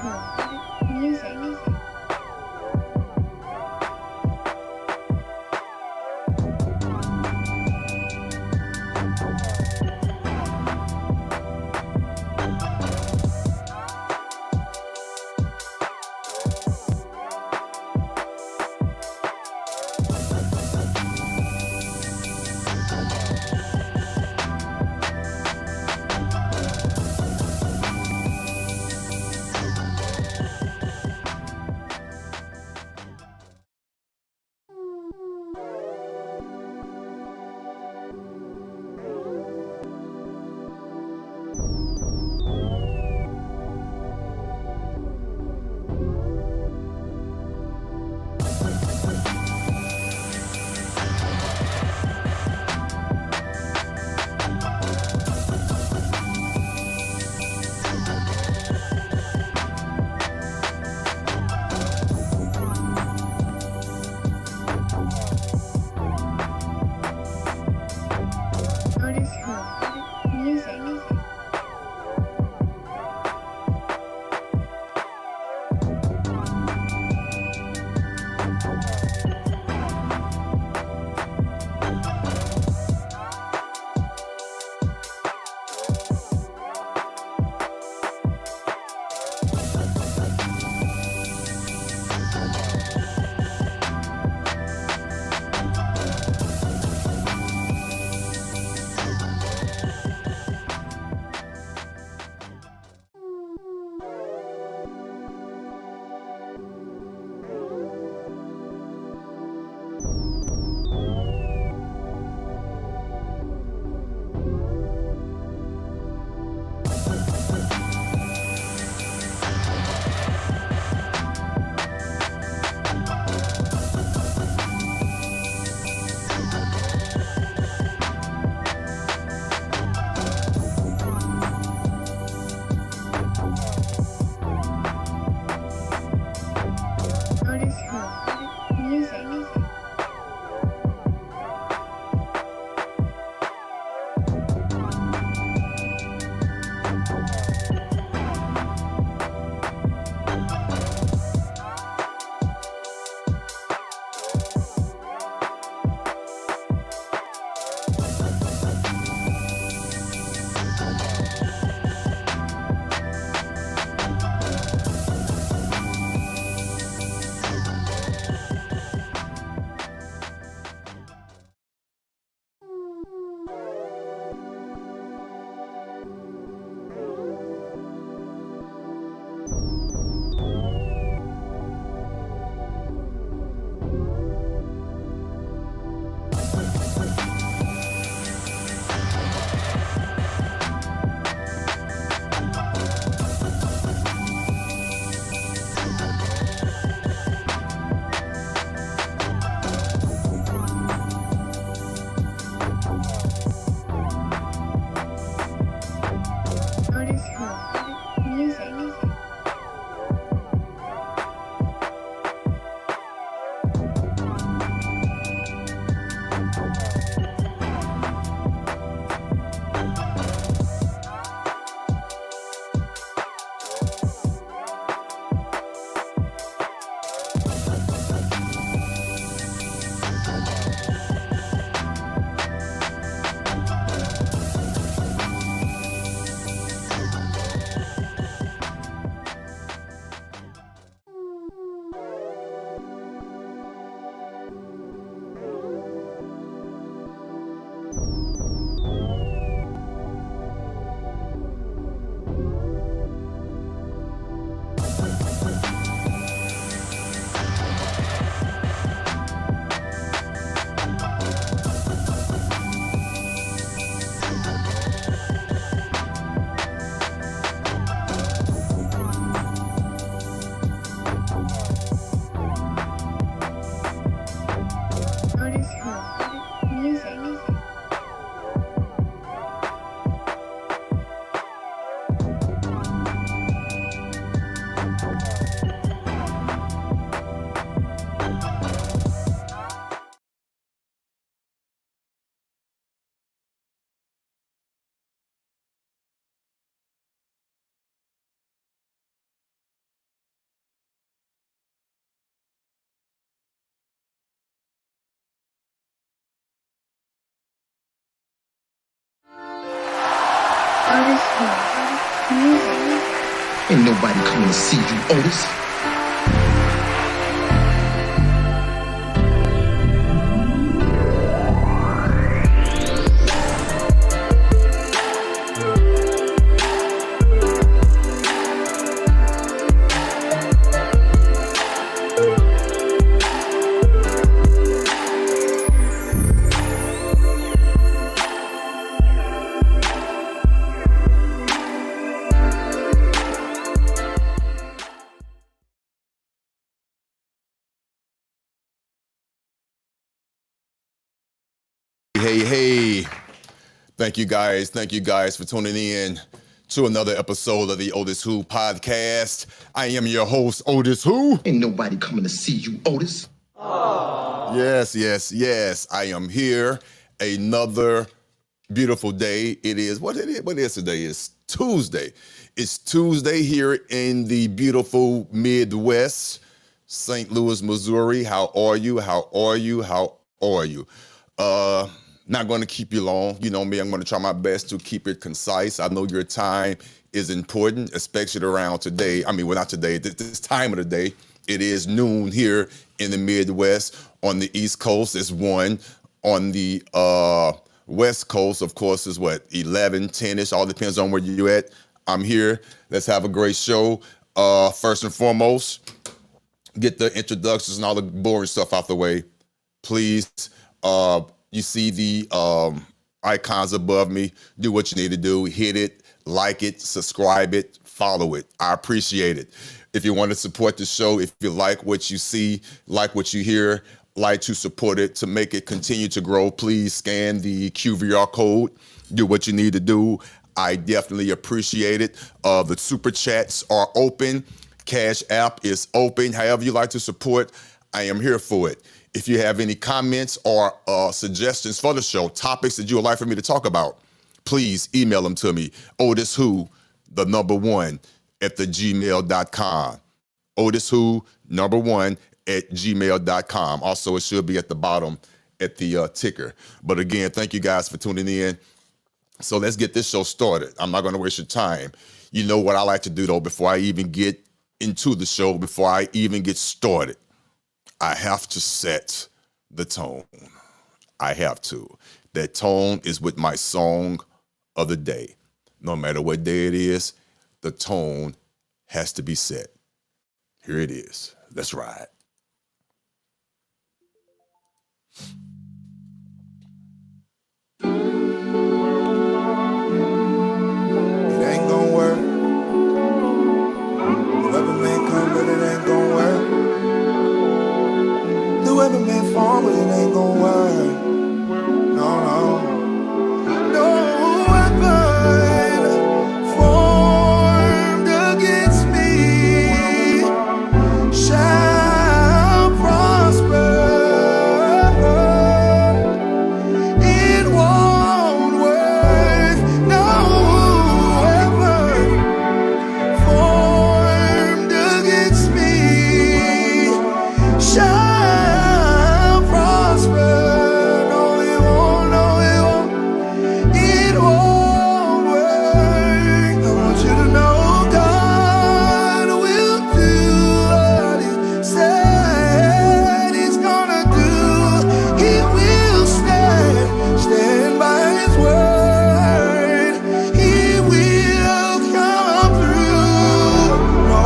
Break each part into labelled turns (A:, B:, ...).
A: OtisWho Music. OtisWho Music. OtisWho Music. OtisWho Music. OtisWho. Music.
B: Ain't nobody coming to see you, Otis.
C: Hey. Thank you guys for tuning in to another episode of the OtisWho podcast. I am your host, OtisWho.
B: Ain't nobody coming to see you, Otis.
C: Yes. I am here. Another beautiful day. It is, what is today? It's Tuesday. It's Tuesday here in the beautiful Midwest, St. Louis, Missouri. How are you? Not going to keep you long. You know me, I'm going to try my best to keep it concise. I know your time is important, especially around today. I mean, well, not today, this time of the day. It is noon here in the Midwest. On the East Coast, it's 1. On the West Coast, of course, is 11, 10-ish. All depends on where you're at. I'm here. Let's have a great show. First and foremost, get the introductions and all the boring stuff out the way. Please, you see the icons above me. Do what you need to do. Hit it, like it, subscribe it, follow it. I appreciate it. If you want to support the show, if you like what you see, like what you hear, like to support it, to make it continue to grow, please scan the QVR code. Do what you need to do. I definitely appreciate it. The super chats are open. Cash App is open. However you like to support, I am here for it. If you have any comments or suggestions for the show, topics that you would like for me to talk about, please email them to me. OtisWho, 1, @gmail.com. OtisWho, 1, @gmail.com. Also, it should be at the bottom at the ticker. But again, thank you guys for tuning in. So let's get this show started. I'm not going to waste your time. You know what I like to do, though, before I even get into the show, before I even get started, I have to set the tone. I have to. That tone is with my song of the day. No matter what day it is, the tone has to be set. Here it is. Let's ride.
D: It ain't gonna work. Whoever may come, but it ain't gonna work. The weapon may fall, but it ain't gonna work. No. No weapon formed against me shall prosper. It won't work. No weapon formed against me shall prosper. No, it won't. It won't work. I want you to know God will do what He said He's gonna do. He will stand by His word. He will come through. No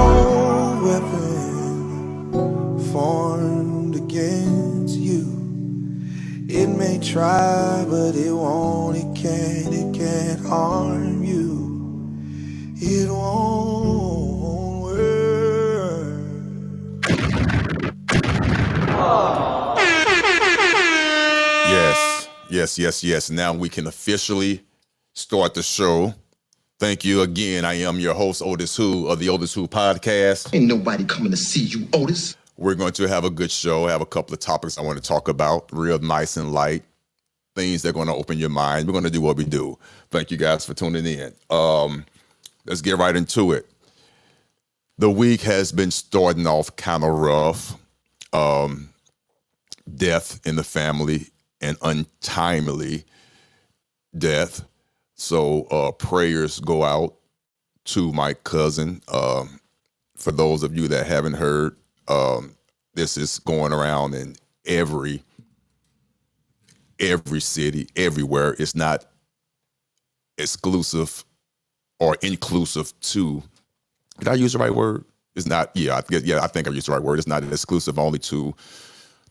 D: weapon formed against you. It may try, but it won't. It can't harm you. It won't work.
C: Yes. Now we can officially start the show. Thank you again. I am your host, OtisWho, of the OtisWho podcast.
B: Ain't nobody coming to see you, Otis.
C: We're going to have a good show. I have a couple of topics I want to talk about, real nice and light, things that are going to open your mind. We're going to do what we do. Thank you guys for tuning in. Let's get right into it. The week has been starting off kind of rough. Death in the family, and untimely death So prayers go out to my cousin. For those of you that haven't heard, this is going around in every city, everywhere. It's not exclusive or inclusive to. Did I use the right word? It's not. Yeah, I think I used the right word. It's not exclusive only to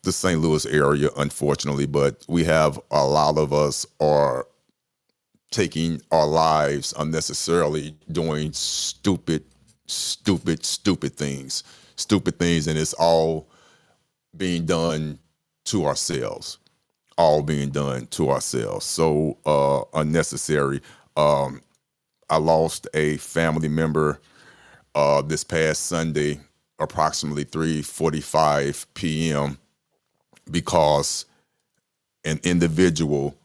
C: the St. Louis area, unfortunately. But we have a lot of us are taking our lives unnecessarily, doing stupid things, and it's all being done to ourselves. All being done to ourselves. So unnecessary. I lost a family member this past Sunday, approximately 3:45 p.m. because an individual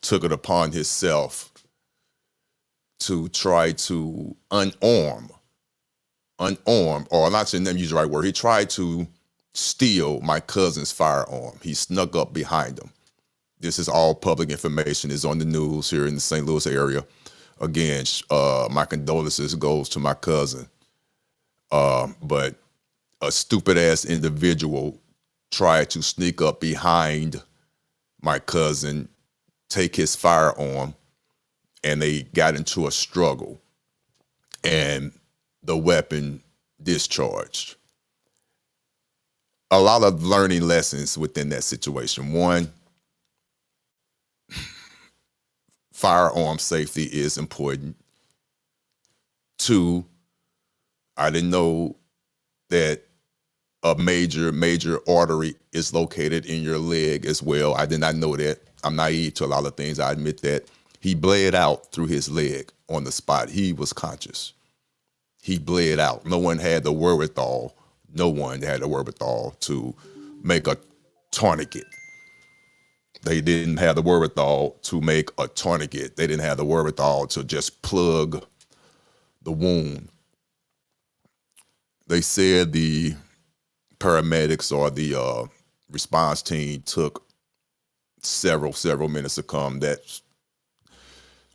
C: took it upon himself to try to unarm, or not to use the right word. He tried to steal my cousin's firearm. He snuck up behind him. This is all public information. It's on the news here in the St. Louis area. Again, my condolences goes to my cousin. But a stupid ass individual tried to sneak up behind my cousin, take his firearm, and they got into a struggle, and the weapon discharged. A lot of learning lessons within that situation. One, firearm safety is important. Two, I didn't know that a major artery is located in your leg as well. I did not know that. I'm naive to a lot of things. I admit that. He bled out through his leg on the spot. He was conscious. He bled out. No one had the wherewithal. No one had the wherewithal to make a tourniquet. They didn't have the wherewithal to make a tourniquet. They didn't have the wherewithal to just plug the wound. They said the paramedics or the response team took several minutes to come. That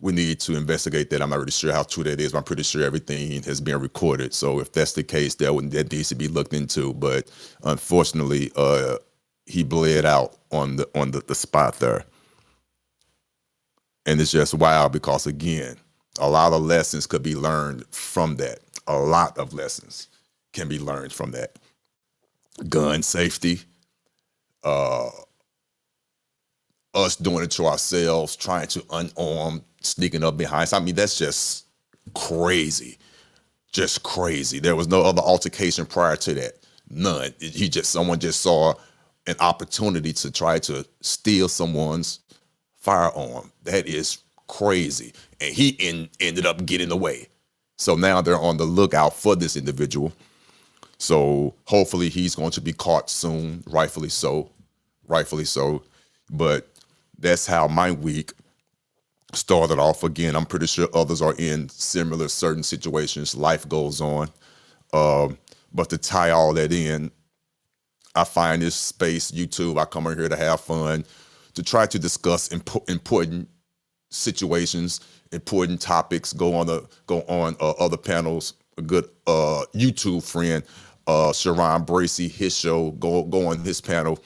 C: we need to investigate that. I'm not really sure how true that is, but I'm pretty sure everything has been recorded. So if that's the case, that needs to be looked into. But unfortunately, he bled out on the spot there. And it's just wild because, again, a lot of lessons could be learned from that. A lot of lessons can be learned from that. Gun safety, us doing it to ourselves, trying to unarm, sneaking up behind. I mean, that's just crazy. Just crazy. There was no other altercation prior to that. None. Someone just saw an opportunity to try to steal someone's firearm. That is crazy. And he ended up getting away. So now they're on the lookout for this individual. So hopefully he's going to be caught soon, rightfully so. But that's how my week started off. Again, I'm pretty sure others are in similar certain situations. Life goes on. But to tie all that in, I find this space, YouTube, I come in here to have fun, to try to discuss important situations, important topics, go on other panels. A good YouTube friend, Sharon Bracey, his show, go on his panel.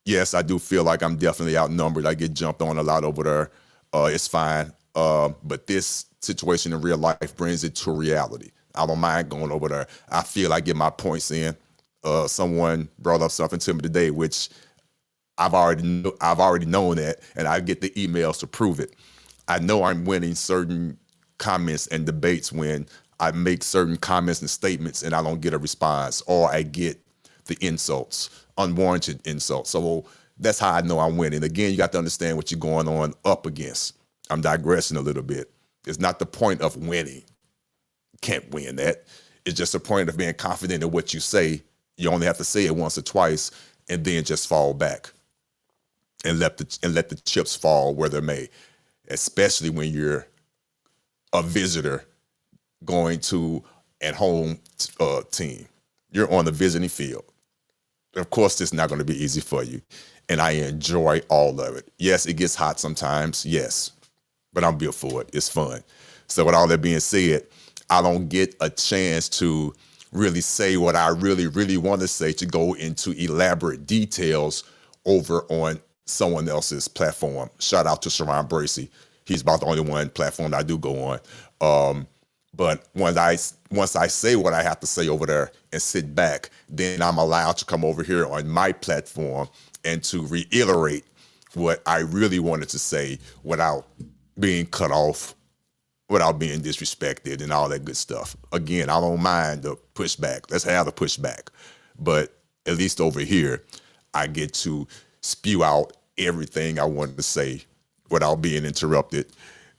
C: Yes, I do feel like I'm definitely outnumbered. I get jumped on a lot over there. It's fine. But this situation in real life brings it to reality. I don't mind going over there. I feel I get my points in. Someone brought up something to me today, which I've already known that, and I get the emails to prove it. I know I'm winning certain comments and debates when I make certain comments and statements and I don't get a response, or I get the insults, unwarranted insults. So that's how I know I'm winning. Again, you got to understand what you're going on up against. I'm digressing a little bit. It's not the point of winning. Can't win that. It's just a point of being confident in what you say. You only have to say it once or twice and then just fall back and let the chips fall where they may, especially when you're a visitor going to a home team. You're on the visiting field. Of course, this is not going to be easy for you. And I enjoy all of it. Yes, it gets hot sometimes. Yes. but I'm built for it. It's fun. So with all that being said, I don't get a chance to really say what I really, really want to say, to go into elaborate details over on someone else's platform. Shout out to Sharon Bracey. He's about the only one platform I do go on. But once I say what I have to say over there and sit back, then I'm allowed to come over here on my platform and to reiterate what I really wanted to say without being cut off, without being disrespected and all that good stuff. Again, I don't mind the pushback. Let's have the pushback. But at least over here, I get to spew out everything I wanted to say without being interrupted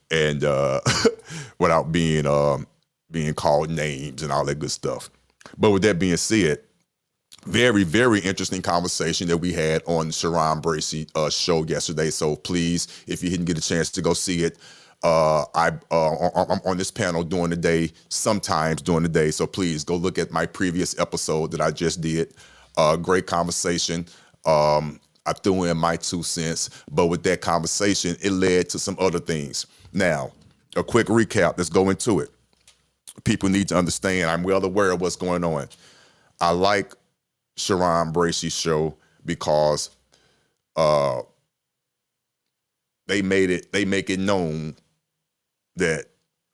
C: and without being called names and all that good stuff. But with that being said, very, very interesting conversation that we had on Sharon Bracey show yesterday. So please, if you didn't get a chance to go see it, I'm on this panel during the day, sometimes during the day. So please go look at my previous episode that I just did. Great conversation. I threw in my 2 cents, but with that conversation, it led to some other things. Now, a quick recap. Let's go into it. People need to understand, I'm well aware of what's going on. I like Sharon Bracey's show because they make it known that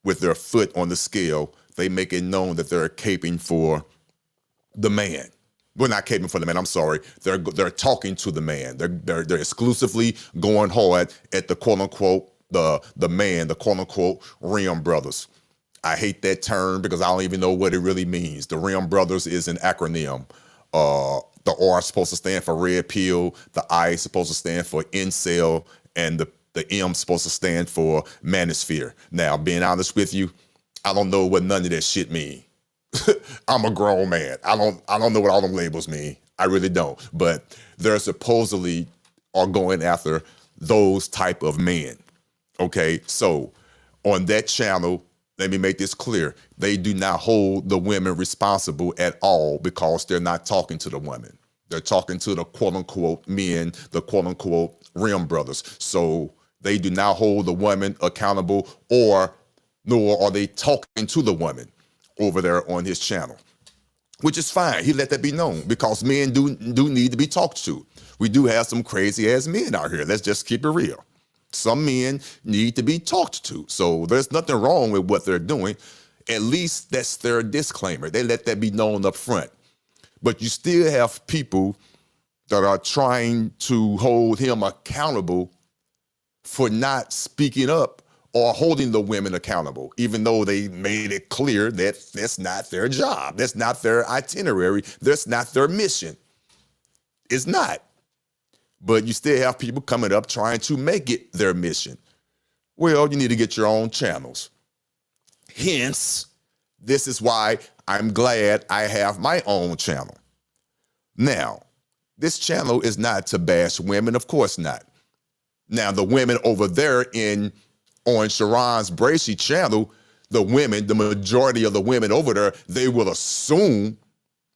C: with their foot on the scale, they make it known that they're caping for the man. Well, not caping for the man. I'm sorry. They're talking to the man. They're exclusively going hard at the quote unquote the man, the quote unquote Rim brothers. I hate that term because I don't even know what it really means. The Rim brothers is an acronym. The R is supposed to stand for red pill. The I is supposed to stand for incel, and the M is supposed to stand for manosphere. Now, being honest with you, I don't know what none of that shit mean. I'm a grown man. I don't know what all them labels mean. I really don't. But they're supposedly are going after those type of men. Okay, so on that channel, let me make this clear. They do not hold the women responsible at all because they're not talking to the women. They're talking to the quote unquote men, the quote unquote Rim brothers. So they do not hold the women accountable, nor are they talking to the women over there on his channel, which is fine. He let that be known because men do need to be talked to. We do have some crazy ass men out here. Let's just keep it real. Some men need to be talked to. So there's nothing wrong with what they're doing. At least that's their disclaimer. They let that be known up front. But you still have people that are trying to hold him accountable for not speaking up or holding the women accountable, even though they made it clear that that's not their job. That's not their itinerary. That's not their mission. It's not. But you still have people coming up trying to make it their mission. Well, you need to get your own channels. Hence, this is why I'm glad I have my own channel. Now, this channel is not to bash women, of course not. Now, the women over there on Sharon's Bracey channel, the majority of the women over there, they will assume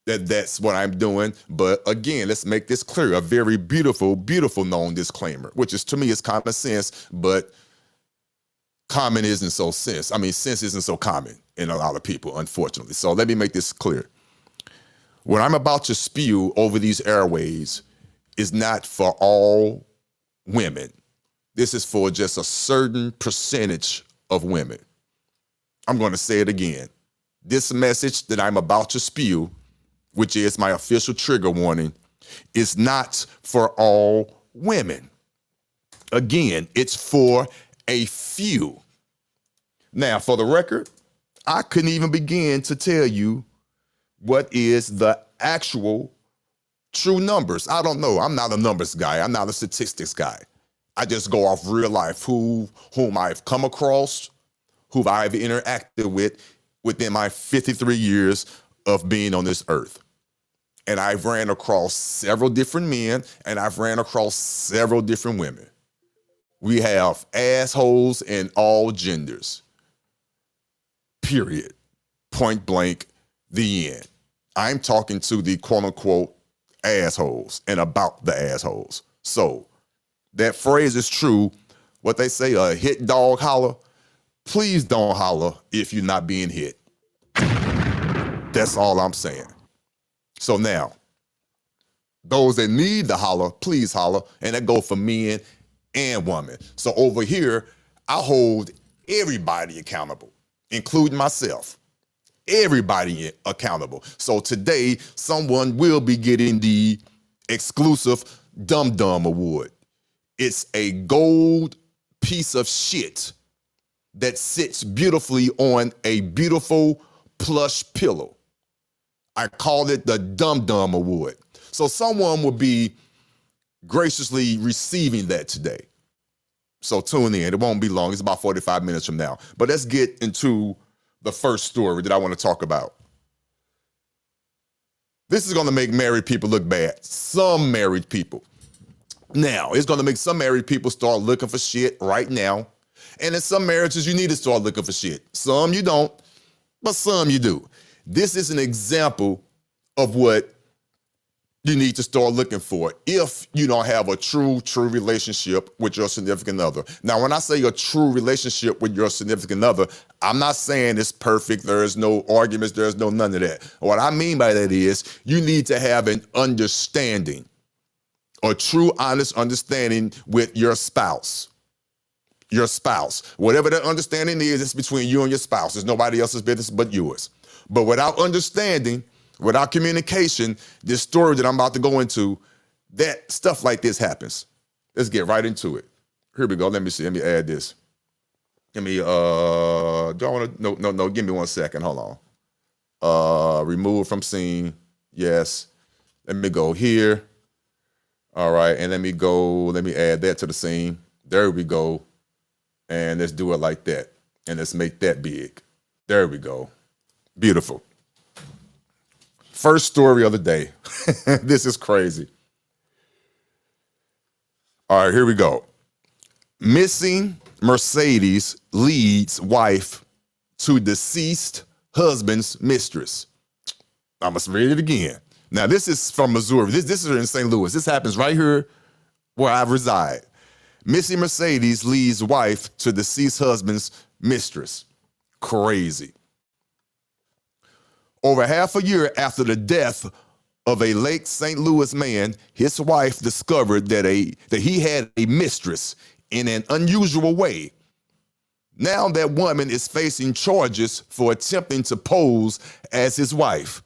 C: that that's what I'm doing. But again, let's make this clear. A very beautiful, beautiful known disclaimer, which is, to me, is common sense, but common isn't so sense. I mean, sense isn't so common in a lot of people, unfortunately. So let me make this clear. What I'm about to spew over these airways is not for all women. This is for just a certain percentage of women. I'm going to say it again. This message that I'm about to spew, which is my official trigger warning, is not for all women. Again, it's for a few. Now, for the record, I couldn't even begin to tell you what is the actual true numbers. I don't know. I'm not a numbers guy. I'm not a statistics guy. I just go off real life, whom I've come across, who I've interacted with within my 53 years of being on this earth. And I've ran across several different men, and I've ran across several different women. We have assholes in all genders. Period. Point blank, the end. I'm talking to the quote unquote assholes and about the assholes. So that phrase is true what they say, a hit dog holler. Please don't holler if you're not being hit. That's all I'm saying. So now, those that need to holler, please holler. And that goes for men and women. So over here, I hold everybody accountable, including myself. Everybody accountable. So today, someone will be getting the exclusive Dum Dum Award. It's a gold piece of shit that sits beautifully on a beautiful plush pillow. I call it the Dum Dum Award. So someone will be graciously receiving that today. So tune in. It won't be long. It's about 45 minutes from now. But let's get into the first story that I want to talk about. This is going to make married people look bad. Some married people. Now, it's going to make some married people start looking for shit right now. And in some marriages, you need to start looking for shit. Some you don't, but some you do. This is an example of what you need to start looking for if you don't have a true relationship with your significant other. Now, when I say a true relationship with your significant other, I'm not saying it's perfect. There's no arguments. There's no none of that. What I mean by that is you need to have an understanding, a true, honest understanding with your spouse. Your spouse. Whatever that understanding is, it's between you and your spouse. It's nobody else's business but yours. But without understanding, without communication, this story that I'm about to go into, that stuff like this happens. Let's get right into it. Here we go. Let me see. Let me add this. Give me, do I want to, no, give me 1 second. Hold on. Remove from scene. Yes. Let me go here. All right. And let me add that to the scene. There we go. And let's do it like that. And let's make that big. There we go. Beautiful. First story of the day. This is crazy. All right, here we go. Missing Mercedes leads wife to deceased husband's mistress. I must read it again. Now, this is from Missouri. This is in St. Louis. This happens right here where I reside. Missing Mercedes leads wife to deceased husband's mistress. Crazy. Over half a year after the death of a late St. Louis man, his wife discovered that he had a mistress in an unusual way. Now that woman is facing charges for attempting to pose as his wife.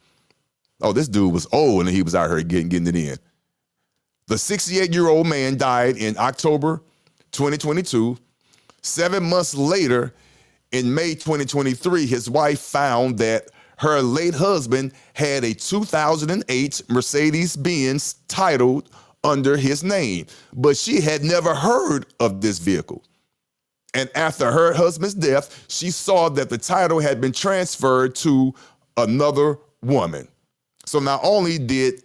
C: Oh, this dude was old and he was out here getting it in. The 68-year-old man died in October 2022. 7 months later, in May 2023, his wife found that her late husband had a 2008 Mercedes-Benz titled under his name, but she had never heard of this vehicle. And after her husband's death, she saw that the title had been transferred to another woman. So not only did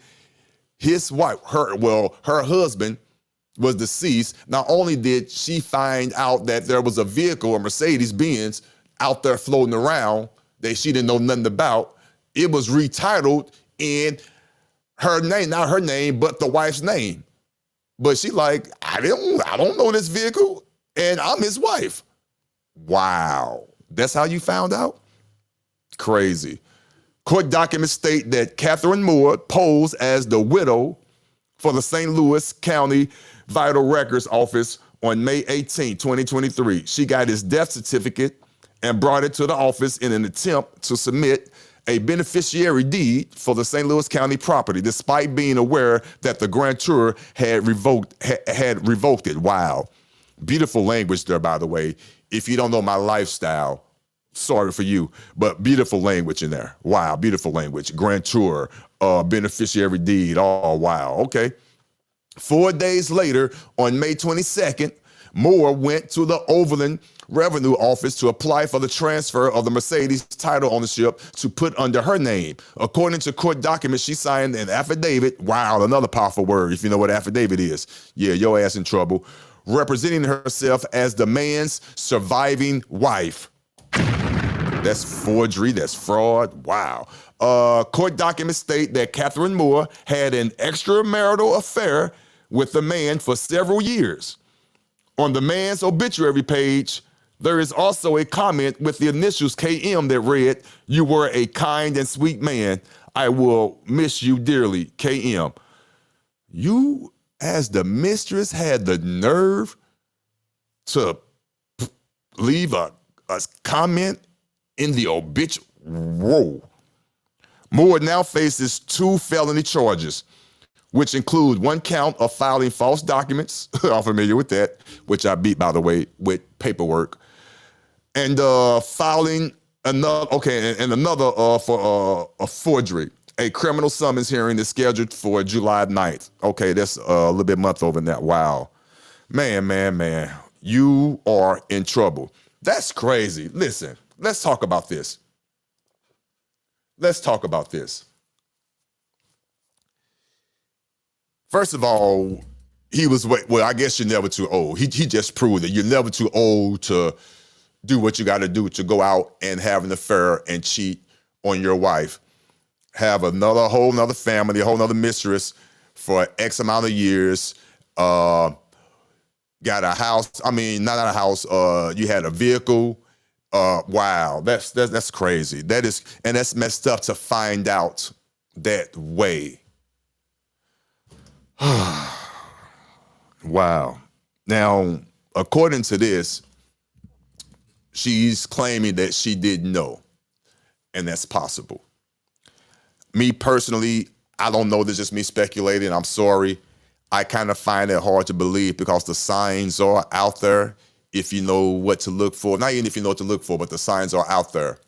C: his wife, her husband was deceased, not only did she find out that there was a vehicle, a Mercedes-Benz, out there floating around that she didn't know nothing about, it was retitled in her name, not her name, but the wife's name. But she like, I don't know this vehicle, and I'm his wife. Wow. That's how you found out? Crazy. Court documents state that Catherine Moore posed as the widow for the St. Louis County Vital Records Office on May 18, 2023. She got his death certificate and brought it to the office in an attempt to submit a beneficiary deed for the St. Louis County property, despite being aware that the grantor had revoked it. Wow. Beautiful language there, by the way. If you don't know my lifestyle, sorry for you, but beautiful language in there. Wow, beautiful language. Grantor, beneficiary deed. Oh, wow. Okay. 4 days later, on May 22nd, Moore went to the Overland Revenue Office to apply for the transfer of the Mercedes title ownership to put under her name. According to court documents, she signed an affidavit. Wow, another powerful word, if you know what affidavit is. Yeah, your ass in trouble. Representing herself as the man's surviving wife. That's forgery, that's fraud. Wow. Court documents state that Catherine Moore had an extramarital affair with the man for several years. On the man's obituary page, there is also a comment with the initials KM that read, "You were a kind and sweet man. I will miss you dearly, KM." You, as the mistress, had the nerve to leave a comment in the obituary. Whoa. Moore now faces 2 felony charges, which include 1 count of filing false documents. I'm familiar with that, which I beat, by the way, with paperwork. And filing another for a forgery. A criminal summons hearing is scheduled for July 9th. Okay, that's a little bit month over that. Wow. Man. You are in trouble. That's crazy. Listen, let's talk about this. First of all, he was, well, I guess you're never too old. He just proved that you're never too old to do what you got to do to go out and have an affair and cheat on your wife. Have whole nother family, a whole nother mistress for X amount of years. Got a house. I mean, not a house. You had a vehicle. Wow, that's crazy. That's messed up to find out that way. Wow. Now, according to this, she's claiming that she didn't know, and that's possible. Me personally, I don't know. This is just me speculating. I'm sorry. I kind of find it hard to believe because the signs are out there if you know what to look for. Not even if you know what to look for, but the signs are out there.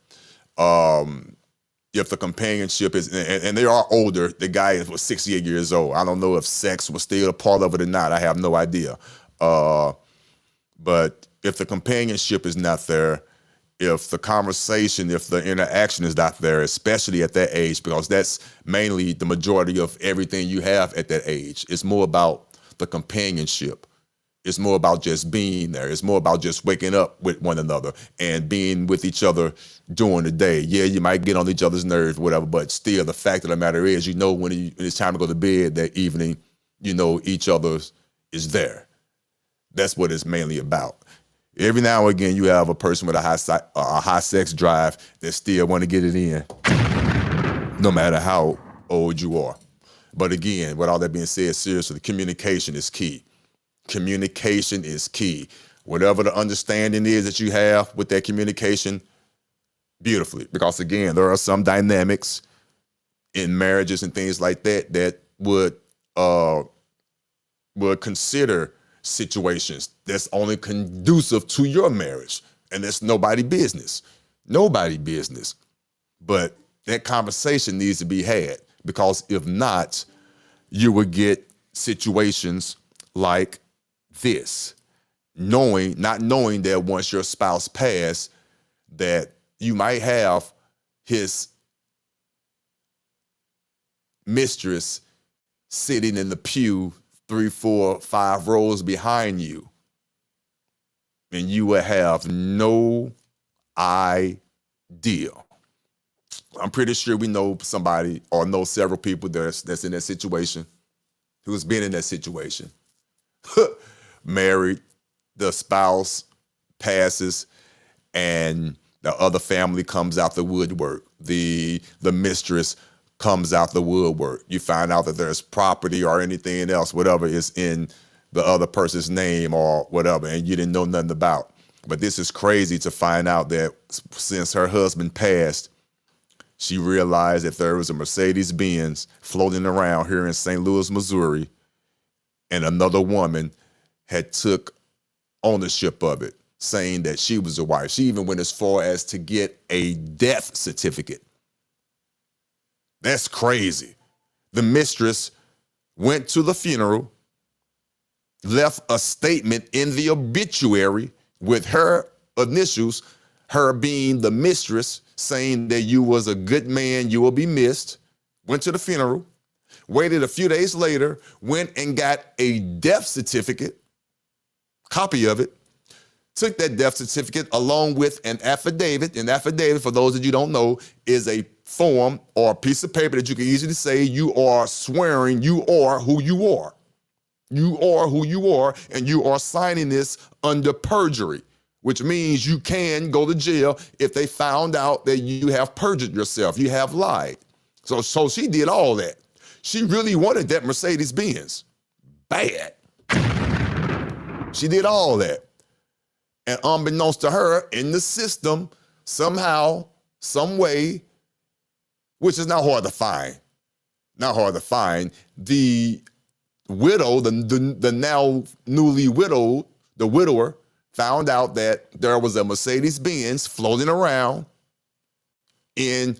C: If the companionship is, and they are older, the guy was 68 years old. I don't know if sex was still a part of it or not. I have no idea. But if the companionship is not there, if the conversation, if the interaction is not there, especially at that age, because that's mainly the majority of everything you have at that age. It's more about the companionship. It's more about just being there. It's more about just waking up with one another and being with each other during the day. Yeah, you might get on each other's nerves, whatever, but still the fact of the matter is, you know, when it's time to go to bed that evening, you know each other is there. That's what it's mainly about. Every now and again, you have a person with a high sex drive that still want to get it in, no matter how old you are. But again, with all that being said, seriously, the communication is key. Communication is key. Whatever the understanding is that you have with that communication, beautifully. Because again, there are some dynamics in marriages and things like that that would consider situations that's only conducive to your marriage, and that's nobody business. But that conversation needs to be had, because if not, you would get situations like this, not knowing that once your spouse passed, that you might have his mistress sitting in the pew 3, 4, 5 rows behind you, and you will have no idea. I'm pretty sure we know somebody or know several people that's in that situation, who's been in that situation. Married, the spouse passes, and the other family comes out the woodwork. The mistress comes out the woodwork. You find out that there's property or anything else, whatever is in the other person's name or whatever, and you didn't know nothing about. But this is crazy to find out that since her husband passed, she realized that there was a Mercedes-Benz floating around here in St. Louis, Missouri, and another woman had took ownership of it, saying that she was a wife. She even went as far as to get a death certificate. That's crazy. The mistress went to the funeral, left a statement in the obituary with her initials, her being the mistress, saying that you was a good man, you will be missed, went to the funeral, waited a few days later, went and got a death certificate, copy of it, took that death certificate along with an affidavit. An affidavit, for those that you don't know, is a form or a piece of paper that you can easily say you are swearing you are who you are. You are who you are, and you are signing this under perjury, which means you can go to jail if they found out that you have perjured yourself, you have lied. So she did all that. She really wanted that Mercedes Benz. Bad. She did all that. And unbeknownst to her, in the system, somehow, some way, which is not hard to find, the widow, the now newly widowed, the widower, found out that there was a Mercedes Benz floating around in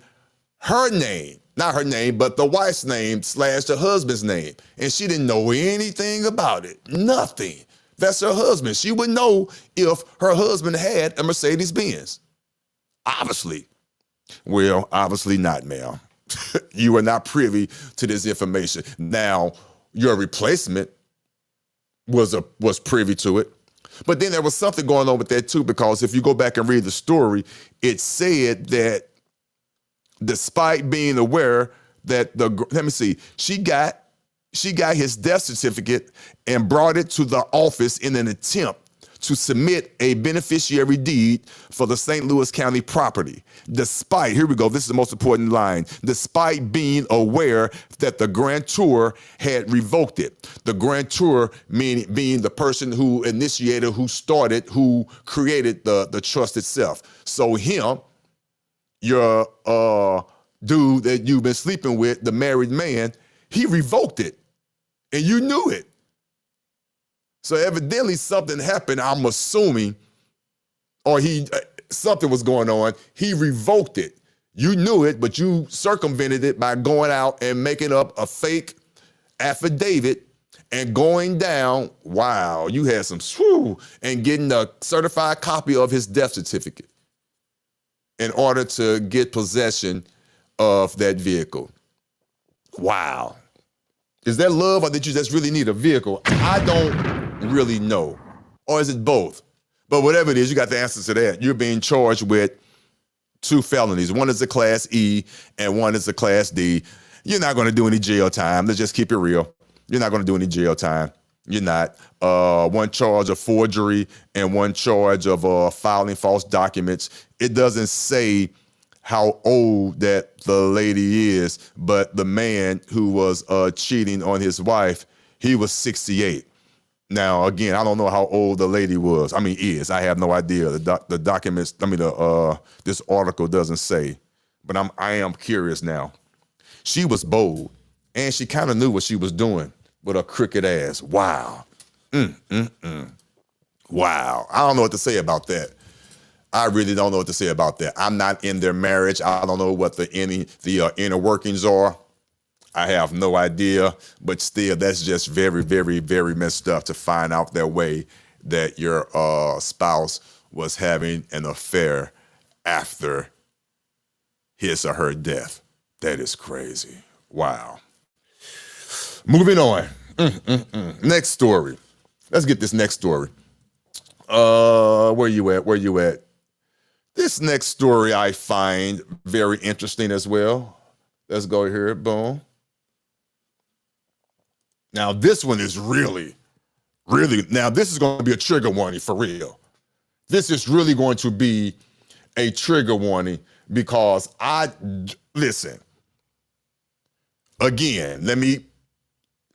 C: her name, not her name, but the wife's name / the husband's name. And she didn't know anything about it, nothing. That's her husband. She would know if her husband had a Mercedes Benz. Obviously. Well, obviously not, ma'am. You are not privy to this information. Now, your replacement was privy to it. But then there was something going on with that too, because if you go back and read the story, it said that despite being aware that she got his death certificate and brought it to the office in an attempt to submit a beneficiary deed for the St. Louis County property. Despite, here we go, this is the most important line, despite being aware that the grantor had revoked it. The grantor being the person who initiated, who started, who created the trust itself. So him, your dude that you've been sleeping with, the married man, he revoked it. And you knew it. So evidently something happened, I'm assuming, or something was going on. He revoked it. You knew it, but you circumvented it by going out and making up a fake affidavit and going down, wow, you had some and getting a certified copy of his death certificate in order to get possession of that vehicle. Wow. Is that love, or did you just really need a vehicle? I don't really know. Or is it both? But whatever it is, you got the answer to that. You're being charged with 2 felonies. One is a Class E and one is a Class D. You're not going to do any jail time. Let's just keep it real. You're not going to do any jail time. You're not. One charge of forgery and one charge of filing false documents. It doesn't say how old that the lady is, but the man who was cheating on his wife, he was 68. Now, again, I don't know how old the lady was. Is. I have no idea. The documents, this article doesn't say, but I am curious now. She was bold, and she kind of knew what she was doing with her crooked ass. Wow. Wow. I don't know what to say about that. I really don't know what to say about that. I'm not in their marriage. I don't know what the inner workings are. I have no idea, but still, that's just very, very, very messed up to find out that way that your spouse was having an affair after his or her death. That is crazy. Wow. Moving on. Next story. Let's get this next story. Where you at? This next story I find very interesting as well. Let's go here. Boom. Now, this one is really, now this is going to be a trigger warning for real. This is really going to be a trigger warning because listen, again, let me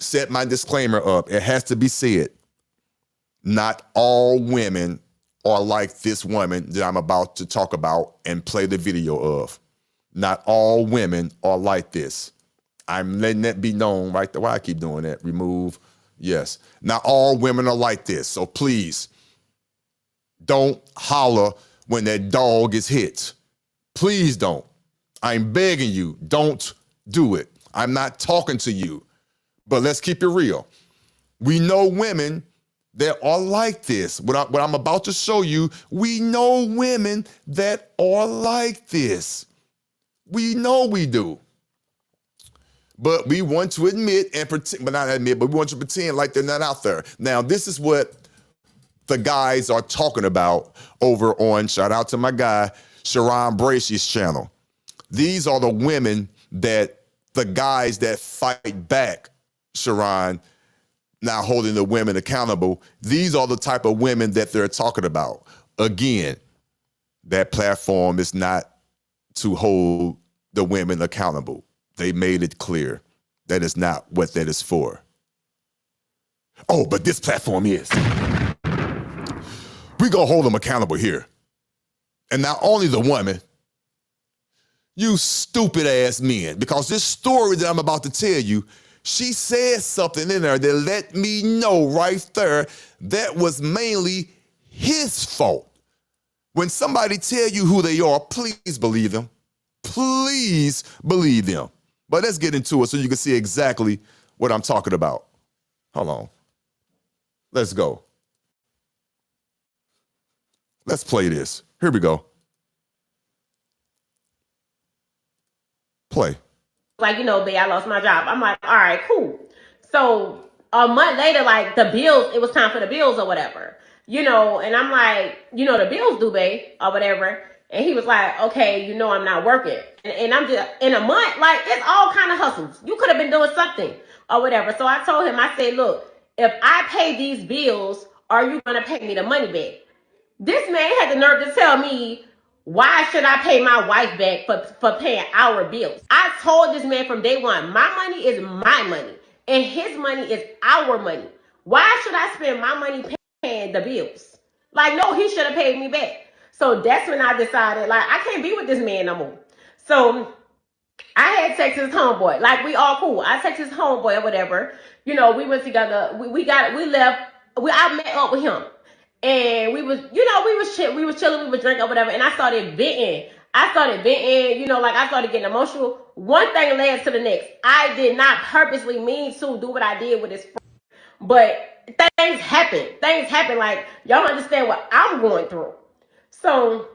C: set my disclaimer up. It has to be said, not all women are like this woman that I'm about to talk about and play the video of. Not all women are like this. I'm letting that be known, right? Why I keep doing that? Remove. Yes. Not all women are like this. So please don't holler when that dog is hit. Please don't. I'm begging you, don't do it. I'm not talking to you, but let's keep it real. We know women that are like this. What I'm about to show you, we know women that are like this. We know we do. But we want to admit and pretend, but not admit, but we want to pretend like they're not out there. Now, this is what the guys are talking about over on, shout out to my guy, Sharon Bracey's channel. These are the women that the guys that fight back, Sharon, not holding the women accountable. These are the type of women that they're talking about. Again, that platform is not to hold the women accountable. They made it clear that is not what that is for. Oh, but this platform is. We're going to hold them accountable here. And not only the woman, you stupid ass men, because this story that I'm about to tell you, she said something in there that let me know right there that was mainly his fault. When somebody tell you who they are, please believe them. Please believe them. But let's get into it so you can see exactly what I'm talking about. Hold on. Let's go. Let's play this. Here we go. Play.
E: Like, babe, I lost my job. I'm like, all right, cool. So a month later, like the bills, it was time for the bills or whatever, and I'm like, the bills due, babe, or whatever. And he was like, okay, I'm not working. And I'm just, in a month, like, it's all kind of hustles. You could have been doing something or whatever. So I told him, I said, look, if I pay these bills, are you going to pay me the money back? This man had the nerve to tell me, why should I pay my wife back for paying our bills? I told this man from day one, my money is my money and his money is our money. Why should I spend my money paying the bills? Like, no, he should have paid me back. So that's when I decided, like, I can't be with this man no more. So I had texted his homeboy. Like, we all cool. I texted his homeboy or whatever. We went together. We left. I met up with him. And we was chilling, we was drinking or whatever. And I started venting. I started getting emotional. One thing led to the next. I did not purposely mean to do what I did with his friend. But things happen. Like, y'all understand what I'm going through. So,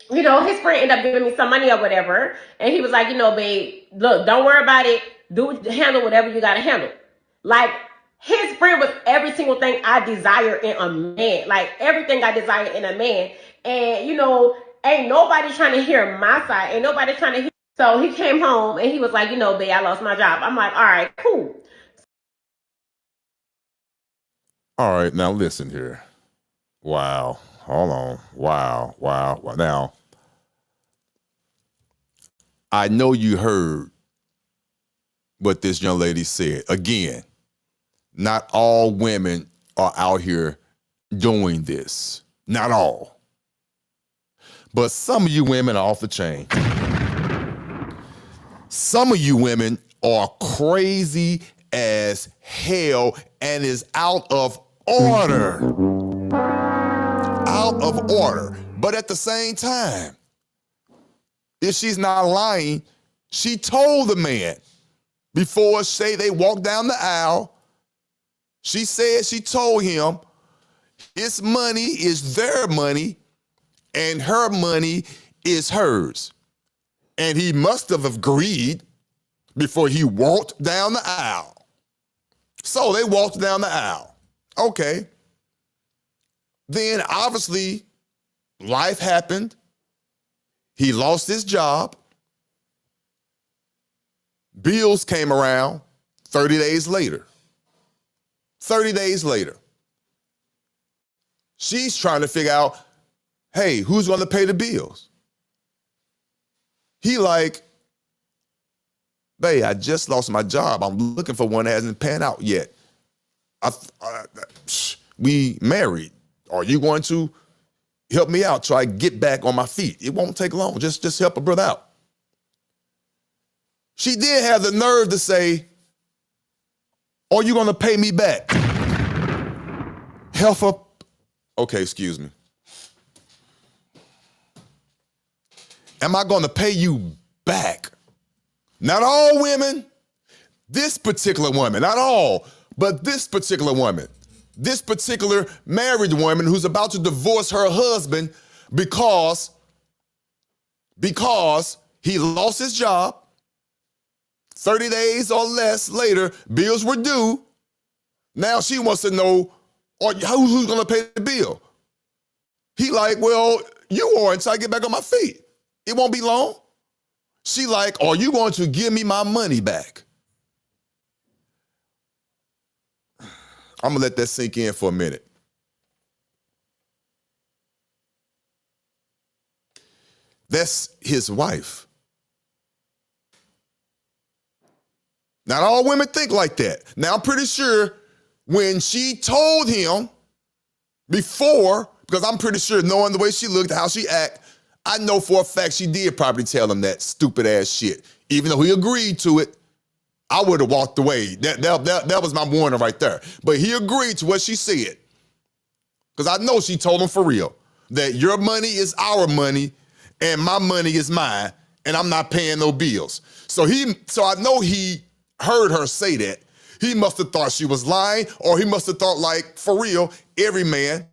E: his friend ended up giving me some money or whatever. And he was like, babe, look, don't worry about it. Handle whatever you got to handle. Like, his friend was every single thing I desire in a man. Like, everything I desire in a man. And, ain't nobody trying to hear my side. Ain't nobody trying to hear. So he came home and he was like, babe, I lost my job. I'm like, all right, cool.
C: All right, now listen here. Wow. Hold on. Wow. Now, I know you heard what this young lady said. Again, not all women are out here doing this. Not all. But some of you women are off the chain. Some of you women are crazy as hell and is out of order. Out of order. But at the same time, if she's not lying, she told the man before they walked down the aisle. She said she told him his money is their money and her money is hers. And he must have agreed before he walked down the aisle. So they walked down the aisle. Okay. Then obviously life happened. He lost his job. Bills came around 30 days later. 30 days later. She's trying to figure out, hey, who's going to pay the bills? He like, babe, I just lost my job. I'm looking for one that hasn't panned out yet. We married. Are you going to help me out, try to get back on my feet? It won't take long. Just help a brother out. She did have the nerve to say, are you going to pay me back? Help up. Okay, excuse me. Am I going to pay you back? Not all women. This particular woman, not all, but this particular woman. This particular married woman who's about to divorce her husband because he lost his job. 30 days or less later, bills were due. Now she wants to know, who's going to pay the bill? He like, well, you are until I get back on my feet. It won't be long. She like, are you going to give me my money back? I'm gonna let that sink in for a minute. That's his wife. Not all women think like that. Now, I'm pretty sure when she told him before, because I'm pretty sure knowing the way she looked, how she act, I know for a fact she did probably tell him that stupid ass shit. Even though he agreed to it, I would have walked away. That was my warning right there. But he agreed to what she said. Because I know she told him for real that your money is our money and my money is mine and I'm not paying no bills. So I know he heard her say that. He must have thought she was lying, or he must have thought, like, for real, every man,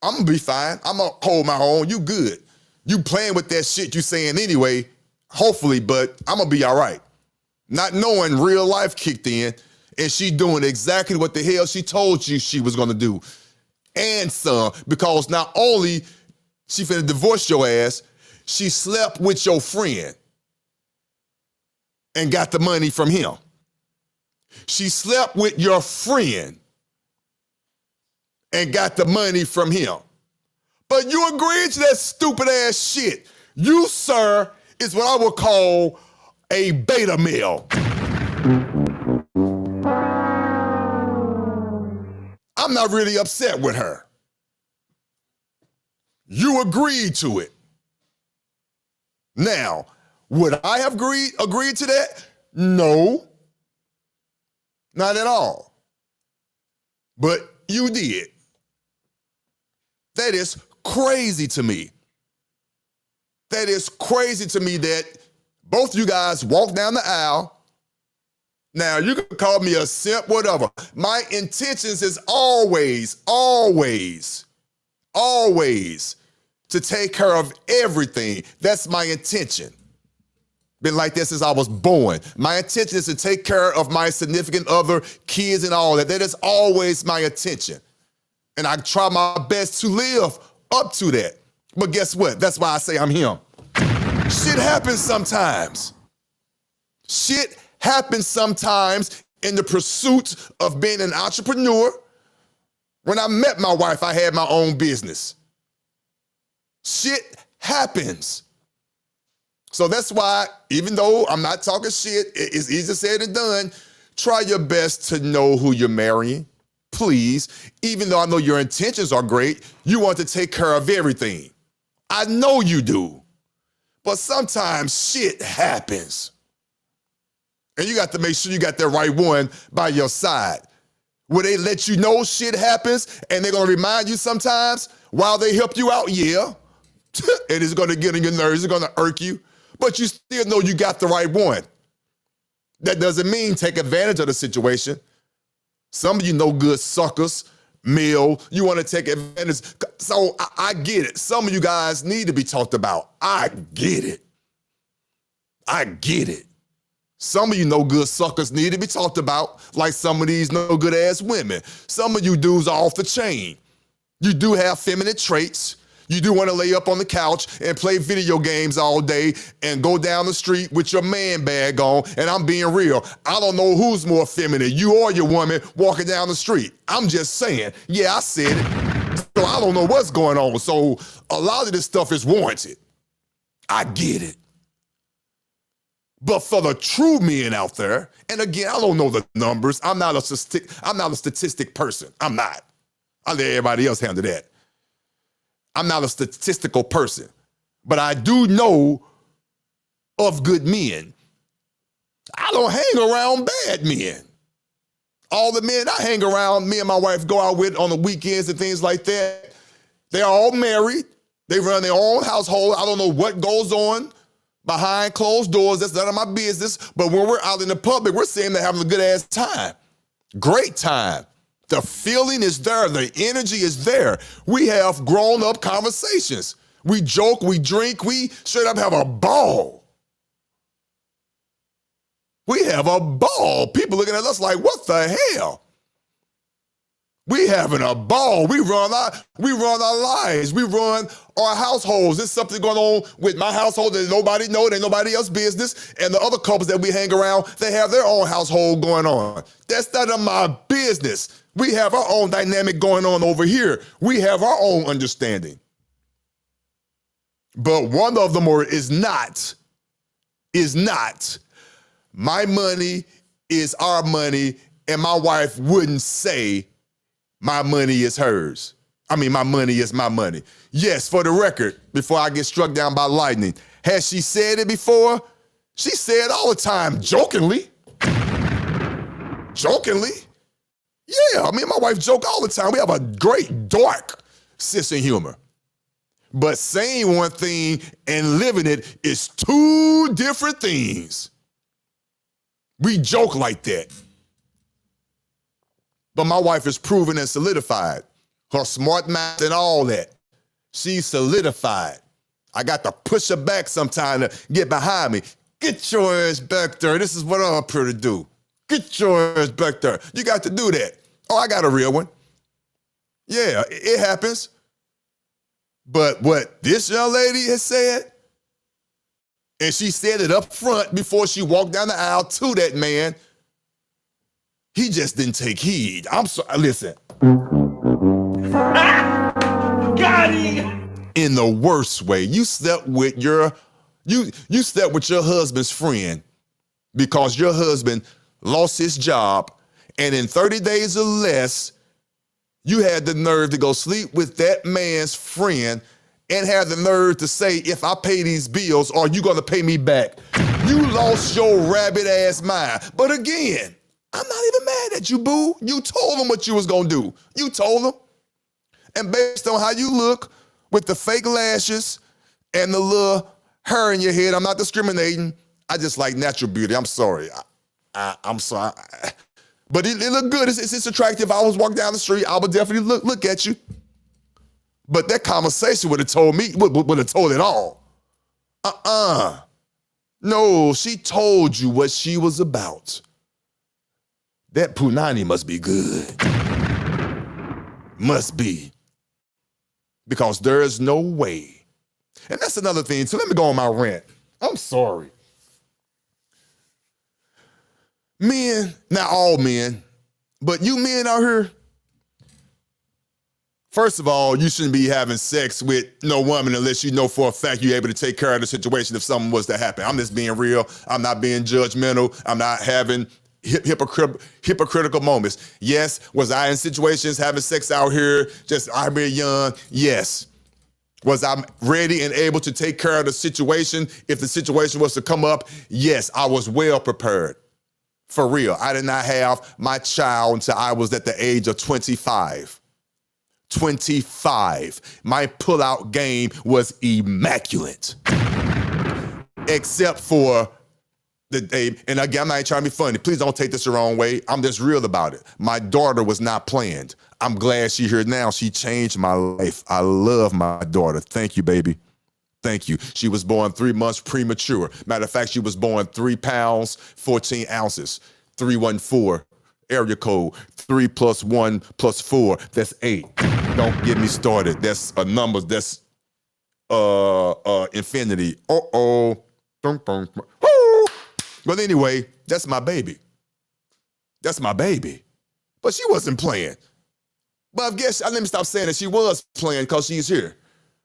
C: I'm gonna be fine. I'm gonna hold my own. You good. You playing with that shit you saying anyway, hopefully, but I'm gonna be all right. Not knowing real life kicked in, and she doing exactly what the hell she told you she was gonna do. And some, because not only she finna divorce your ass, she slept with your friend and got the money from him. She slept with your friend and got the money from him. But you agreed to that stupid ass shit. You, sir, is what I would call a beta male. I'm not really upset with her. You agreed to it. Now, would I have agreed to that? No. Not at all. But you did. That is crazy to me. That is crazy to me that both you guys walked down the aisle. Now, you can call me a simp, whatever. My intentions is always to take care of everything. That's my intention. Been like this since I was born. My intention is to take care of my significant other, kids, and all that. That is always my intention. And I try my best to live up to that. But guess what? That's why I say I'm him. Shit happens sometimes. Shit happens sometimes in the pursuit of being an entrepreneur. When I met my wife, I had my own business. Shit happens. So that's why, even though I'm not talking shit, it's easier said than done, try your best to know who you're marrying. Please, even though I know your intentions are great, you want to take care of everything. I know you do. But sometimes shit happens. And you got to make sure you got the right one by your side. Will they let you know shit happens and they're gonna remind you sometimes while they help you out? Yeah. And it's gonna get on your nerves, it's gonna irk you. But you still know you got the right one. That doesn't mean take advantage of the situation. Some of you no good suckers, male, you want to take advantage. So I get it. Some of you guys need to be talked about. I get it. I get it. Some of you no good suckers need to be talked about, like some of these no good ass women. Some of you dudes are off the chain. You do have feminine traits. You do want to lay up on the couch and play video games all day and go down the street with your man bag on. And I'm being real. I don't know who's more feminine, you or your woman walking down the street. I'm just saying. Yeah, I said it. So I don't know what's going on. So a lot of this stuff is warranted. I get it. But for the true men out there, and again, I don't know the numbers. I'm not a statistic person. I'm not. I'll let everybody else handle that. I'm not a statistical person, but I do know of good men. I don't hang around bad men. All the men I hang around, me and my wife go out with on the weekends and things like that, they're all married. They run their own household. I don't know what goes on behind closed doors. That's none of my business. But when we're out in the public, we're seeing they're having a good ass time. Great time. The feeling is there. The energy is there. We have grown up conversations. We joke, we drink, we straight up have a ball. We have a ball. People looking at us like, what the hell? We having a ball. We run our lives. We run our households. There's something going on with my household that nobody knows, that nobody else's business. And the other couples that we hang around, they have their own household going on. That's none of my business. We have our own dynamic going on over here. We have our own understanding. But one of them is not. My money is our money, and my wife wouldn't say my money is hers. I mean, my money is my money. Yes, for the record, before I get struck down by lightning, has she said it before? She said it all the time, jokingly. Jokingly. Yeah, I mean, my wife joke all the time. We have a great dark sense of humor. But saying one thing and living it is two different things. We joke like that. But my wife is proven and solidified. Her smart math and all that. She's solidified. I got to push her back sometime to get behind me. Get your ass back there. This is what I'm up here to do. Get your ass back there. You got to do that. Oh, I got a real one. Yeah, it happens. But what this young lady has said, and she said it up front before she walked down the aisle to that man, he just didn't take heed. I'm sorry. Listen.
F: Got him.
C: In the worst way, you slept with your husband's friend because your husband lost his job, and in 30 days or less, you had the nerve to go sleep with that man's friend and had the nerve to say, if I pay these bills, are you gonna pay me back? You lost your rabbit ass mind. But again, I'm not even mad at you, boo. You told him what you was gonna do. You told him. And based on how you look with the fake lashes and the little hair in your head, I'm not discriminating. I just like natural beauty. I'm sorry. I'm sorry. But it looked good. It's attractive. I was walking down the street, I would definitely look at you. But that conversation would have told me, would have told it all. No, she told you what she was about. That punani must be good. Must be. Because there's no way. And that's another thing. So let me go on my rant. I'm sorry. Men, not all men, but you men out here, first of all, you shouldn't be having sex with no woman unless you know for a fact you're able to take care of the situation if something was to happen. I'm just being real. I'm not being judgmental. I'm not having hypocritical moments. Yes, was I in situations having sex out here, just I been young? Yes. Was I ready and able to take care of the situation if the situation was to come up? Yes, I was well prepared. For real, I did not have my child until I was at the age of 25. 25. My pullout game was immaculate. Except for the day, and again, I'm not trying to be funny. Please don't take this the wrong way. I'm just real about it. My daughter was not planned. I'm glad she's here now. She changed my life. I love my daughter. Thank you, baby. Thank you. She was born 3 months premature. Matter of fact, she was born 3 pounds, 14 ounces. 314, area code. 3 + 1 + 4, that's 8. Don't get me started. That's a number, that's infinity. Uh-oh. Woo! But anyway, that's my baby. That's my baby. But she wasn't playing. But I guess, let me stop saying that she was playing because she's here.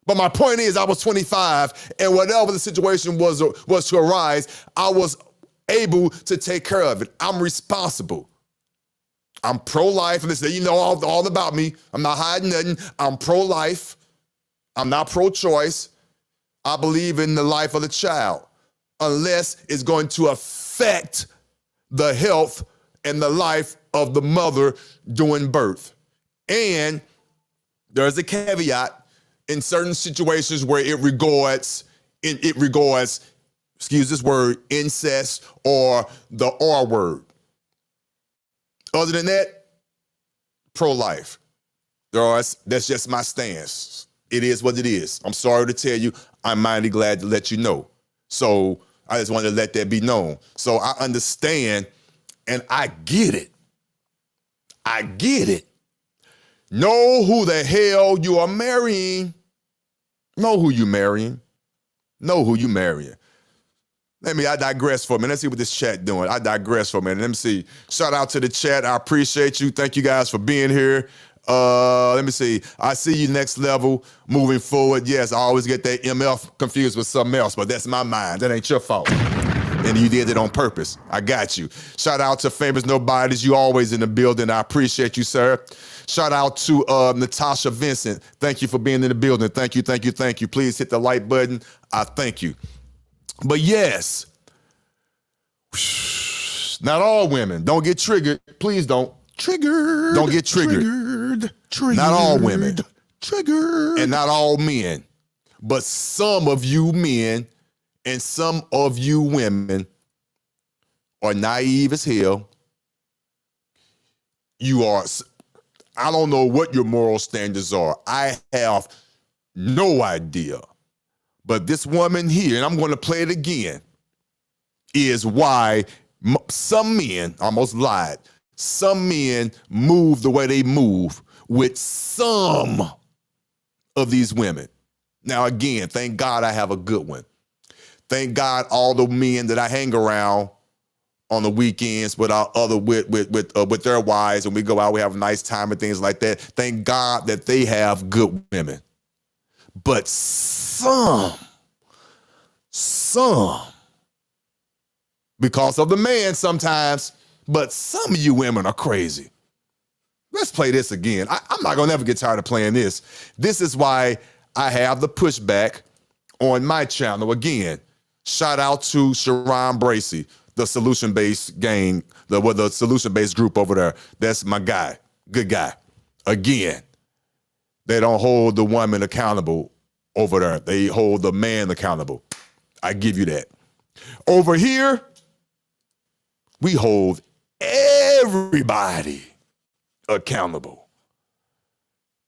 C: But my point is, I was 25, and whatever the situation was to arise, I was able to take care of it. I'm responsible. I'm pro-life. Listen, you know all about me. I'm not hiding nothing. I'm pro-life. I'm not pro-choice. I believe in the life of the child, unless it's going to affect the health and the life of the mother during birth. And there's a caveat. In certain situations where it regards, excuse this word, incest or the R word. Other than that, pro-life. That's just my stance. It is what it is. I'm sorry to tell you. I'm mighty glad to let you know. So I just wanted to let that be known. So I understand and I get it. I get it. Know who the hell you are marrying. Know who you marrying. Know who you marrying. I digress for a minute. Let's see what this chat doing. I digress for a minute. Let me see. Shout out to the chat. I appreciate you. Thank you guys for being here. Let me see. I see you next level moving forward. Yes, I always get that MF confused with something else, but that's my mind. That ain't your fault. And you did it on purpose. I got you. Shout out to Famous Nobodies. You always in the building. I appreciate you, sir. Shout out to Natasha Vincent. Thank you for being in the building. Thank you, thank you, thank you. Please hit the like button. I thank you. But yes, not all women. Don't get triggered. Please don't.
G: Triggered.
C: Don't get triggered.
G: Triggered.
C: Not all women.
G: Triggered.
C: And not all men. But some of you men and some of you women are naive as hell. You are, I don't know what your moral standards are. I have no idea. But this woman here, and I'm going to play it again, is why some men, I almost lied, some men move the way they move with some of these women. Now, again, thank God I have a good one. Thank God all the men that I hang around on the weekends with our other with their wives, and we go out, we have a nice time and things like that. Thank God that they have good women. But some, because of the man sometimes, but some of you women are crazy. Let's play this again. I'm not gonna ever get tired of playing this. This is why I have the pushback on my channel. Again, shout out to Sharon Bracey, the solution-based gang, the solution-based group over there. That's my guy, good guy. Again, they don't hold the woman accountable over there. They hold the man accountable. I give you that. Over here, we hold everybody accountable.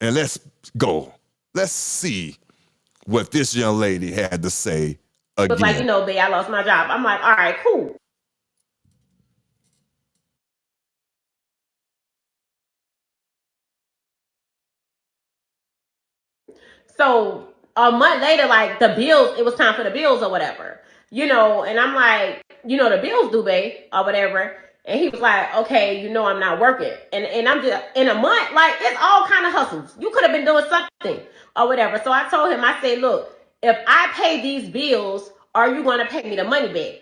C: And let's go. Let's see what this young lady had to say again.
E: It was like, babe, I lost my job. I'm like, all right, cool. So a month later, like the bills, it was time for the bills or whatever, and I'm like, the bills due, babe, or whatever. And he was like, okay, I'm not working. And I'm just, in a month, like, it's all kind of hustles. You could have been doing something or whatever. So I told him, I said, look, if I pay these bills, are you going to pay me the money back?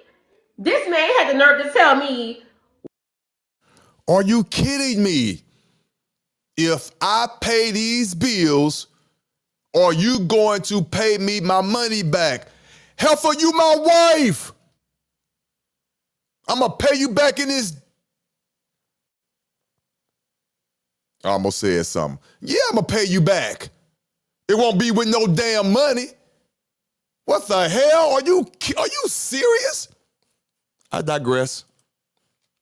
E: This man had the nerve to tell me.
C: Are you kidding me? If I pay these bills, are you going to pay me my money back? Heifer, you my wife. I'm going to pay you back in this. I almost said something. Yeah, I'm going to pay you back. It won't be with no damn money. What the hell? Are you serious? I digress.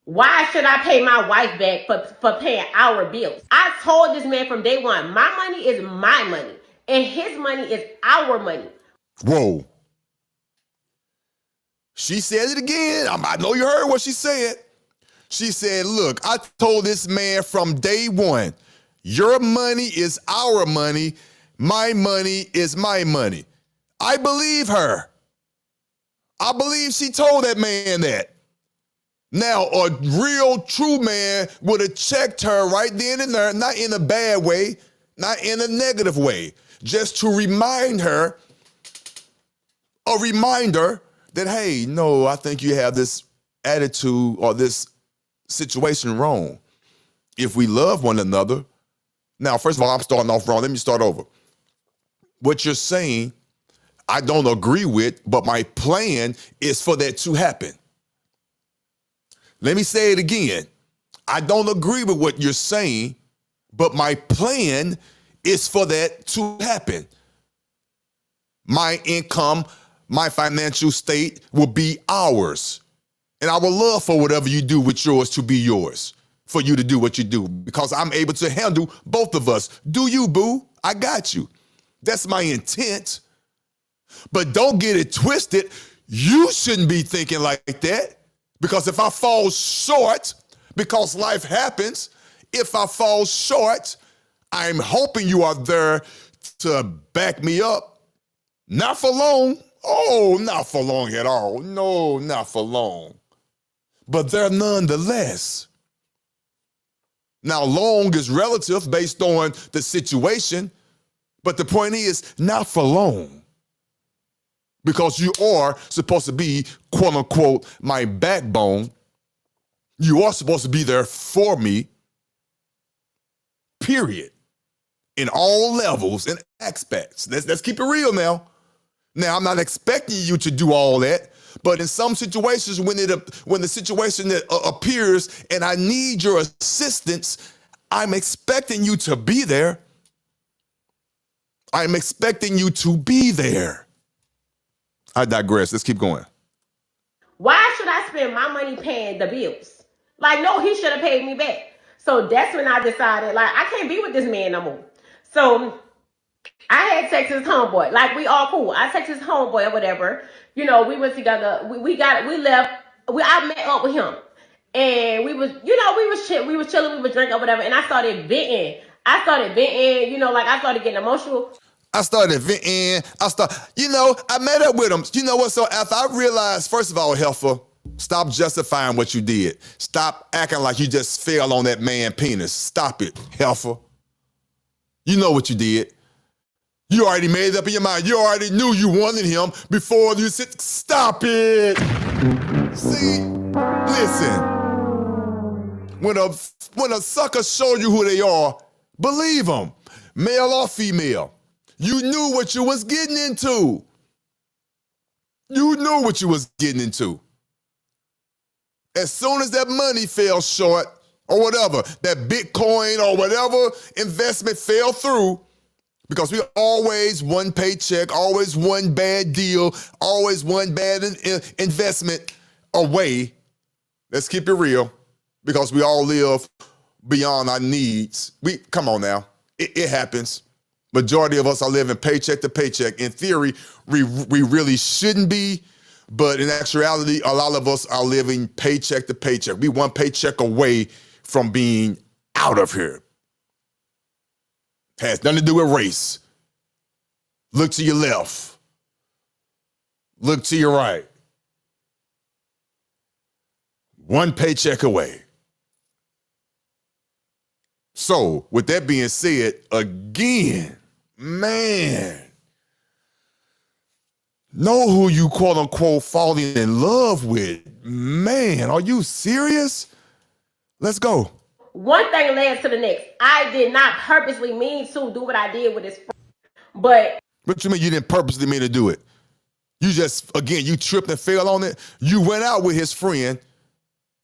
E: Why should I pay my wife back for paying our bills? I told this man from day one, my money is my money and his money is our money.
C: Whoa. She said it again. I know you heard what she said. She said, look, I told this man from day one, your money is our money. My money is my money. I believe her. I believe she told that man that. Now, a real true man would have checked her right then and there, not in a bad way, not in a negative way, just to remind her, a reminder that, hey, no, I think you have this attitude or this situation wrong. If we love one another, now, first of all, I'm starting off wrong. Let me start over. What you're saying, I don't agree with, but my plan is for that to happen. Let me say it again. I don't agree with what you're saying, but my plan is for that to happen. My income, my financial state will be ours. And I would love for whatever you do with yours to be yours, for you to do what you do, because I'm able to handle both of us. Do you, boo? I got you. That's my intent. But don't get it twisted. You shouldn't be thinking like that. Because if I fall short, because life happens, if I fall short, I'm hoping you are there to back me up. Not for long. Oh, not for long at all. No, not for long. But there nonetheless. Now, long is relative based on the situation, but the point is not for long. Because you are supposed to be, quote unquote, my backbone. You are supposed to be there for me, period. In all levels and aspects. Let's keep it real now. Now, I'm not expecting you to do all that, but in some situations, when the situation that appears and I need your assistance, I'm expecting you to be there. I'm expecting you to be there. I digress. Let's keep going.
E: Why should I spend my money paying the bills? Like, no, he should have paid me back. So that's when I decided, like, I can't be with this man no more. So I had text his homeboy. Like, we all cool. I text his homeboy or whatever. You know, we went together. We left. I met up with him. And we was chilling, we was drinking or whatever. And I started venting. You know, like I started getting emotional.
C: I started venting. I met up with him. You know what? So after I realized, first of all, Heifer, stop justifying what you did. Stop acting like you just fell on that man's penis. Stop it, Heifer. You know what you did. You already made it up in your mind. You already knew you wanted him before you said, stop it. See, listen. When a sucker show you who they are, believe them, male or female. You knew what you was getting into. You knew what you was getting into. As soon as that money fell short, or whatever, that Bitcoin or whatever investment fell through, because we always one paycheck, always one bad deal, always one bad investment away. Let's keep it real, because we all live beyond our needs. Come on now, it happens. Majority of us are living paycheck to paycheck. In theory, we really shouldn't be, but in actuality, a lot of us are living paycheck to paycheck. We one paycheck away from being out of here. Has nothing to do with race. Look to your left. Look to your right. One paycheck away. So, with that being said, again, man, know who you quote unquote falling in love with. Man, are you serious? Let's go.
E: One thing led to the next. I did not purposely mean to do what I did with his friend, but.
C: What you mean you didn't purposely mean to do it? You just, again, you tripped and fell on it. You went out with his friend.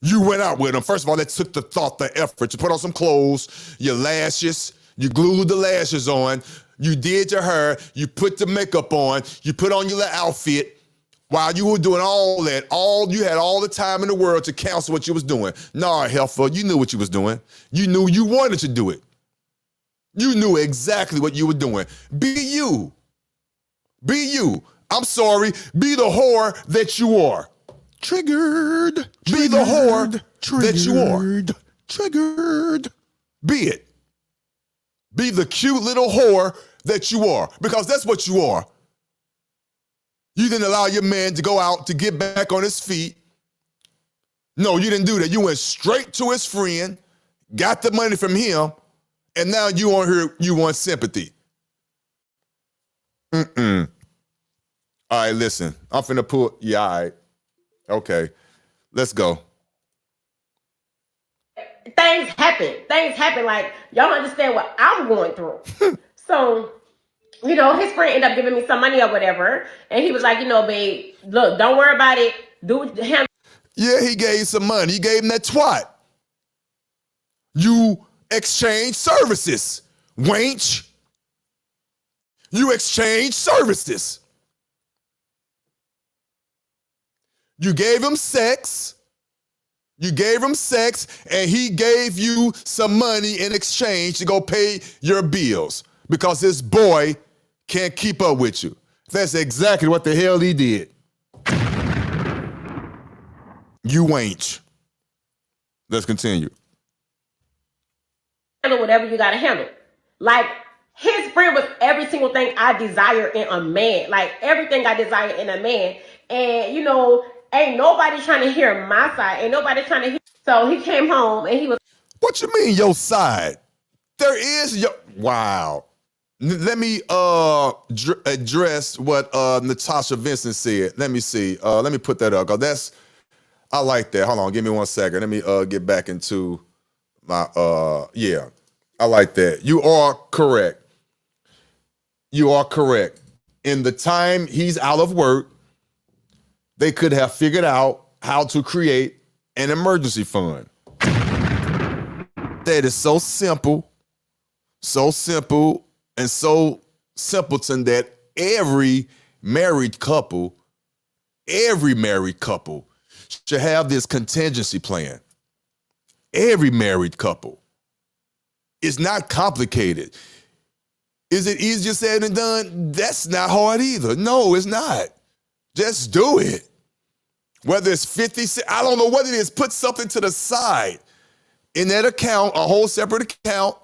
C: You went out with him. First of all, that took the thought, the effort. You put on some clothes, your lashes, you glued the lashes on, you did your hair, you put the makeup on, you put on your little outfit. While you were doing all that, you had all the time in the world to counsel what you was doing. Nah, Heifer, you knew what you was doing. You knew you wanted to do it. You knew exactly what you were doing. Be you. Be you. I'm sorry, be the whore that you are.
G: Triggered.
C: Be the whore that you are.
G: Triggered.
C: Be it. Be the cute little whore that you are, because that's what you are. You didn't allow your man to go out to get back on his feet. No, you didn't do that. You went straight to his friend, got the money from him, and now you on here, you want sympathy. All right, listen, I'm finna pull, yeah, all right. Okay, let's go.
E: Things happen. Like, y'all understand what I'm going through. So, you know, his friend ended up giving me some money or whatever. And he was like, you know, babe, look, don't worry about it.
C: Yeah, he gave some money. He gave him that twat. You exchange services, wench. You exchange services. You gave him sex. You gave him sex, and he gave you some money in exchange to go pay your bills because this boy can't keep up with you. That's exactly what the hell he did. You ain't. Let's continue.
E: Handle whatever you gotta handle. Like his friend was every single thing I desire in a man. Like everything I desire in a man. And ain't nobody trying to hear my side. Ain't nobody trying to hear. So he came home and he was.
C: What you mean your side? There is your wow. Let me address what Natasha Vincent said. Let me see. Let me put that up. Cause I like that. Hold on, give me 1 second. Let me get back into my yeah. I like that. You are correct. You are correct. In the time he's out of work, they could have figured out how to create an emergency fund. That is so simple, and so simpleton that every married couple should have this contingency plan. Every married couple. It's not complicated. Is it easier said than done? That's not hard either. No, it's not. Just do it. Whether it's 50, I don't know what it is, put something to the side in that account, a whole separate account,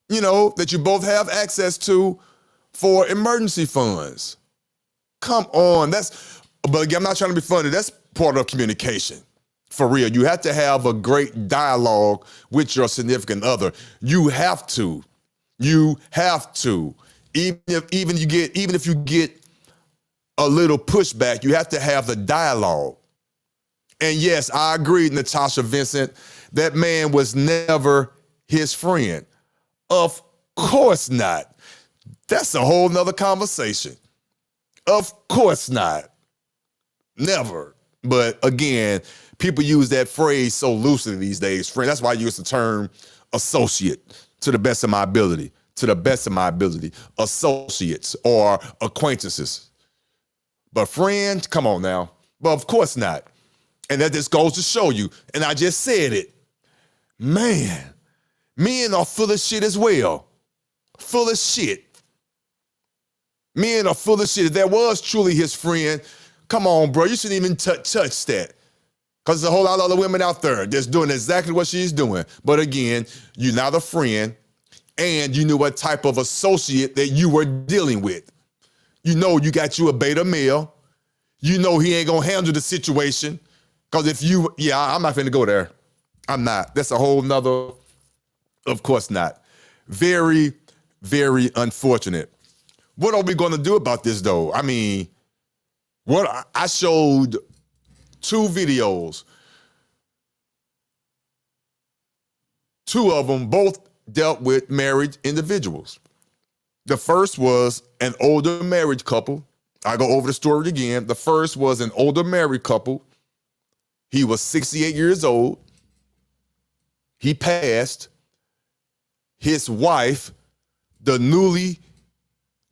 C: that you both have access to for emergency funds. Come on, but again, I'm not trying to be funny. That's part of communication. For real, you have to have a great dialogue with your significant other. You have to. Even if you get a little pushback, you have to have the dialogue. And yes, I agree, Natasha Vincent, that man was never his friend. Of course not. That's a whole nother conversation. Of course not. Never. But again, people use that phrase so loosely these days. Friend, that's why I use the term associate, to the best of my ability. Associates or acquaintances. But friends, come on now. But of course not. And that just goes to show you, and I just said it, man, men are full of shit as well. Full of shit. Men are full of shit. If that was truly his friend, come on, bro, you shouldn't even touch that. Because there's a whole lot of other women out there that's doing exactly what she's doing. But again, you're not a friend, and you knew what type of associate that you were dealing with. You got you a beta male. He ain't gonna handle the situation. Because I'm not finna go there. I'm not. That's a whole nother, of course not. Very, very unfortunate. What are we gonna do about this though? I mean, I showed 2 videos. 2 of them both dealt with married individuals. The first was an older married couple. I go over the story again. The first was an older married couple. He was 68 years old. He passed. His wife, the newly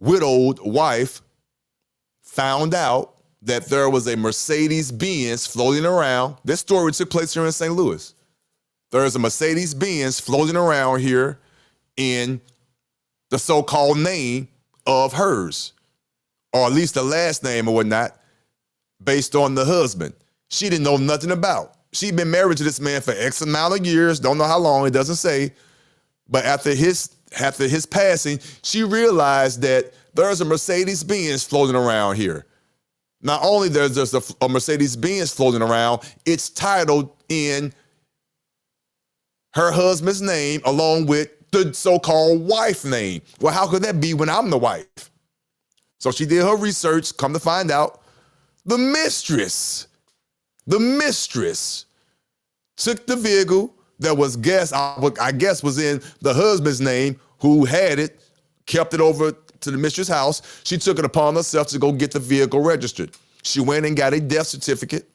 C: widowed wife, found out that there was a Mercedes-Benz floating around. This story took place here in St. Louis. There's a Mercedes-Benz floating around here in the so-called name of hers, or at least the last name or whatnot, based on the husband. She didn't know nothing about. She'd been married to this man for X amount of years, don't know how long, it doesn't say. But after his passing, she realized that there's a Mercedes-Benz floating around here. Not only there's a Mercedes-Benz floating around, it's titled in her husband's name along with the so-called wife name. Well, how could that be when I'm the wife? So she did her research, come to find out, the mistress took the vehicle that was I guess was in the husband's name, who had it, kept it over to the mistress' house. She took it upon herself to go get the vehicle registered. She went and got a death certificate,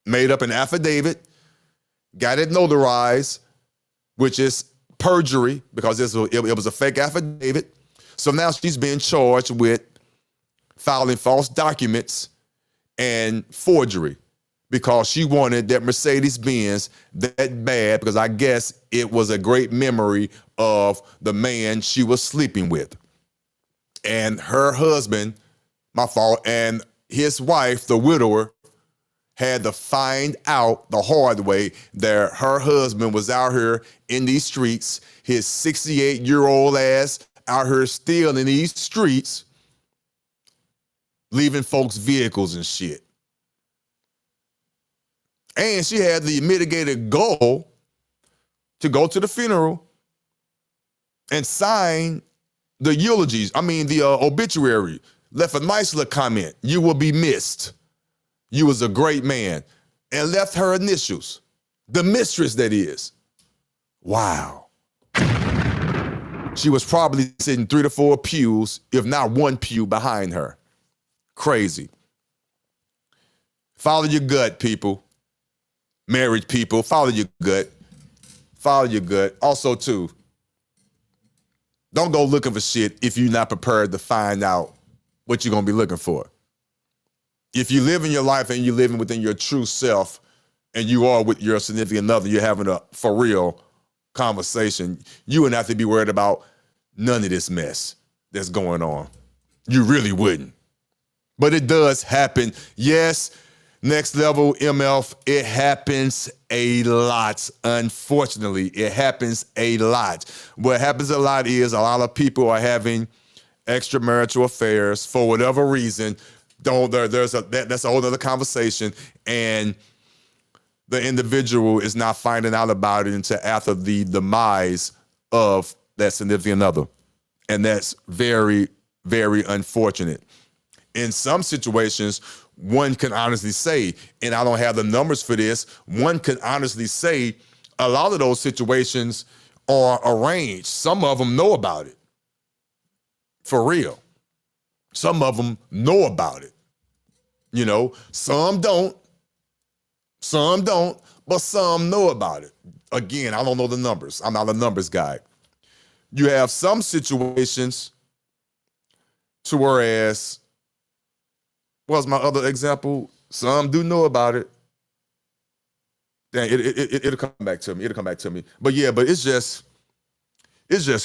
C: made up an affidavit, got it notarized, which is perjury because it was a fake affidavit. So now she's being charged with filing false documents and forgery because she wanted that Mercedes-Benz that bad because I guess it was a great memory of the man she was sleeping with. And her husband, my fault, and his wife, the widower, had to find out the hard way that her husband was out here in these streets, his 68-year-old ass out here still in these streets, leaving folks' vehicles and shit. And she had the mitigated goal to go to the funeral and sign the eulogies. I mean, the obituary. Left a nice little comment. You will be missed. You was a great man. And left her initials. The mistress, that is. Wow. She was probably sitting 3 to 4 pews, if not 1 pew behind her. Crazy. Follow your gut, people. Married people, follow your gut. Follow your gut. Also, too, don't go looking for shit if you're not prepared to find out what you're going to be looking for. If you live in your life and you're living within your true self and you are with your significant other, you're having a for real conversation, you wouldn't have to be worried about none of this mess that's going on. You really wouldn't. But it does happen. Yes, next level MF, it happens a lot. Unfortunately, it happens a lot. What happens a lot is a lot of people are having extramarital affairs for whatever reason. That's a whole other conversation. And the individual is not finding out about it until after the demise of that significant other. And that's very, very unfortunate. In some situations, one can honestly say, and I don't have the numbers for this, one can honestly say a lot of those situations are arranged. Some of them know about it. For real. Some of them know about it. You know, some don't, but some know about it. Again, I don't know the numbers. I'm not a numbers guy. You have some situations to whereas, what's my other example? Some do know about it. Dang, it'll come back to me. It'll come back to me. But yeah, but it's just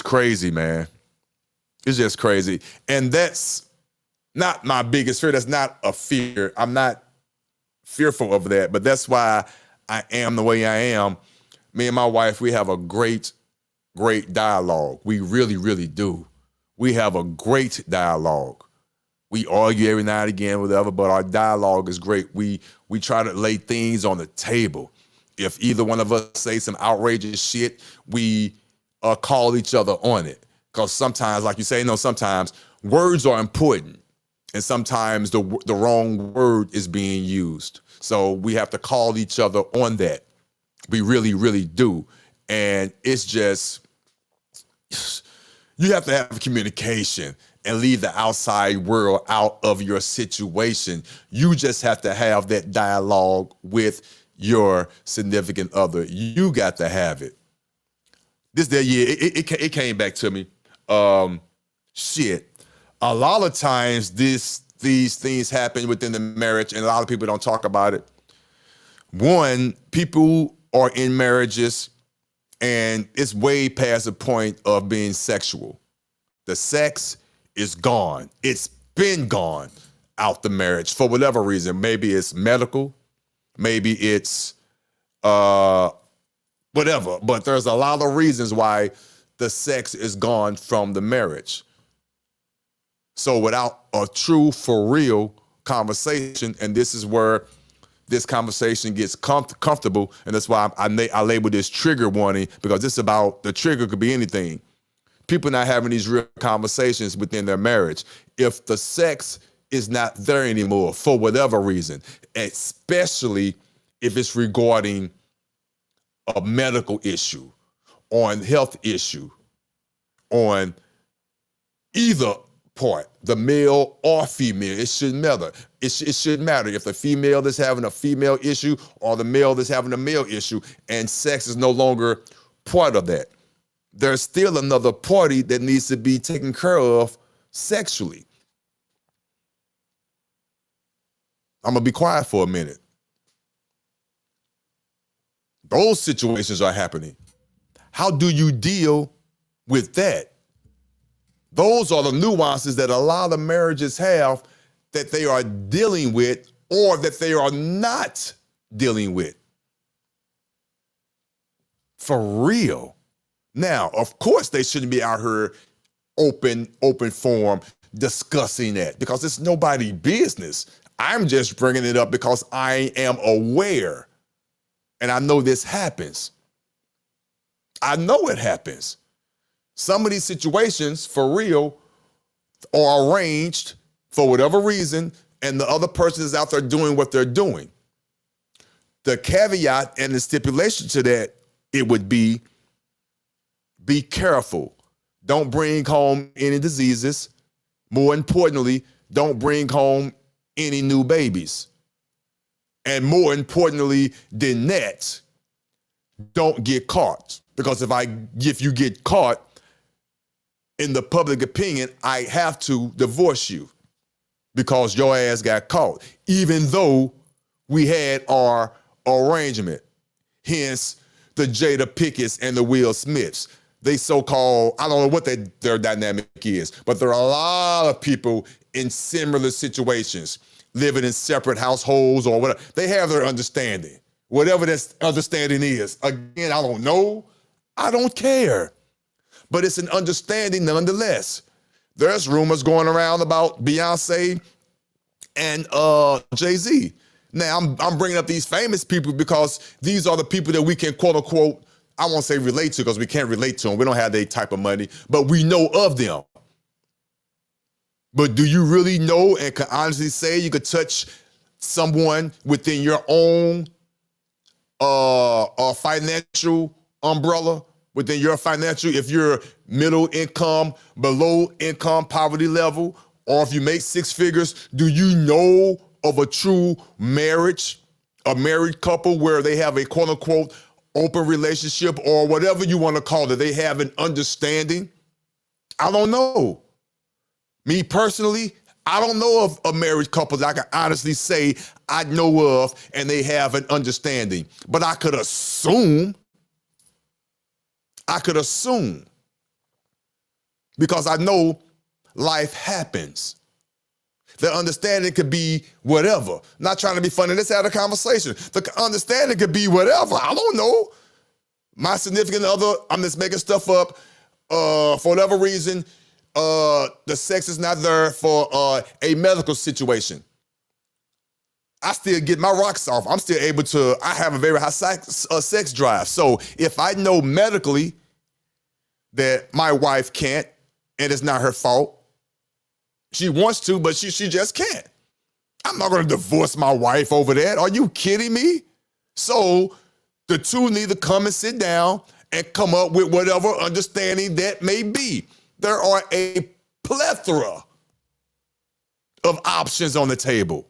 C: crazy, man. It's just crazy. And that's not my biggest fear. That's not a fear. I'm not fearful of that, but that's why I am the way I am. Me and my wife, we have a great dialogue. We really, really do. We have a great dialogue. We argue every now and again, whatever, but our dialogue is great. We try to lay things on the table. If either one of us say some outrageous shit, we call each other on it. Because sometimes, like you say, sometimes words are important. And sometimes the wrong word is being used. So we have to call each other on that. We really, really do. And it's just, you have to have communication and leave the outside world out of your situation. You just have to have that dialogue with your significant other. You got to have it. It came back to me. Shit. A lot of times these things happen within the marriage and a lot of people don't talk about it. One, people are in marriages and it's way past the point of being sexual. The sex is gone. It's been gone out the marriage for whatever reason. Maybe it's medical, maybe it's whatever, but there's a lot of reasons why the sex is gone from the marriage. So without a true, for real conversation, and this is where this conversation gets comfortable, and that's why I label this trigger warning, because it's about, the trigger could be anything. People not having these real conversations within their marriage. If the sex is not there anymore for whatever reason, especially if it's regarding a medical issue, on health issue, on either part, the male or female, it shouldn't matter. It shouldn't matter if the female is having a female issue or the male is having a male issue, and sex is no longer part of that. There's still another party that needs to be taken care of sexually. I'm gonna be quiet for a minute. Those situations are happening. How do you deal with that? Those are the nuances that a lot of marriages have that they are dealing with or that they are not dealing with. For real. Now, of course, they shouldn't be out here open forum discussing that because it's nobody's business. I'm just bringing it up because I am aware and I know this happens. I know it happens. Some of these situations, for real, are arranged for whatever reason, and the other person is out there doing what they're doing. The caveat and the stipulation to that, it would be careful. Don't bring home any diseases. More importantly, don't bring home any new babies. And more importantly than that, don't get caught. Because if you get caught, in the public opinion, I have to divorce you because your ass got caught, even though we had our arrangement. Hence, the Jada Pickett's and the Will Smiths. They so-called, I don't know what their dynamic is, but there are a lot of people in similar situations, living in separate households or whatever. They have their understanding. Whatever that understanding is. Again, I don't know. I don't care. But it's an understanding nonetheless. There's rumors going around about Beyonce and Jay-Z. Now, I'm bringing up these famous people because these are the people that we can, quote unquote, I won't say relate to because we can't relate to them. We don't have their type of money, but we know of them. But do you really know and can honestly say you could touch someone within your own financial umbrella, within your financial, if you're middle income, below income, poverty level, or if you make six figures, do you know of a true marriage, a married couple where they have a quote unquote open relationship or whatever you want to call it? They have an understanding. I don't know. Me personally, I don't know of a married couple that I can honestly say I know of and they have an understanding. But I could assume because I know life happens. The understanding could be whatever. Not trying to be funny, let's have a conversation. The understanding could be whatever. I don't know. My significant other, I'm just making stuff up. For whatever reason, the sex is not there for a medical situation. I still get my rocks off. I'm still able to, I have a very high sex drive. So if I know medically that my wife can't, and it's not her fault, she wants to, but she just can't. I'm not gonna divorce my wife over that. Are you kidding me? So the two need to come and sit down and come up with whatever understanding that may be. There are a plethora of options on the table.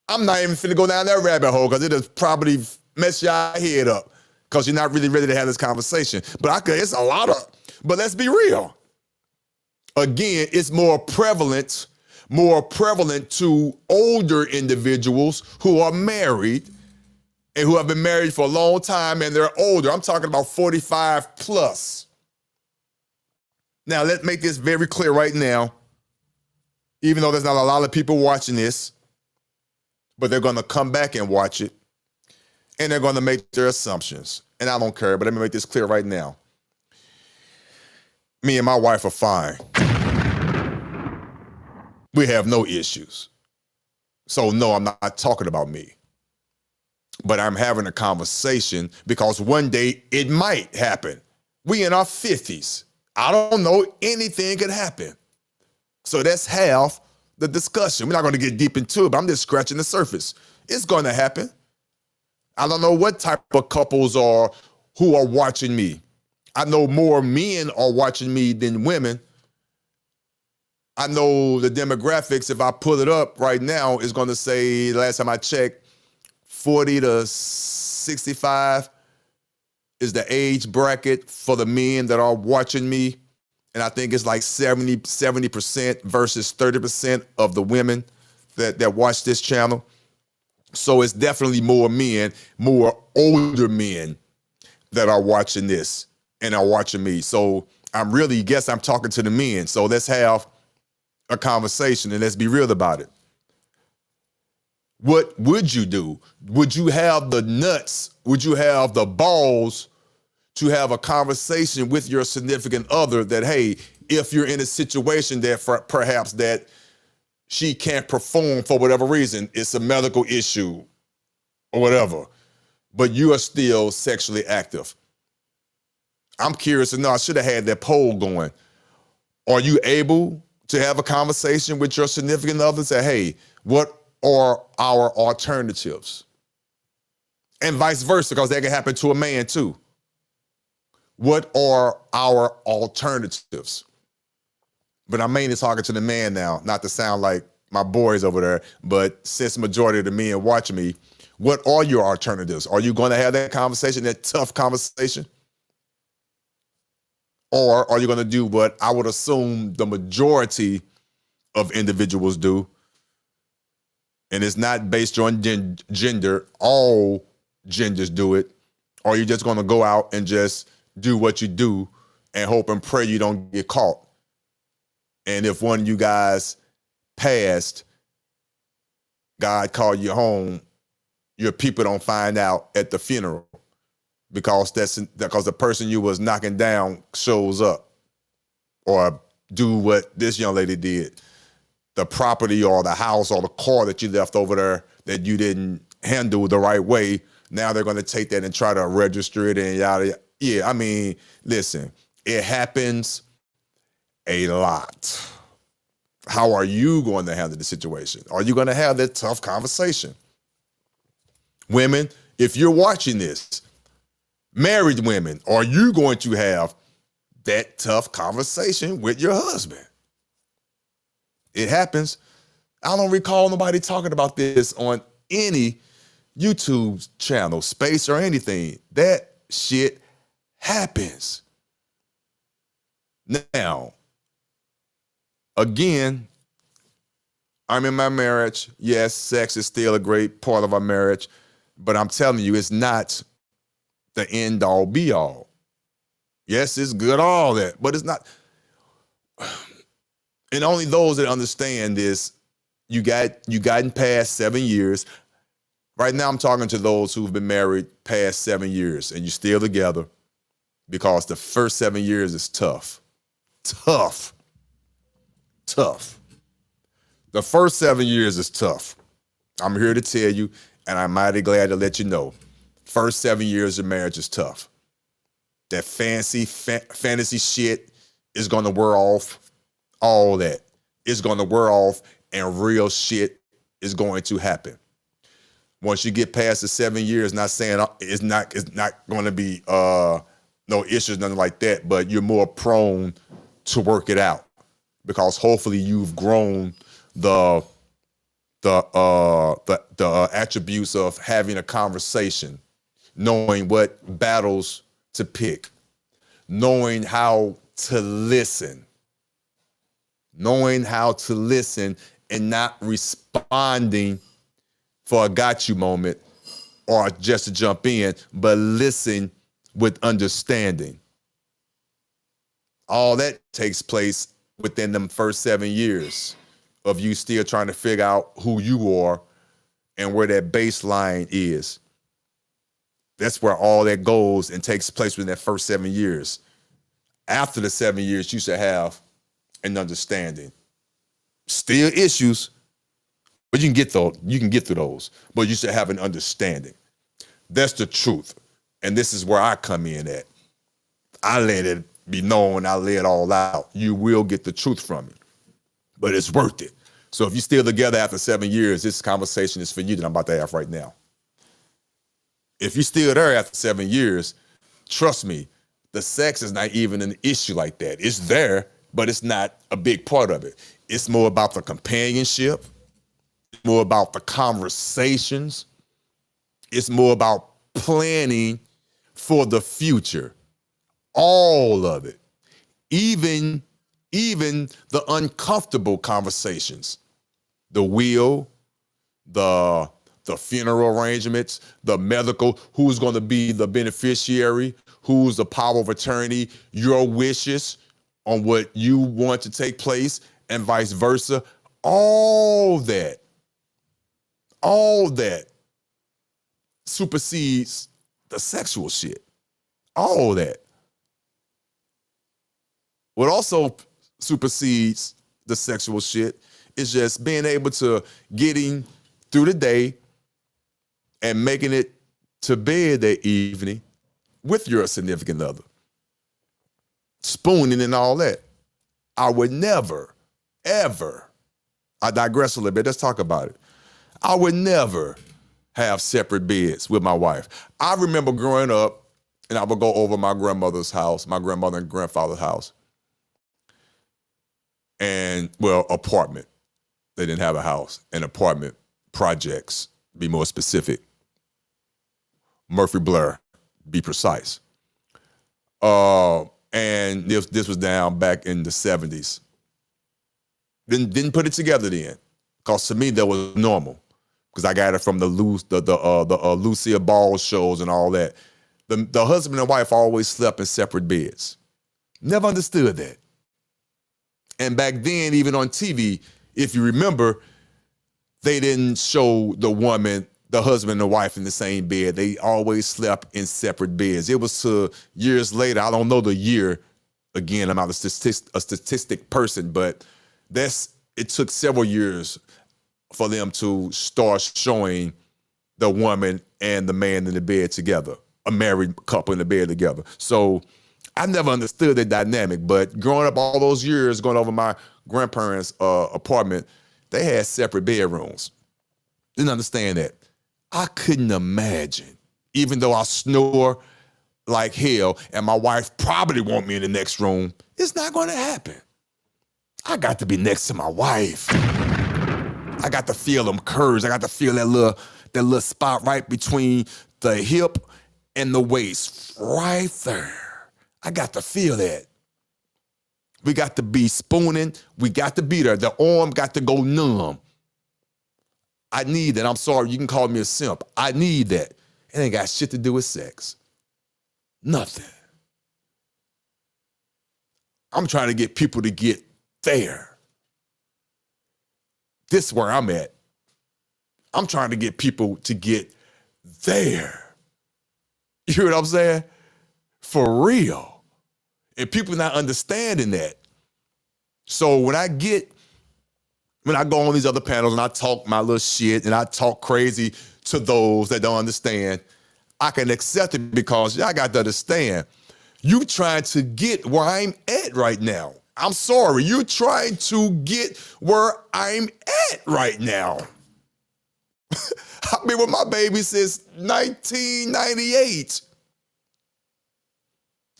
C: I'm not even finna go down that rabbit hole because it'll probably mess your head up because you're not really ready to have this conversation. But it's a lot of, but let's be real. Again, it's more prevalent to older individuals who are married and who have been married for a long time and they're older. I'm talking about 45 plus. Now, let's make this very clear right now, even though there's not a lot of people watching this, but they're going to come back and watch it and they're going to make their assumptions. And I don't care, but let me make this clear right now. Me and my wife are fine. We have no issues. So no, I'm not talking about me. But I'm having a conversation because one day it might happen. We in our 50s. I don't know, anything could happen. So that's half the discussion. We're not going to get deep into it, but I'm just scratching the surface. It's going to happen. I don't know what type of couples are who are watching me. I know more men are watching me than women. I know the demographics, if I pull it up right now, is going to say, last time I checked, 40 to 65 is the age bracket for the men that are watching me. And I think it's like 70% versus 30% of the women that watch this channel. So it's definitely more men, more older men that are watching this and are watching me. So I'm talking to the men. So let's have a conversation and let's be real about it. what would you do? Would you have the nuts? Would you have the balls to have a conversation with your significant other that, hey, if you're in a situation that perhaps that she can't perform for whatever reason, it's a medical issue or whatever, but you are still sexually active. I'm curious to know, I should have had that poll going. Are you able to have a conversation with your significant other and say, hey, what are our alternatives? And vice versa, because that can happen to a man too. What are our alternatives? But I'm mainly talking to the man now, not to sound like my boys over there, but since the majority of the men watch me, what are your alternatives? Are you going to have that conversation, that tough conversation? Or are you going to do what I would assume the majority of individuals do? And it's not based on gender. All genders do it. Or you're just going to go out and just do what you do and hope and pray you don't get caught. And if one of you guys passed, God called you home, your people don't find out at the funeral because the person you was knocking down shows up or do what this young lady did. The property or the house or the car that you left over there that you didn't handle the right way, now they're going to take that and try to register it and yada, yada. Yeah, I mean, listen, it happens a lot. How are you going to handle the situation? Are you going to have that tough conversation? Women, if you're watching this, married women, are you going to have that tough conversation with your husband? It happens. I don't recall nobody talking about this on any YouTube channel, space, or anything. That shit happens. Now, again, I'm in my marriage. Yes, sex is still a great part of our marriage, but I'm telling you, it's not the end all be all. Yes, it's good, all that, but it's not. And only those that understand this, you gotten past 7 years. Right now, I'm talking to those who've been married past 7 years and you're still together because the first 7 years is tough. Tough. The first 7 years is tough. I'm here to tell you, and I'm mighty glad to let you know, first 7 years of marriage is tough. That fantasy shit is going to wear off. All that is going to wear off and real shit is going to happen. Once you get past the 7 years, not saying it's not going to be no issues, nothing like that, but you're more prone to work it out because hopefully you've grown the attributes of having a conversation, knowing what battles to pick, knowing how to listen. Knowing how to listen and not responding for a got you moment or just to jump in, but listen with understanding. All that takes place within them first 7 years of you still trying to figure out who you are and where that baseline is. That's where all that goes and takes place within that first 7 years. After the 7 years, you should have an understanding. Still issues, but you can get through those. But you should have an understanding. That's the truth. And this is where I come in at. I let it be known, I lay it all out. You will get the truth from it. But it's worth it. So if you're still together after 7 years, this conversation is for you that I'm about to have right now. If you're still there after 7 years, trust me, the sex is not even an issue like that. It's there, but it's not a big part of it. It's more about the companionship. It's more about the conversations. It's more about planning for the future. All of it. Even the uncomfortable conversations. The will, the funeral arrangements, the medical, who's going to be the beneficiary, who's the power of attorney, your wishes on what you want to take place and vice versa. All that all that supersedes the sexual shit. All that. What also supersedes the sexual shit is just being able to getting through the day and making it to bed that evening with your significant other. Spooning and all that. I would never, ever, I digress a little bit, let's talk about it. I would never have separate beds with my wife. I remember growing up, and I would go over my grandmother's house, my grandmother and grandfather's house, and, well, apartment. They didn't have a house, an apartment, projects, be more specific. Murphy Blair, be precise. And this was down back in the 70s. Didn't put it together then, because to me that was normal, because I got it from the Lucille Ball shows and all that. The husband and wife always slept in separate beds. Never understood that. And back then, even on TV, if you remember, they didn't show the woman, the husband and the wife in the same bed. They always slept in separate beds. It was years later, I don't know the year. Again, I'm not a statistic person, but it took several years for them to start showing the woman and the man in the bed together, a married couple in the bed together. So I never understood the dynamic, but growing up all those years, going over my grandparents' apartment, they had separate bedrooms. Didn't understand that. I couldn't imagine, even though I snore like hell and my wife probably want me in the next room, it's not going to happen. I got to be next to my wife. I got to feel them curves. I got to feel that little spot right between the hip and the waist, right there. I got to feel that. We got to be spooning. We got to be there. The arm got to go numb. I need that. I'm sorry, you can call me a simp. I need that. It ain't got shit to do with sex. Nothing. I'm trying to get people to get there. This is where I'm at. I'm trying to get people to get there. You hear what I'm saying? For real. And people not understanding that. So when I go on these other panels and I talk my little shit and I talk crazy to those that don't understand, I can accept it because y'all got to understand, you trying to get where I'm at right now. I'm sorry, you're trying to get where I'm at right now. I've been with my baby since 1998.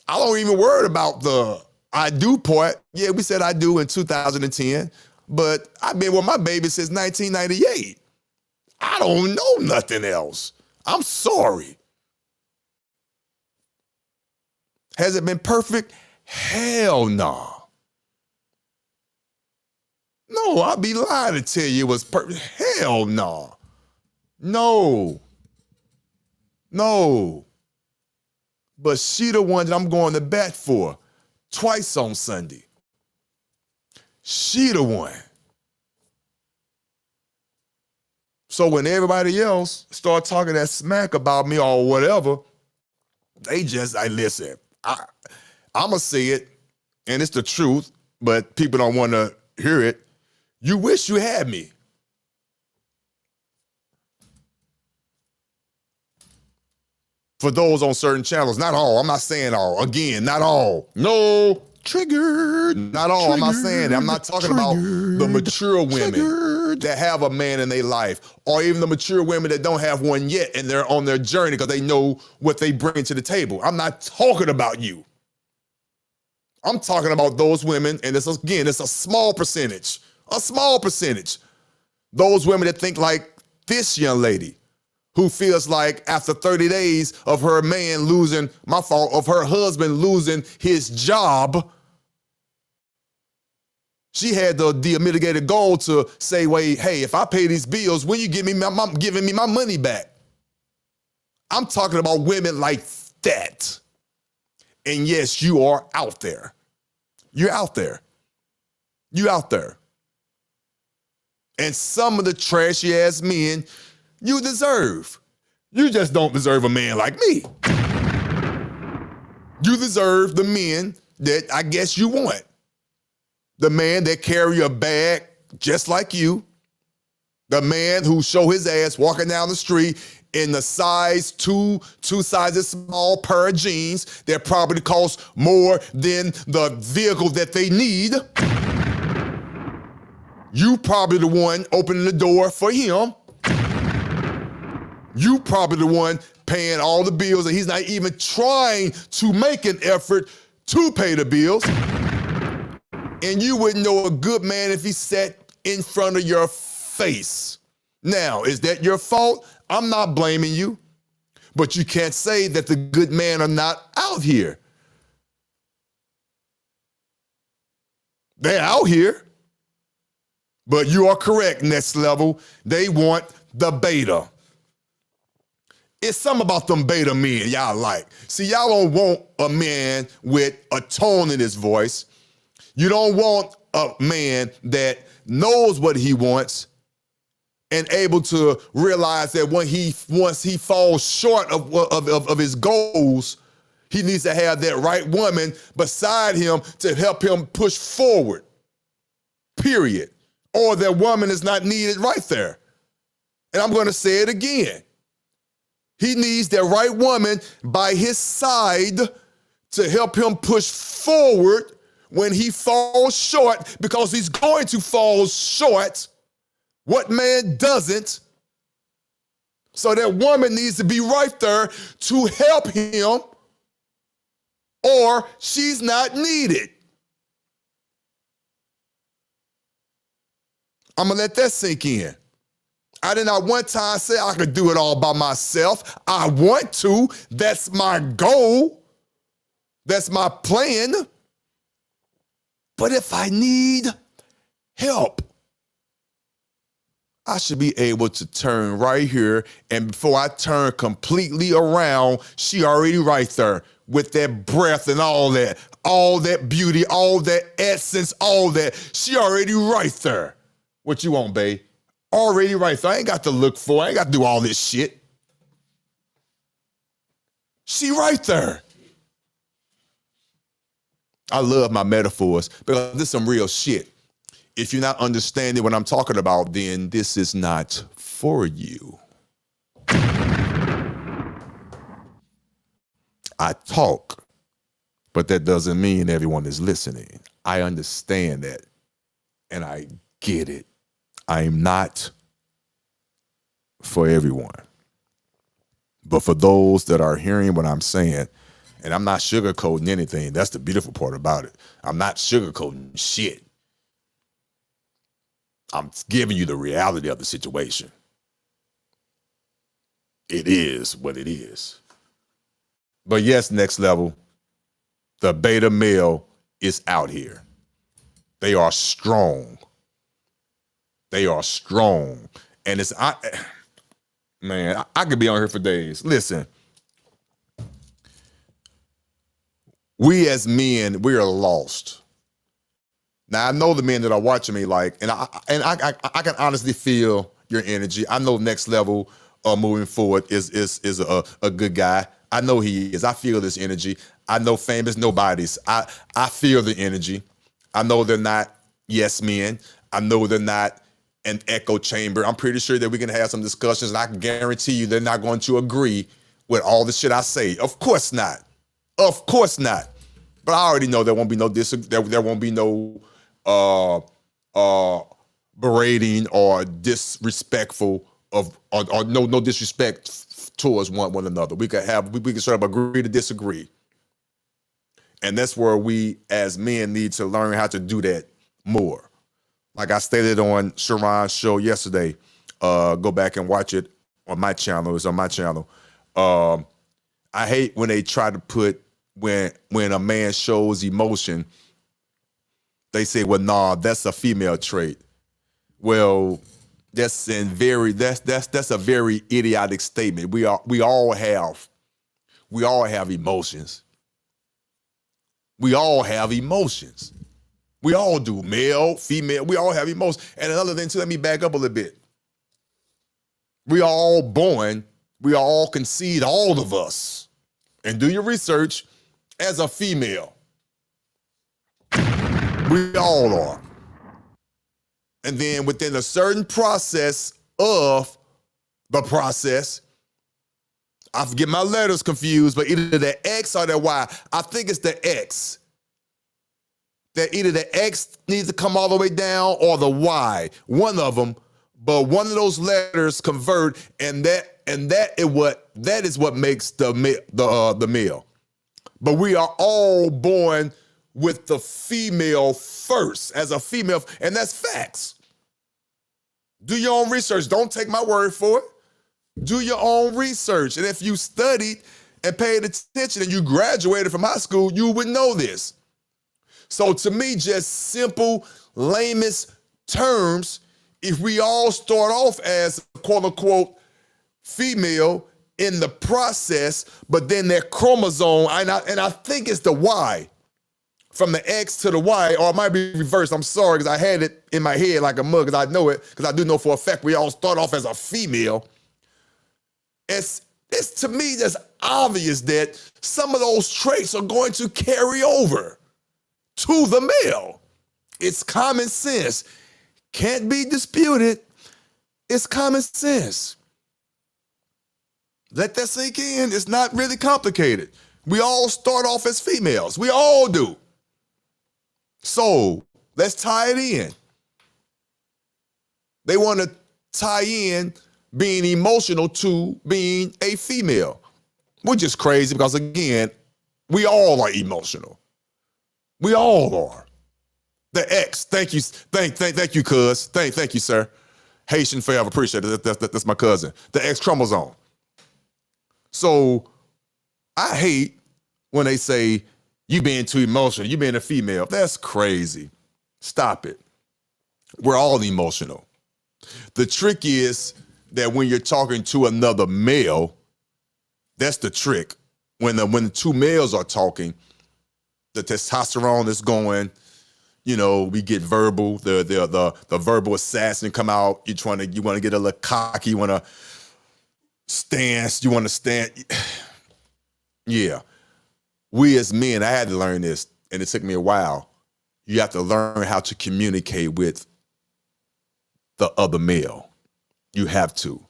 C: I don't even worry about the I do part. Yeah, we said I do in 2010, but I've been with my baby since 1998. I don't know nothing else. I'm sorry. Has it been perfect? Hell no. No, I'd be lying to tell you it was perfect. Hell no. No. No. But she the one that I'm going to bat for twice on Sunday. She the one. So when everybody else start talking that smack about me or whatever, they just, listen, I'ma say it, and it's the truth, but people don't want to hear it. You wish you had me. For those on certain channels, not all. I'm not saying all. Again, not all. No.
G: Triggered.
C: Not all. I'm not saying that. I'm not talking about the mature women that have a man in their life, or even the mature women that don't have one yet and they're on their journey because they know what they bring to the table. I'm not talking about you. I'm talking about those women, and it's a small percentage. A small percentage. Those women that think like this young lady, who feels like after 30 days of her man losing, of her husband losing his job, she had the mitigated goal to say, wait, hey, if I pay these bills, when you giving me my money back? I'm talking about women like that. And yes, you are out there. You're out there. You out there. And some of the trashy ass men you deserve. You just don't deserve a man like me. You deserve the men that I guess you want. The man that carry a bag just like you. The man who show his ass walking down the street in the size two sizes small pair of jeans that probably cost more than the vehicle that they need. You probably the one opening the door for him. You probably the one paying all the bills and he's not even trying to make an effort to pay the bills. And you wouldn't know a good man if he sat in front of your face. Now, is that your fault? I'm not blaming you, but you can't say that the good men are not out here. They're out here, but you are correct, next level. They want the beta. It's something about them beta men y'all like. See, y'all don't want a man with a tone in his voice. You don't want a man that knows what he wants and able to realize that once he falls short of his goals, he needs to have that right woman beside him to help him push forward, period. Or that woman is not needed right there. And I'm gonna say it again. He needs that right woman by his side to help him push forward when he falls short, because he's going to fall short. What man doesn't? So that woman needs to be right there to help him, or she's not needed. I'm gonna let that sink in. I did not one time say I could do it all by myself. I want to. That's my goal. That's my plan. But if I need help, I should be able to turn right here, and before I turn completely around, she already right there with that breath and all that beauty, all that essence, all that. She already right there. What you want, babe? Already right there. I ain't got to look for, I ain't got to do all this shit. She right there. I love my metaphors because this is some real shit. If you're not understanding what I'm talking about, then this is not for you. I talk, but that doesn't mean everyone is listening. I understand that, and I get it. I am not for everyone. But for those that are hearing what I'm saying, and I'm not sugarcoating anything, that's the beautiful part about it. I'm not sugarcoating shit. I'm giving you the reality of the situation. It is what it is. But yes, next level, the beta male is out here. They are strong. They are strong. And it's, I could be on here for days. Listen, we as men, we are lost. Now, I know the men that are watching me and I can honestly feel your energy. I know next level moving forward is a good guy. I know he is. I feel this energy. I know famous nobodies. I feel the energy. I know they're not yes men. I know they're not an echo chamber. I'm pretty sure that we can have some discussions, and I can guarantee you they're not going to agree with all the shit I say. Of course not. Of course not. But I already know there won't be no there won't be no berating or disrespectful of or no disrespect towards one another. We can sort of agree to disagree. And that's where we as men need to learn how to do that more. Like I stated on Sharon's show yesterday, go back and watch it on my channel. It's on my channel. I hate when they try to put, when a man shows emotion, they say, well, nah, that's a female trait. Well, that's a very idiotic statement. We all have emotions. We all have emotions. We all do, male, female, we all have emotions. And another thing too, let me back up a little bit. We are all born, we are all conceived, all of us. And do your research as a female. We all are. And then within a certain process of the process, I forget my letters confused, but either the X or the Y. I think it's the X. That either the X needs to come all the way down or the Y. One of them, but one of those letters convert, and that is what makes the male. But we are all born with the female first, as a female, and that's facts. Do your own research. Don't take my word for it. Do your own research. And if you studied and paid attention and you graduated from high school, you would know this. So to me, just simple, lamest terms, if we all start off as quote unquote female in the process, but then their chromosome, and I think it's the Y, from the X to the Y, or it might be reversed. I'm sorry, because I had it in my head like a mug, because I know it, because I do know for a fact we all start off as a female. It's to me just obvious that some of those traits are going to carry over to the male. It's common sense. Can't be disputed. It's common sense. Let that sink in. It's not really complicated. We all start off as females. We all do. So let's tie it in. They want to tie in being emotional to being a female, which is crazy because, again, we all are emotional. We all are. The X, thank you, thank you, cuz. Thank you, sir. Haitian forever, appreciate it. That's my cousin. The X chromosome. So I hate when they say, you being too emotional, you being a female. That's crazy. Stop it. We're all emotional. The trick is that when you're talking to another male, that's the trick. When the two males are talking, the testosterone is going, you know, we get verbal, the verbal assassin come out. You want to get a little cocky, you want to stance, you want to stand. Yeah. We as men, I had to learn this, and it took me a while. You have to learn how to communicate with the other male. You have to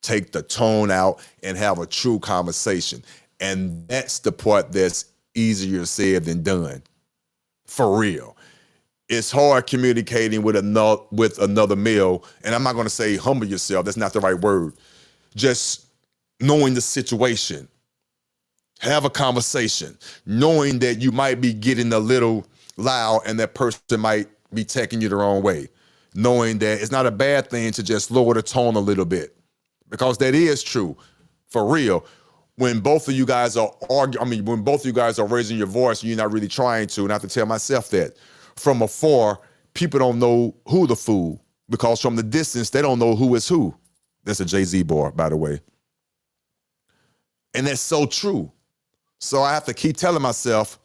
C: take the tone out and have a true conversation. And that's the part that's easier said than done. For real. It's hard communicating with another male, and I'm not going to say humble yourself. That's not the right word. Just knowing the situation. Have a conversation, knowing that you might be getting a little loud and that person might be taking you the wrong way. Knowing that it's not a bad thing to just lower the tone a little bit, because that is true, for real. When both of you guys are arguing, when both of you guys are raising your voice, and you're not really trying to, and I have to tell myself that. From afar, people don't know who the fool, because from the distance, they don't know who is who. That's a Jay-Z bar, by the way. And that's so true. So I have to keep telling myself,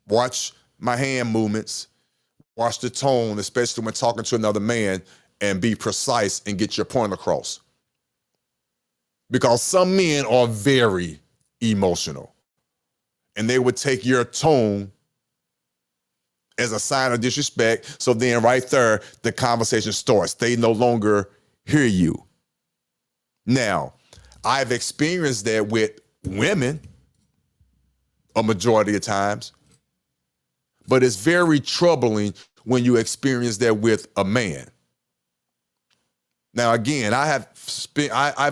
C: watch my hand movements, watch the tone, especially when talking to another man, and be precise and get your point across. Because some men are very emotional, and they would take your tone as a sign of disrespect. So then right there, the conversation starts. They no longer hear you. Now, I've experienced that with women a majority of times, but it's very troubling when you experience that with a man. Now, again, I've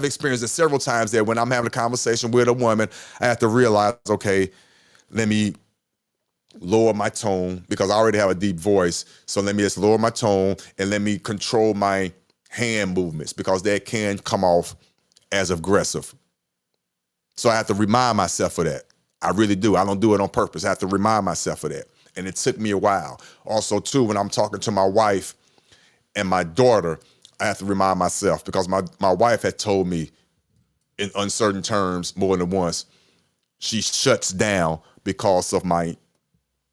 C: experienced it several times that when I'm having a conversation with a woman, I have to realize, okay, let me lower my tone, because I already have a deep voice. So let me just lower my tone and let me control my hand movements, because that can come off as aggressive. So I have to remind myself of that. I really do. I don't do it on purpose. I have to remind myself of that. And it took me a while. Also, too, when I'm talking to my wife and my daughter, I have to remind myself, because my wife had told me in uncertain terms more than once, she shuts down because of my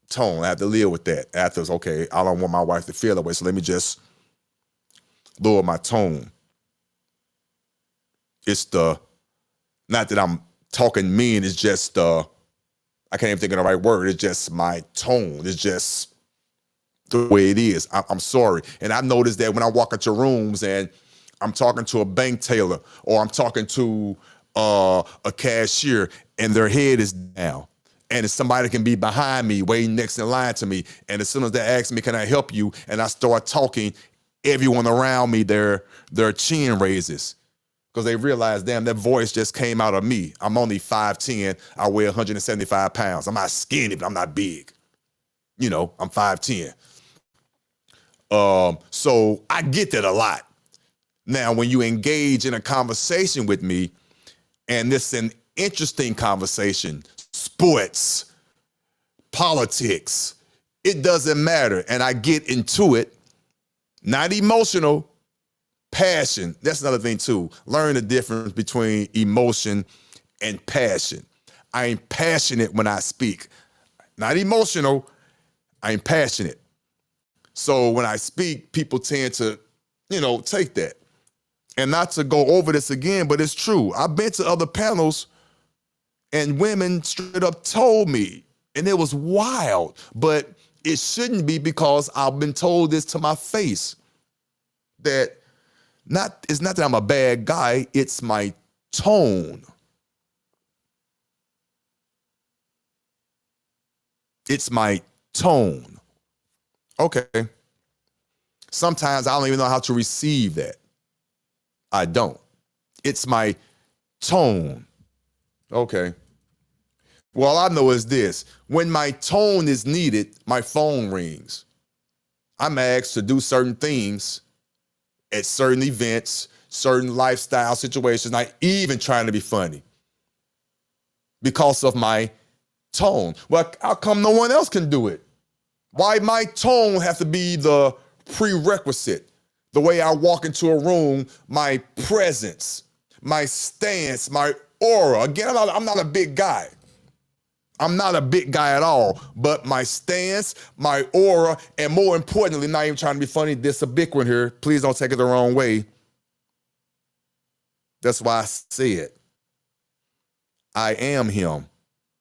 C: tone. I have to live with that. After, okay, I don't want my wife to feel that way, so let me just lower my tone. It's not that I'm talking mean, it's just I can't even think of the right word. It's just my tone. It's just the way it is. I'm sorry. And I've noticed that when I walk into rooms and I'm talking to a bank teller or I'm talking to a cashier and their head is down, and if somebody can be behind me, waiting next in line to me, and as soon as they ask me, can I help you? And I start talking, everyone around me, their chin raises because they realize, damn, that voice just came out of me. I'm only 5'10". I weigh 175 pounds. I'm not skinny, but I'm not big. You know, I'm 5'10". So I get that a lot. Now, when you engage in a conversation with me, and it's an interesting conversation, sports, politics, it doesn't matter. And I get into it, not emotional, passion. That's another thing too. Learn the difference between emotion and passion. I am passionate when I speak. Not emotional, I'm passionate. So when I speak, people tend to, take that. And not to go over this again, but it's true. I've been to other panels and women straight up told me, and it was wild, but it shouldn't be because I've been told this to my face, that it's not that I'm a bad guy, it's my tone. It's my tone. Okay. Sometimes I don't even know how to receive that. I don't. It's my tone. Okay. Well, all I know is this. When my tone is needed, my phone rings. I'm asked to do certain things at certain events, certain lifestyle situations, not even trying to be funny because of my tone. Well, how come no one else can do it? Why my tone have to be the prerequisite? The way I walk into a room, my presence, my stance, my aura. Again, I'm not a big guy. I'm not a big guy at all, but my stance, my aura, and more importantly, not even trying to be funny, there's a big one here. Please don't take it the wrong way. That's why I say it. I am him.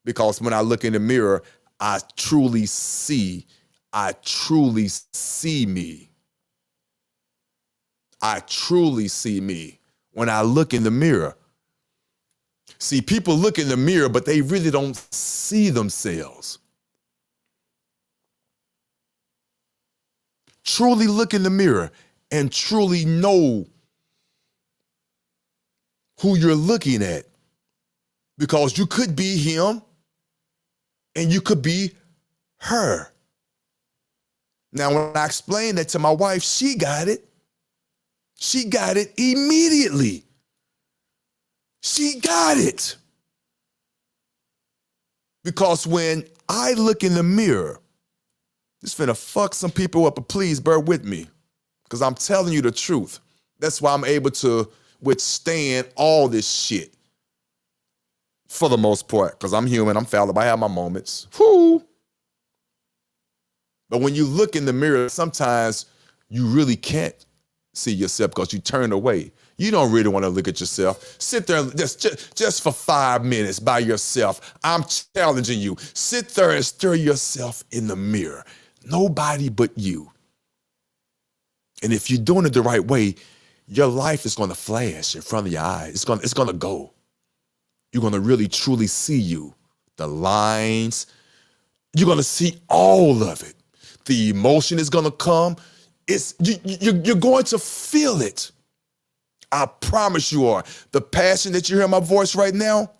C: Because when I look in the mirror, I truly see me. I truly see me when I look in the mirror. See, people look in the mirror, but they really don't see themselves. Truly look in the mirror and truly know who you're looking at. Because you could be him and you could be her. Now, when I explained that to my wife, she got it. She got it immediately. She got it. Because when I look in the mirror, it's finna fuck some people up, but please bear with me. Because I'm telling you the truth. That's why I'm able to withstand all this shit. For the most part. Because I'm human, I'm fallible, I have my moments. Whoo. But when you look in the mirror, sometimes you really can't see yourself because you turn away. You don't really want to look at yourself. Sit there just for 5 minutes by yourself. I'm challenging you. Sit there and stare yourself in the mirror. Nobody but you. And if you're doing it the right way, your life is going to flash in front of your eyes. It's going to go. You're going to really truly see you. The lines. You're going to see all of it. The emotion is going to come. You're going to feel it. I promise you are. The passion that you hear in my voice right now,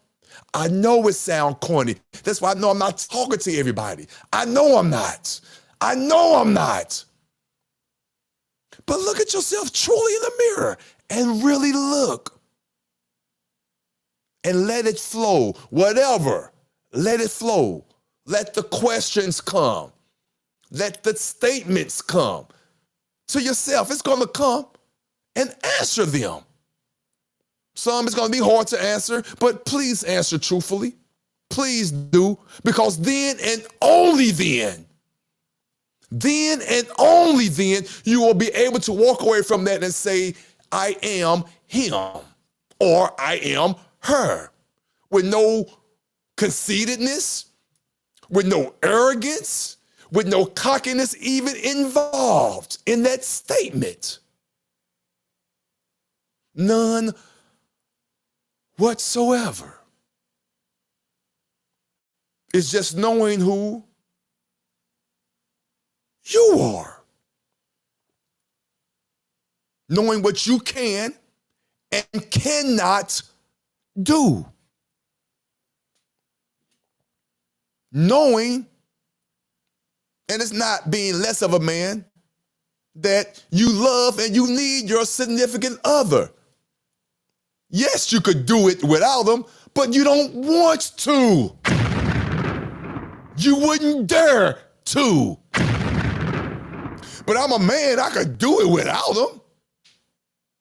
C: I know it sounds corny. That's why I know I'm not talking to everybody. I know I'm not. I know I'm not. But look at yourself truly in the mirror and really look. And let it flow. Whatever. Let it flow. Let the questions come. Let the statements come. To yourself, it's going to come. And answer them. Some is going to be hard to answer, but please answer truthfully. Please do, because then and only then, you will be able to walk away from that and say, I am him, or I am her, with no conceitedness, with no arrogance, with no cockiness even involved in that statement. None whatsoever. It's just knowing who you are. Knowing what you can and cannot do. Knowing, and it's not being less of a man, that you love and you need your significant other. Yes, you could do it without them, but you don't want to. You wouldn't dare to. But I'm a man, I could do it without them,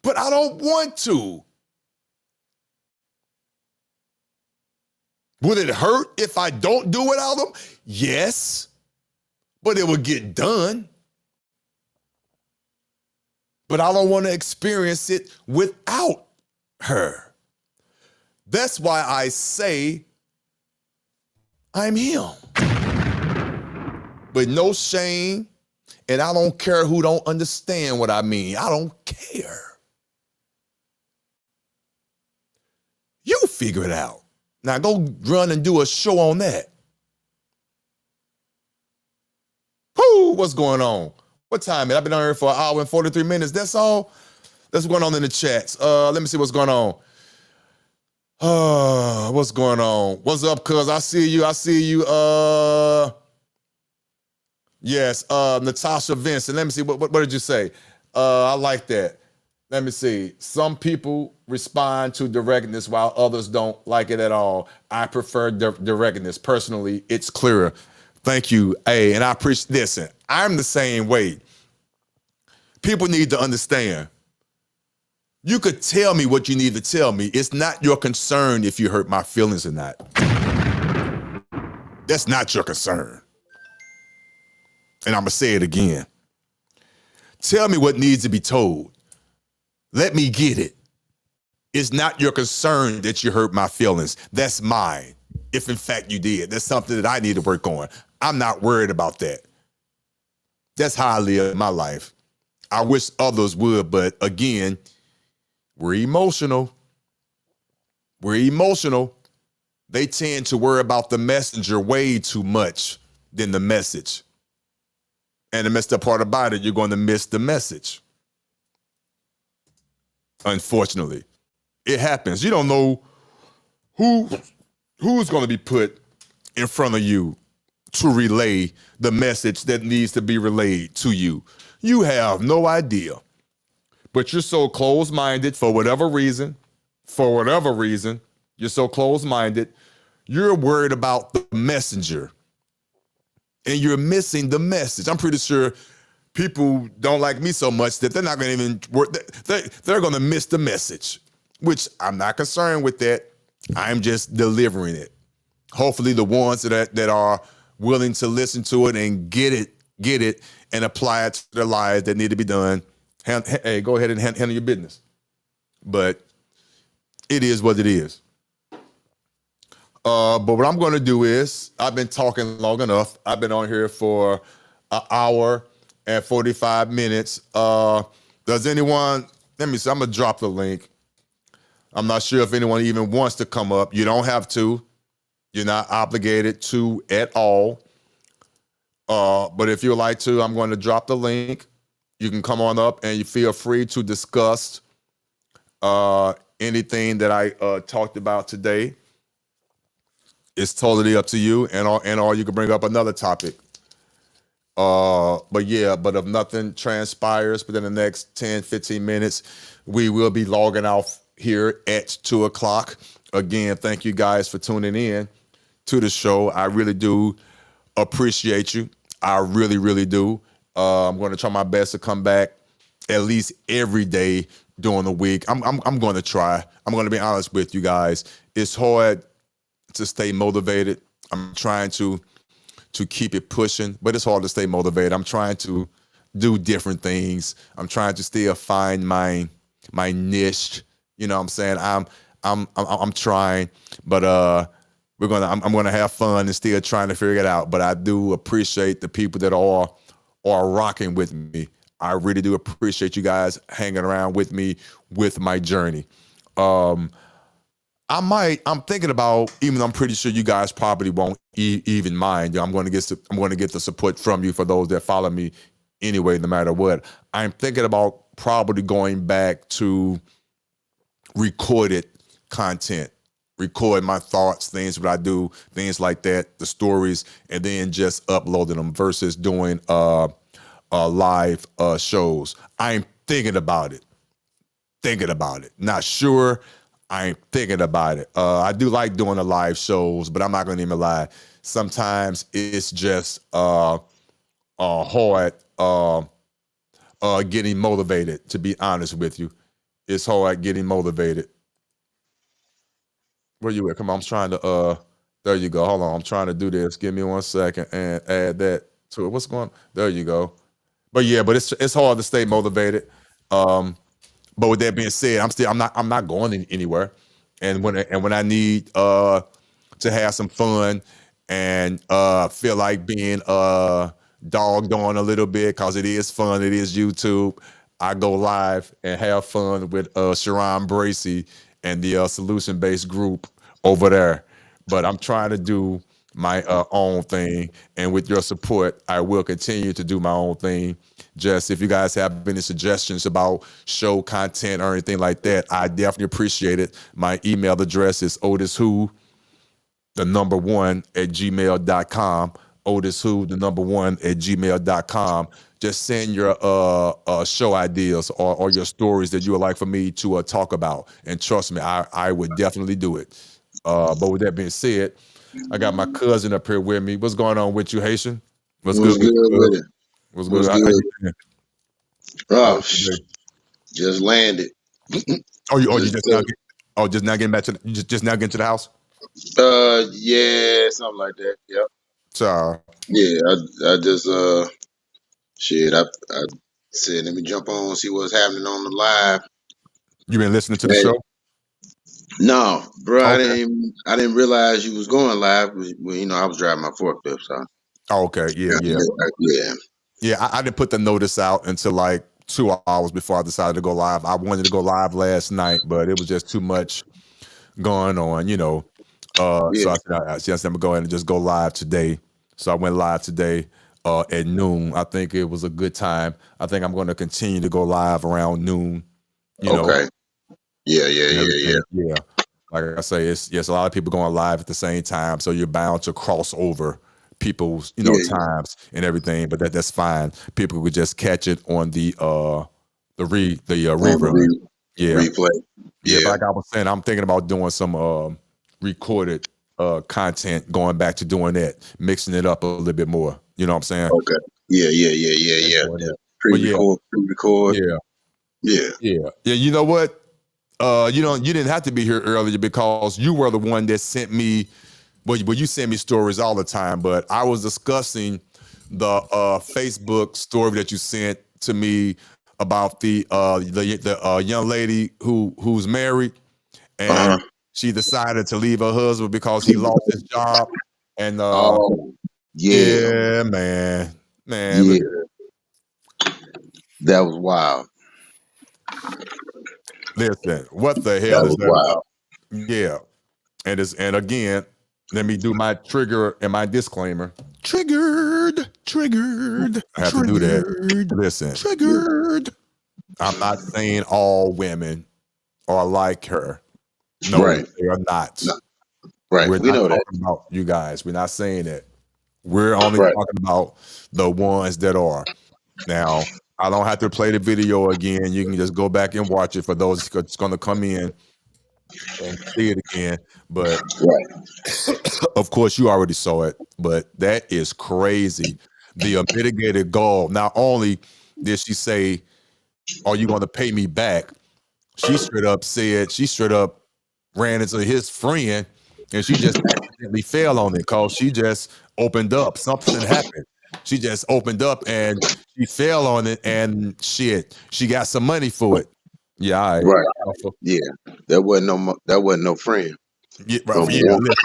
C: but I don't want to. Would it hurt if I don't do without them? Yes, but it would get done. But I don't want to experience it without her. That's why I say I'm him. But no shame, and I don't care who don't understand what I mean. I don't care. You figure it out. Now go run and do a show on that. Whoo, what's going on? What time is it? I've been on here for 1 hour and 43 minutes. That's all? That's what's going on in the chats. Let me see what's going on. What's going on? What's up, cuz? I see you. Yes, Natasha Vincent. Let me see. What did you say? I like that. Let me see. Some people respond to directness while others don't like it at all. I prefer directness. Personally, it's clearer. Thank you. Hey, and I appreciate, listen, I'm the same way. People need to understand. You could tell me what you need to tell me. It's not your concern if you hurt my feelings or not. That's not your concern. And I'm going to say it again. Tell me what needs to be told. Let me get it. It's not your concern that you hurt my feelings. That's mine. If in fact you did, that's something that I need to work on. I'm not worried about that. That's how I live my life. I wish others would, but again, we're emotional. We're emotional. They tend to worry about the messenger way too much than the message. And the messed up part about it, you're going to miss the message. Unfortunately, it happens. You don't know who's going to be put in front of you to relay the message that needs to be relayed to you. You have no idea. But you're so closed-minded for whatever reason, you're so closed-minded, you're worried about the messenger. And you're missing the message. I'm pretty sure people don't like me so much that they're not going to even work. They're going to miss the message, which I'm not concerned with that. I'm just delivering it. Hopefully the ones that are willing to listen to it and get it and apply it to their lives that need to be done. Hey, go ahead and handle your business. But it is what it is. But what I'm going to do is, I've been talking long enough. I've been on here for 1 hour and 45 minutes. Does anyone, let me see, I'm going to drop the link. I'm not sure if anyone even wants to come up. You don't have to. You're not obligated to at all. But if you'd like to, I'm going to drop the link. You can come on up and you feel free to discuss anything that I talked about today. It's totally up to you, or you can bring up another topic. But if nothing transpires within the next 10, 15 minutes, we will be logging off here at 2 o'clock. Again, thank you guys for tuning in to the show. I really do appreciate you. I really, really do. I'm going to try my best to come back at least every day during the week. I'm going to try. I'm going to be honest with you guys. It's hard to stay motivated. I'm trying to keep it pushing, but it's hard to stay motivated. I'm trying to do different things. I'm trying to still find my niche, You know what I'm saying? I'm trying, but I'm gonna have fun and still trying to figure it out. But I do appreciate the people that are rocking with me. I really do appreciate you guys hanging around with me with my journey. I'm thinking about, even though I'm pretty sure you guys probably won't even mind. I'm going to get the support from you for those that follow me anyway, no matter what. I'm thinking about probably going back to recorded content, record my thoughts, things what I do, things like that, the stories, and then just uploading them versus doing live shows. I'm thinking about it. Not sure. I'm thinking about it. I do like doing the live shows, but I'm not gonna even lie. Sometimes it's just hard getting motivated, to be honest with you. It's hard getting motivated. Where you at? Come on, I'm trying to there you go. Hold on. I'm trying to do this. Give me 1 second and add that to it. What's going on? There you go. But yeah, but it's hard to stay motivated. But with that being said, I'm not going anywhere. And when I need to have some fun and feel like being dogged on a little bit, because it is fun, it is YouTube, I go live and have fun with Sharon Bracy and the solution based group over there. But I'm trying to do my own thing, and with your support, I will continue to do my own thing. Just if you guys have any suggestions about show content or anything like that, I definitely appreciate it. My email address is OtisWho, the number 1 at gmail.com. OtisWho, the number 1 at gmail.com. Just send your show ideas or your stories that you would like for me to talk about. And trust me, I would definitely do it. But with that being said, I got my cousin up here with me. What's going on with you, Haitian? What's good with
H: it?
C: What's
H: What's
C: good? How
H: good?
C: you doing?
H: Oh, just landed.
C: Oh, you
H: Just,
C: just now just now getting back to you just now getting to the house?
H: yeah, something like that. Yep.
C: So
H: Yeah, I just shit. I said let me jump on see what's happening on the live.
C: you been listening to the
H: Hey,
C: show?
H: no, bro,
C: Okay.
H: I didn't realize you was going live. Well, I was driving my forklift, so
C: Oh, okay. Yeah.
H: yeah.
C: Yeah, I didn't put the notice out until like 2 hours before I decided to go live. I wanted to go live last night, but it was just too much going on.
H: Yeah.
C: So I said I'm gonna go ahead and just go live today. So I went live today at noon. I think it was a good time. I think I'm going to continue to go live around noon.
H: Okay. Yeah.
C: And everything. Yeah, like I say, it's a lot of people going live at the same time, so you're bound to cross over people's
H: Yeah.
C: times and everything. But that's fine. People could just catch it on the rerun. Yeah.
H: Replay.
C: Yeah, but
H: Yeah.
C: like I was saying, I'm thinking about doing some recorded content, going back to doing that, mixing it up a little bit more. You know what I'm saying?
H: Okay. Yeah.
C: Doing that. But yeah,
H: Pre-record.
C: yeah,
H: Yeah.
C: yeah. You know what? You didn't have to be here earlier because you were the one that sent me. Well, you send me stories all the time, but I was discussing the Facebook story that you sent to me about the young lady who's married and she decided to leave her husband because he lost his job. And
H: Oh, yeah.
C: yeah, man,
H: Yeah.
C: look,
H: That was wild.
C: listen, what the
H: That
C: hell is
H: was
C: that
H: wild.
C: about? Yeah, and again, let me do my trigger and my disclaimer.
G: Triggered.
C: I have to do that. Listen,
G: Triggered.
C: I'm not saying all women are like her. No,
H: Right.
C: they are not.
H: No. Right.
C: We're
H: We
C: not
H: know that.
C: talking about you guys. We're not saying that. We're only
H: Right.
C: talking about the ones that are. Now, I don't have to play the video again. You can just go back and watch it for those that's going to come in and see it again. But
H: Right.
C: of course, you already saw it. But that is crazy. The mitigated goal. Not only did she say, "Are you going to pay me back?" She straight up ran into his friend and she just accidentally fell on it because she just opened up. Something happened. She just opened up and she fell on it and shit. She got some money for it. Yeah, all right.
H: Right.
C: Alpha.
H: Yeah. That wasn't that wasn't no friend.
C: Yeah,
H: No
C: yeah,
H: more.
C: listen.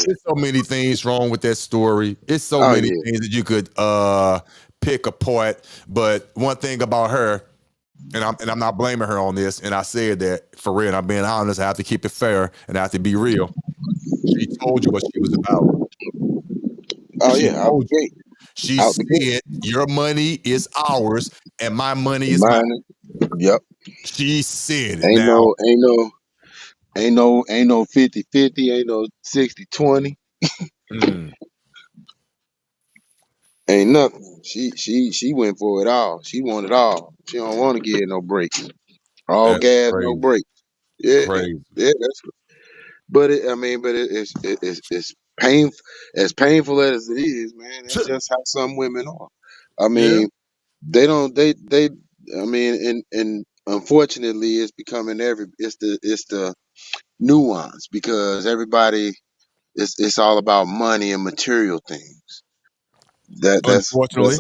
C: There's so many things wrong with that story. It's so
H: Oh
C: many
H: yeah.
C: things that you could pick apart. But one thing about her, and I'm not blaming her on this, and I said that for real, and I'm being honest, I have to keep it fair and I have to be real. She told you what she was about.
H: Oh
C: She
H: yeah. Out
C: told
H: the
C: you.
H: gate.
C: She
H: Out the gate.
C: said, your money is ours and my money is mine.
H: Mine. Yep.
C: She said it.
H: Ain't
C: Now,
H: no. Ain't no. Ain't no 50-50. Ain't no 60-20.
C: mm,
H: Ain't nothing. She went for it all. She want it all. She don't want to give no breaks. All
C: that's
H: gas, no
C: crazy.
H: breaks. Yeah.
C: Crazy.
H: Yeah. But it's painful. As painful as it is, man. That's just how some women are. I
C: Yeah.
H: mean, they don't. They. I mean, and unfortunately, it's becoming it's the nuance because everybody it's all about money and material things. That's
C: Unfortunately.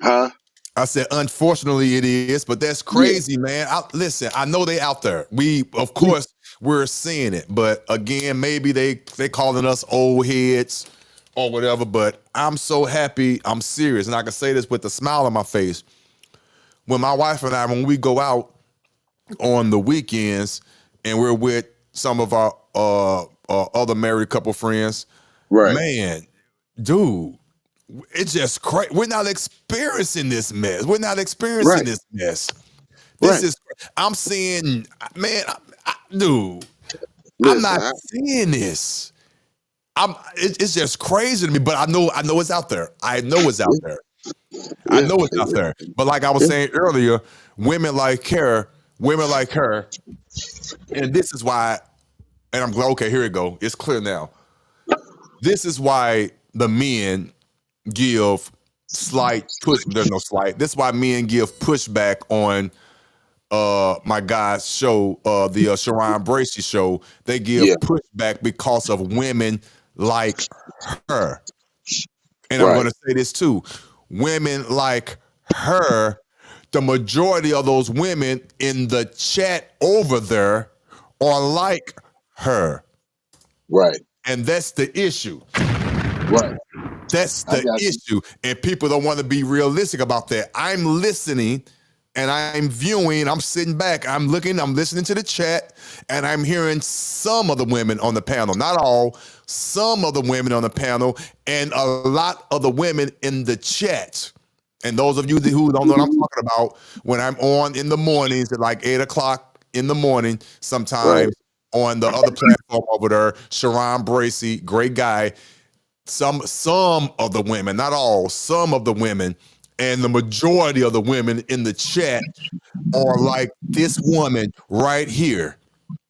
H: huh?
C: I said, unfortunately, it is, but that's
H: Yeah.
C: crazy, man. Listen, I know they out there. Of course, we're seeing it, but again, maybe they calling us old heads or whatever. But I'm so happy. I'm serious, and I can say this with a smile on my face. When my wife and I, when we go out on the weekends, and we're with some of our other married couple friends,
H: Right.
C: man, dude, it's just crazy. We're not experiencing this mess. We're not experiencing
H: Right.
C: this mess. This
H: Right.
C: is, I'm seeing, man, dude, I'm
H: Listen.
C: not seeing this. It's just crazy to me, but I know it's out there. I know it's out there. I
H: Yeah.
C: know it's out there. But like I was saying earlier, women like her, and this is why, and I'm glad, okay, here we go. It's clear now. This is why the men give slight push. There's no slight. This is why men give pushback on my guy's show, the Sharon Bracey show. They give
H: Yeah.
C: pushback because of women like her. And I'm
H: Right.
C: going to say this too. Women like her, the majority of those women in the chat over there are like her.
H: Right.
C: And that's the issue.
H: Right.
C: That's
H: I
C: the
H: got you.
C: issue. And people don't want to be realistic about that. I'm listening and I'm viewing, I'm sitting back, I'm looking, I'm listening to the chat, and I'm hearing some of the women on the panel, not all, some of the women on the panel, and a lot of the women in the chat. And those of you who don't know what I'm talking about, when I'm on in the mornings at like 8 o'clock in the morning,
H: Right.
C: sometimes on the other platform over there, Sharon Bracey, great guy, some of the women, not all, some of the women, and the majority of the women in the chat are like this woman right here.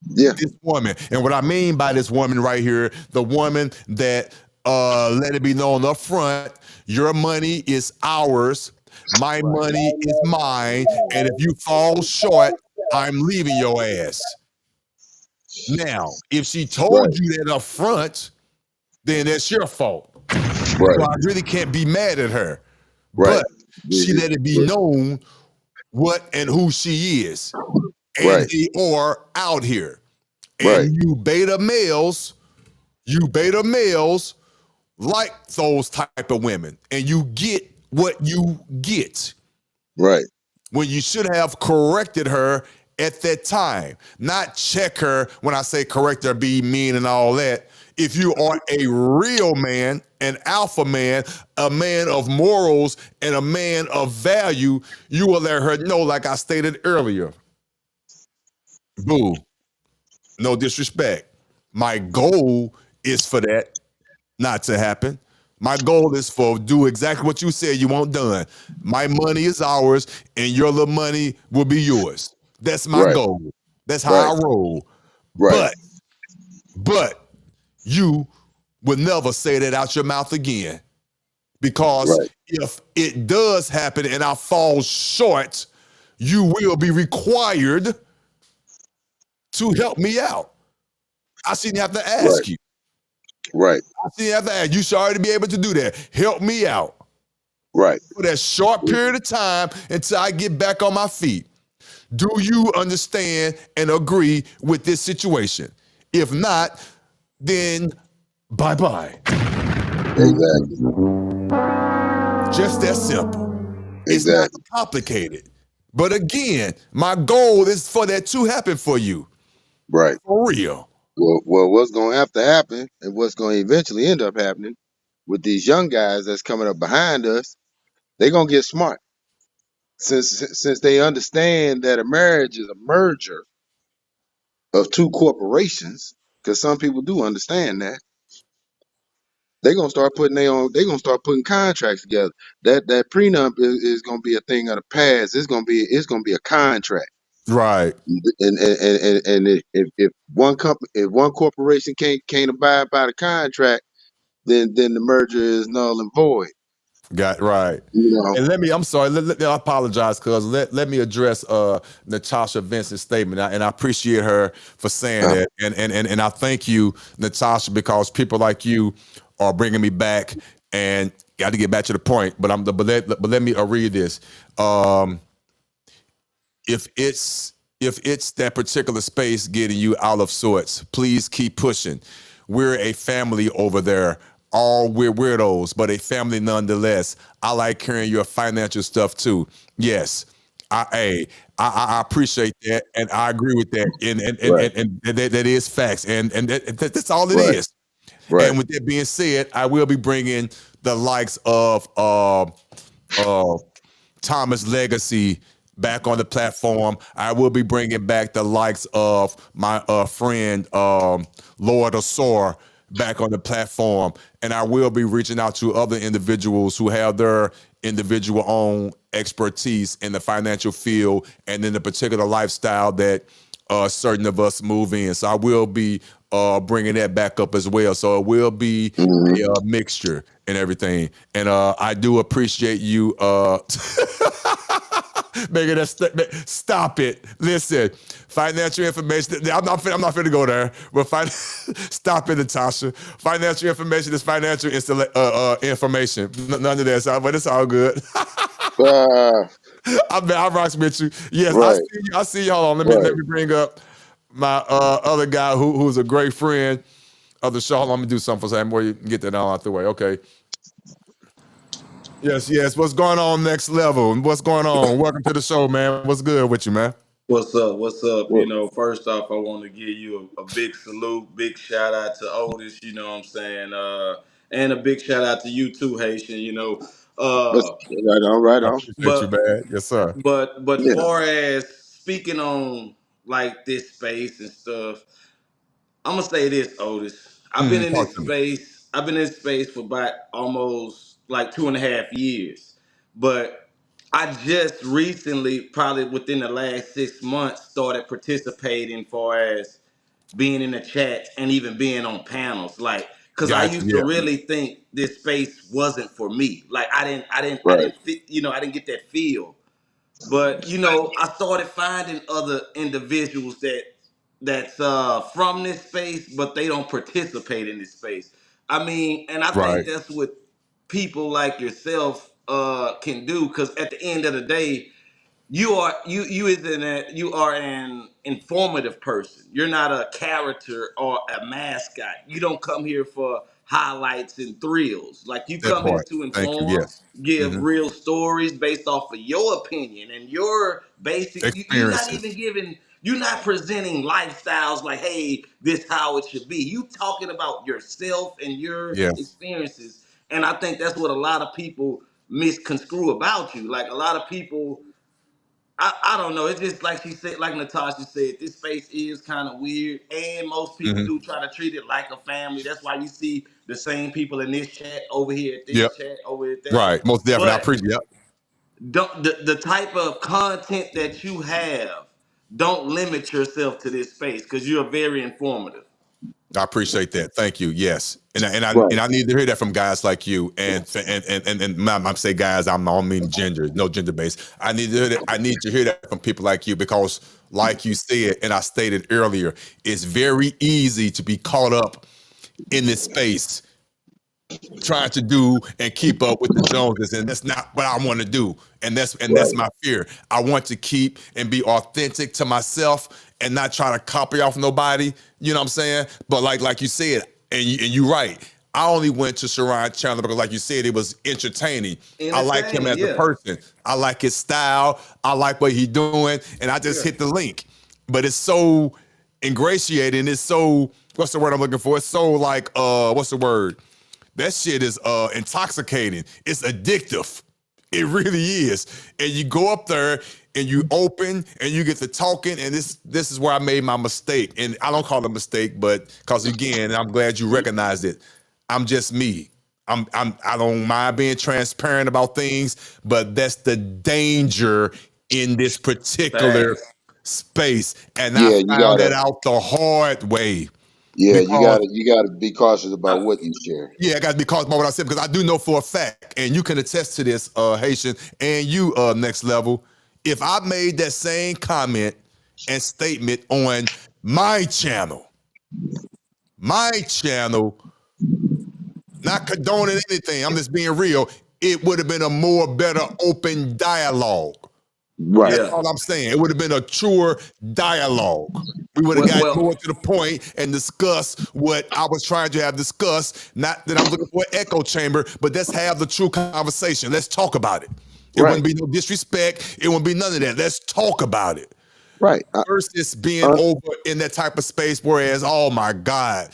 H: Yeah.
C: This woman. And what I mean by this woman right here, the woman that let it be known up front, your money is ours, my money is mine, and if you fall short, I'm leaving your ass. Now, if she told
H: Right.
C: you that up front, then that's your fault. So
H: Right.
C: I really can't be mad at her.
H: Right.
C: But she let it be known what and who she is. And
H: Right.
C: they are out here.
H: Right.
C: And you beta males like those type of women. And you get what you get
H: Right.
C: when you should have corrected her at that time. Not check her when I say correct her, be mean and all that. If you are a real man, an alpha man, a man of morals, and a man of value, you will let her know, like I stated earlier. Boo, no disrespect. My goal is for that not to happen. My goal is for do exactly what you said you want done. My money is ours, and your little money will be yours. That's my
H: Right.
C: goal. That's how
H: Right.
C: I roll.
H: Right.
C: But you will never say that out your mouth again. Because
H: Right.
C: if it does happen and I fall short, you will be required to help me out. I shouldn't have to
H: Right.
C: ask you.
H: Right.
C: I shouldn't have to ask. You should already be able to do that. Help me out
H: Right.
C: for that short period of time until I get back on my feet. Do you understand and agree with this situation? If not, then bye bye.
H: Exactly.
C: Just that simple. It's not
H: Exactly.
C: complicated. But again, my goal is for that to happen for you.
H: Right.
C: For real.
H: Well, what's going to have to happen, and what's going to eventually end up happening with these young guys that's coming up behind us, they're gonna get smart since they understand that a marriage is a merger of two corporations. Because some people do understand that they're gonna start putting their own. They're gonna start putting contracts together. That prenup is gonna be a thing of the past. It's gonna be a contract.
C: Right.
H: And if one corporation can't abide by the contract, then the merger is null and void.
C: Got right.
H: You know.
C: And I'm sorry, I apologize, cuz let me address Natasha Vincent's statement. And I appreciate her for saying that. And I thank you, Natasha, because people like you are bringing me back, and got to get back to the point, but let me read this. If it's that particular space getting you out of sorts, please keep pushing. We're a family over there. All we're weirdos, but a family nonetheless. I like hearing your financial stuff too. Yes, I appreciate that, and I agree with that,
H: Right.
C: and that is facts, and that's all it
H: Right.
C: is.
H: Right.
C: And with that being said, I will be bringing the likes of Thomas Legacy back on the platform. I will be bringing back the likes of my friend Lord Osor back on the platform, and I will be reaching out to other individuals who have their individual own expertise in the financial field and in the particular lifestyle that certain of us move in. So I will be bringing that back up as well. So it will be
H: Mhm.
C: a mixture and everything. And I do appreciate you making that statement. Stop it. Listen, financial information. I'm not finna go there. But stop it, Natasha. Financial information is financial information. None of that. So, but it's all good.
H: Ah,
C: I rocks with you. Yes, I
H: right.
C: see you. I see you. Hold on. Let
H: Right.
C: me bring up my other guy who's a great friend of the show. Hold on, let me do something for Sam where you can get that all out the way. Okay. Yes. What's going on, next level? What's going on? Welcome to the show, man. What's good with you, man?
F: What's up? What's up?
H: Well,
F: First off, I want to give you a big salute, big shout out to Otis, you know what I'm saying? And a big shout out to you too, Haitian,
H: that's
F: Uh,
H: right on. Right
C: I
H: on.
C: appreciate you,
F: but
C: man. Yes, sir.
F: but
H: Yeah.
F: far as speaking on like this space and stuff, I'm gonna say this, Otis. I've been in
C: Talk
F: this
C: to me.
F: space. I've been in this space for about almost like 2.5 years. But I just recently, probably within the last 6 months, started participating far as being in the chat and even being on panels. Like, cause I
C: Gotcha.
F: used to
C: Yeah.
F: really think this space wasn't for me. Like I
H: Right.
F: didn't fit, I didn't get that feel. But I started finding other individuals that's from this space, but they don't participate in this space. I mean, and I
C: Right.
F: think that's what people like yourself can do. Because at the end of the day, you are an informative person. You're not a character or a mascot. You don't come here for highlights and thrills. Like you
C: That
F: come here
C: part.
F: to
C: Thank you.
F: inform,
C: Yes.
F: give
C: hmm
F: real stories based off of your opinion and your basic. You're not even
C: Experiences.
F: giving. You're not presenting lifestyles like, hey, this how it should be. You talking about yourself and your
C: Yes.
F: experiences, and I think that's what a lot of people misconstrue about you. Like a lot of people I don't know. It's just like she said, like Natasha said, this space is kind of weird, and most people
C: hmm
F: do try to treat it like a family. That's why you see the same people in this chat over here at
C: Yep.
F: this chat over at that.
C: Right. Most definitely. I
F: But
C: appreciate. Yep.
F: don't the type of content that you have, don't limit yourself to this space because you're very informative.
C: I appreciate that. Thank you. Yes,
H: Right.
C: and I need to hear that from guys like you. And I'm say guys. I don't mean gender. No gender based. I need to hear that. I need to hear that from people like you because, like you said, and I stated earlier, it's very easy to be caught up in this space trying to do and keep up with the Joneses, and that's not what I want to do. And that's
H: Right.
C: my fear. I want to keep and be authentic to myself and not try to copy off nobody. You know what I'm saying? But like you said, and you're right. I only went to Sharon Chandler because, like you said, it was entertaining. I like him
F: Entertaining,
C: as a
F: yeah.
C: person. I like his style. I like what he's doing, and I just hit the link. But it's so ingratiating. It's so, what's the word I'm looking for? It's so like what's the word? That shit is intoxicating. It's addictive. It really is. And you go up there and you open and you get to talking, and this is where I made my mistake. And I don't call it a mistake, but because again, I'm glad you recognized it. I'm just me. I don't mind being transparent about things, but that's the danger in this particular
F: Facts.
C: space. And I
H: Yeah, you
C: found that
H: gotta.
C: out the hard way.
H: Yeah,
C: Because
H: you gotta be cautious about what you share.
C: yeah, I got to be cautious about what I said because I do know for a fact, and you can attest to this, Haitian, and you, Next Level. If I made that same comment and statement on my channel, not condoning anything, I'm just being real, it would have been a more better open dialogue.
H: Right.
C: That's
F: Yeah.
C: all I'm saying. It would have been a truer dialogue. We would have got
F: Well,
C: more to the point and discussed what I was trying to have discussed. Not that I'm looking for an echo chamber, but let's have the true conversation. Let's talk about it. It
H: Right.
C: wouldn't be no disrespect. It wouldn't be none of that. Let's talk about it.
H: Right.
C: Versus being over in that type of space, whereas, oh my God,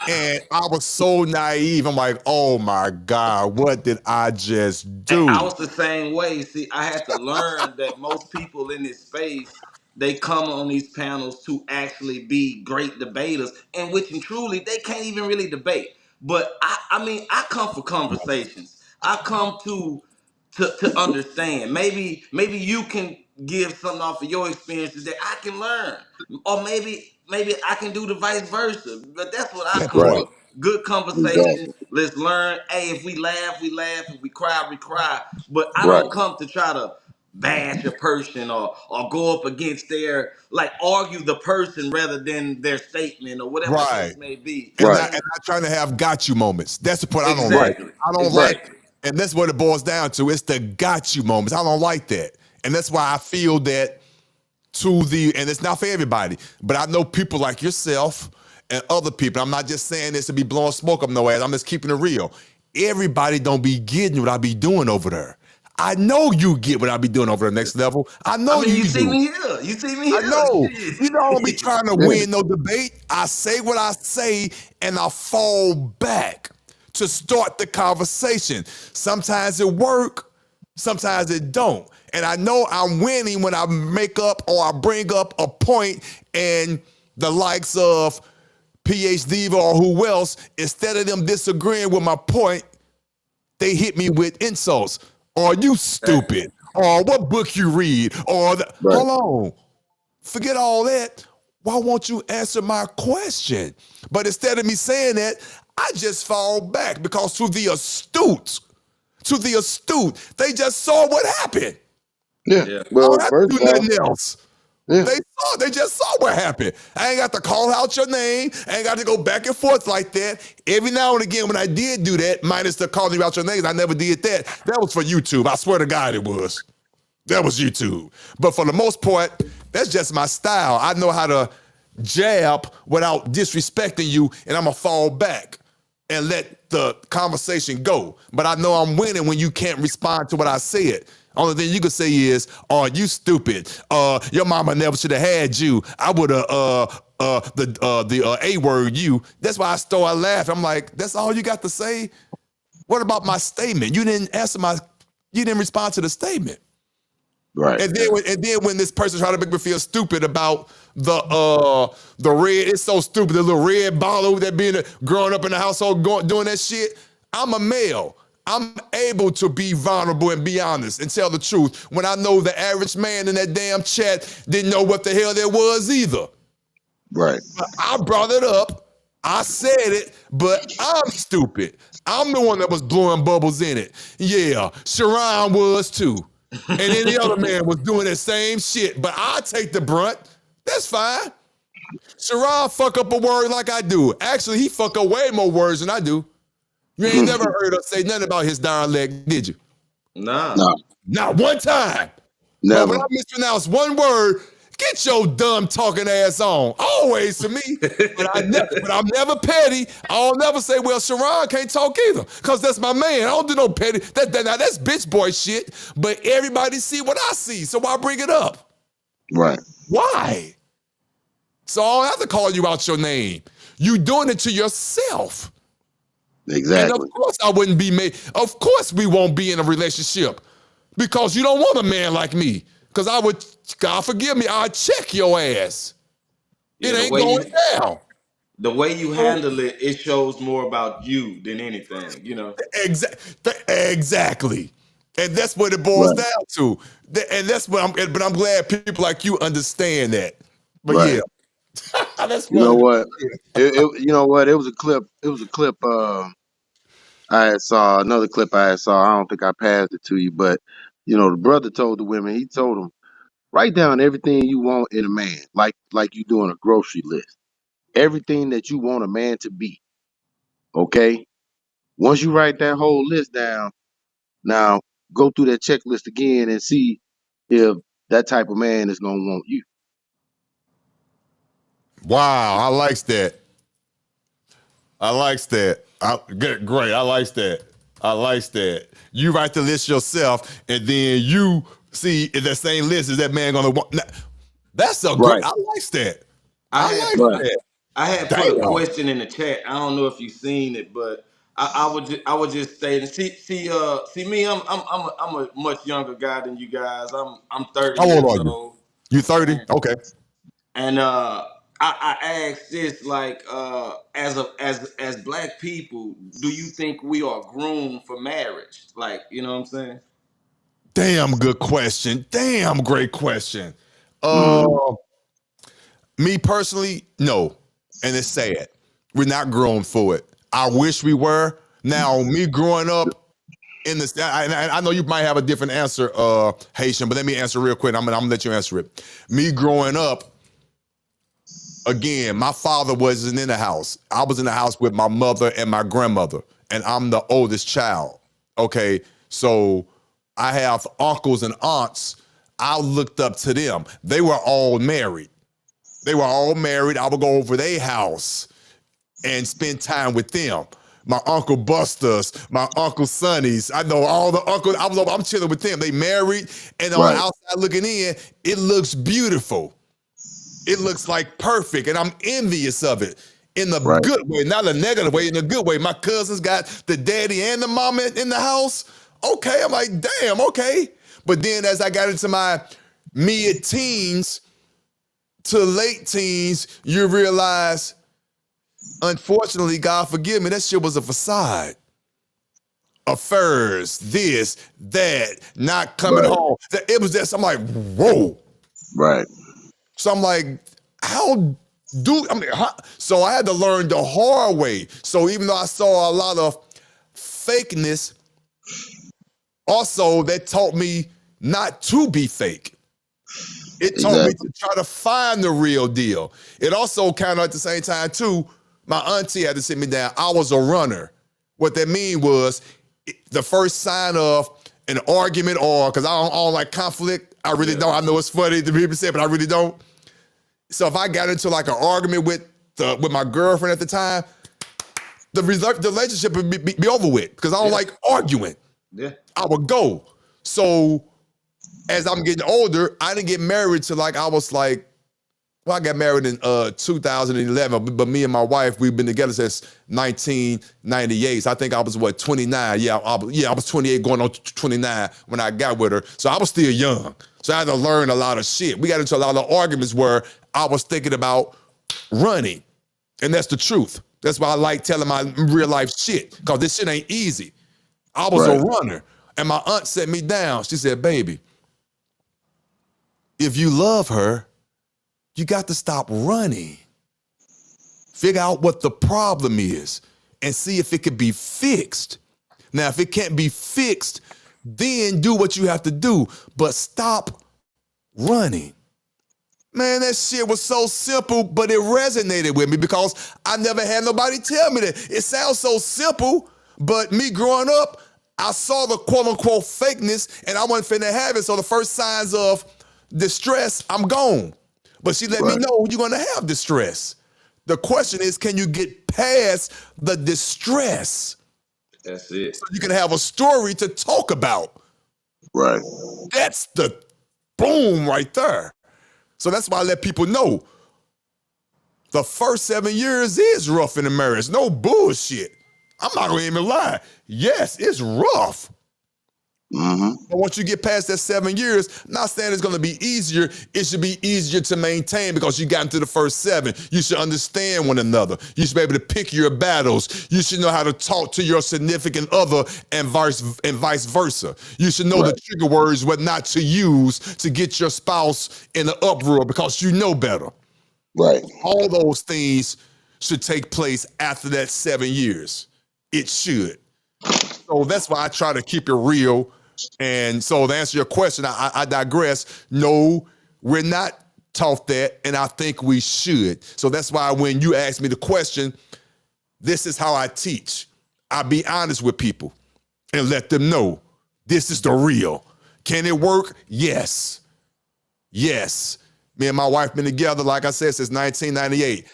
C: and I was so naive. I'm like, oh my God, what did I just
F: I
C: do?
F: was the same way. See, I had to learn that most people in this space, they come on these panels to actually be great debaters, and which and truly they can't even really debate. But I mean, I come for conversations. I come to understand. Maybe you can give something off of your experiences that I can learn, or maybe I can do the vice versa. But that's what I
C: That
F: come
H: Right.
C: part.
F: for. Good conversation.
H: Exactly.
F: Let's learn. Hey, if we laugh, we laugh. If we cry, we cry. But I
H: Right.
F: don't come to try to bash a person or go up against their, like, argue the person rather than their statement or whatever the
C: Right.
F: case may be.
C: And
F: I
H: Right.
C: not,
F: mean,
C: and not trying to have got you moments. That's the part I don't like.
H: Right.
F: exactly,
C: I don't like,
F: exactly.
C: and that's what it boils down to. It's the got you moments. I don't like that. And that's why I feel that and it's not for everybody, but I know people like yourself and other people. I'm not just saying this to be blowing smoke up no ass. I'm just keeping it real. Everybody don't be getting what I be doing over there. I know you get what I be doing over the Next Level. I
F: I
C: know
F: mean, you
C: you
F: see
C: do.
F: me here. You see me
C: I
F: here.
C: know. You know, I don't be
F: Shit.
C: trying to
H: Yeah.
C: win no debate. I say what I say and I fall back to start the conversation. Sometimes it work, sometimes it don't. And I know I'm winning when I make up or I bring up a point and the likes of PhD or who else, instead of them disagreeing with my point, they hit me with insults. Or you stupid. Or what book you read. Or
H: Right.
C: hold on. Forget all that. Why won't you answer my question? But instead of me saying that, I just fall back because to the astute, they just saw what happened.
H: Yeah.
F: Yeah.
C: I
H: Well,
C: don't have
H: first
C: to do
H: off,
C: nothing else.
H: yeah.
C: They just saw what happened. I ain't got to call out your name. I ain't got to go back and forth like that. Every now and again, when I did do that, minus the calling you out your names, I never did that. That was for YouTube. I swear to God it was. That was YouTube. But for the most part, that's just my style. I know how to jab without disrespecting you, and I'm going to fall back and let the conversation go. But I know I'm winning when you can't respond to what I said. Only thing you can say is, "Oh, you stupid. Your mama never should have had you. I would have the A word you." That's why I started laughing. I'm like, "That's all you got to say? What about my statement? You didn't respond to the statement."
H: Right.
C: And then when this person try to make me feel stupid about the red, it's so stupid, the little red bottle that being growing up in the household doing that shit. I'm a male. I'm able to be vulnerable and be honest and tell the truth when I know the average man in that damn chat didn't know what the hell there was either.
H: Right.
C: I brought it up. I said it, but I'm stupid. I'm the one that was blowing bubbles in it. Yeah, Sharon was too. And any other man was doing that same shit, but I take the brunt. That's fine. Sharon fuck up a word like I do. Actually, he fuck up way more words than I do. You ain't never heard us say nothing about his dialect, did you?
F: Nah.
H: No,
C: Not one time. But when
H: never.
C: I mispronounce one word, get your dumb talking ass on. Always to me. But I'm never petty. I'll never say, well, Sharon can't talk either. Because that's my man. I don't do no petty. Now that's bitch boy shit. But everybody see what I see. So why bring it up?
H: Right.
C: Why? So I don't have to call you out your name. You doing it to yourself. And of
H: Exactly.
C: course I wouldn't be made. Of course we won't be in a relationship because you don't want a man like me. Because I would, God forgive me, I'd check your ass.
F: Yeah,
C: It ain't going down.
F: the way you handle it, it shows more about you than anything, you know.
C: Exactly. And that's what it boils
H: Right.
C: down to. And that's what but I'm glad people like you understand that. But
H: Right.
C: yeah, that's
H: You know
C: funny.
H: what? You know what? It was a clip. It was a clip. I had saw another clip. I had saw. I don't think I passed it to you, but you know, the brother told the women. He told them, write down everything you want in a man, like you doing a grocery list. Everything that you want a man to be. Okay. Once you write that whole list down, now go through that checklist again and see if that type of man is gonna want you.
C: Wow, I likes that. I likes that. Great. I likes that. I likes that. You write the list yourself, and then you see if that same list is that man gonna want. That's a great.
H: Right.
C: I likes that.
F: I
C: I
F: had
C: like
H: Right.
C: that.
F: I had put a
C: Damn.
F: question in the chat. I don't know if you've seen it, but I would just say and see me. I'm a much younger guy than you guys. I'm 30
C: How old
F: years
C: are you?
F: old,
C: You 30?
F: and
C: Okay.
F: and I asked this like as black people, do you think we are groomed for marriage? Like, you know what I'm saying?
C: Damn good question. Damn great question.
H: Hmm.
C: Uh, Me personally, no. And it's sad. We're not grown for it. I wish we were. Now, me growing up in this, I know you might have a different answer, Haitian, but let me answer real quick. I'm gonna let you answer it. Me growing up, again, my father wasn't in the house. I was in the house with my mother and my grandmother, and I'm the oldest child. Okay, so I have uncles and aunts. I looked up to them. They were all married. They were all married. I would go over their house and spend time with them. My uncle Buster's, my uncle Sonny's. I know all the uncles. I'm chilling with them. They married, and on the
H: Right.
C: outside looking in, it looks beautiful. It looks like perfect, and I'm envious of it in the
H: Right.
C: good way, not the negative way. In the good way, my cousins got the daddy and the mama in the house. Okay, I'm like, damn, okay. But then as I got into my mid-teens to late teens, you realize, unfortunately, God forgive me, that shit was a facade. Affairs, this, that, not coming
H: Right.
C: home. It was just, I'm like, whoa.
H: Right.
C: So I'm like, so I had to learn the hard way. So even though I saw a lot of fakeness, also that taught me not to be fake. It taught me
H: Exactly.
C: to try to find the real deal. It also kind of at the same time too, my auntie had to sit me down. I was a runner. What that mean was the first sign of an argument or, because I don't like conflict, I really don't. I know it's funny to people say, but I really don't. So if I got into like an argument with my girlfriend at the time, the relationship would be over with because I don't like arguing.
F: Yeah.
C: I would go. So as I'm getting older, I didn't get married till like I was like, well, I got married in 2011, but me and my wife, we've been together since 1998. So I think I was, 29? Yeah, I was 28 going on 29 when I got with her. So I was still young. So I had to learn a lot of shit. We got into a lot of arguments where I was thinking about running. And that's the truth. That's why I like telling my real life shit, because this shit ain't easy. I was a
H: Right.
C: runner. And my aunt set me down. She said, baby, if you love her, you got to stop running. Figure out what the problem is and see if it can be fixed. Now, if it can't be fixed, then do what you have to do, but stop running. Man, that shit was so simple, but it resonated with me because I never had nobody tell me that. It sounds so simple, But me growing up, I saw the quote unquote fakeness and I wasn't finna have it. So the first signs of distress, I'm gone. But she let me
H: Right.
C: know you're gonna have distress. The question is, can you get past the distress
F: That's it.
C: so you can have a story to talk about?
H: Right.
C: That's the boom right there. So that's why I let people know the first 7 years is rough in a marriage. No bullshit. I'm not gonna even lie. Yes, it's rough.
H: Mm-hmm.
C: But once you get past that 7 years, not saying it's gonna be easier, it should be easier to maintain because you got into the first 7. You should understand one another. You should be able to pick your battles. You should know how to talk to your significant other and vice versa. You should know the trigger words, what not to use to get your spouse in an uproar because you know better.
H: Right.
C: All those things should take place after that 7 years. It should. So that's why I try to keep it real. And so to answer your question, I digress. No, we're not taught that, and I think we should. So that's why when you ask me the question, this is how I teach. I be honest with people and let them know this is the real. Can it work? Yes. Yes. Me and my wife been together, like I said, since 1998.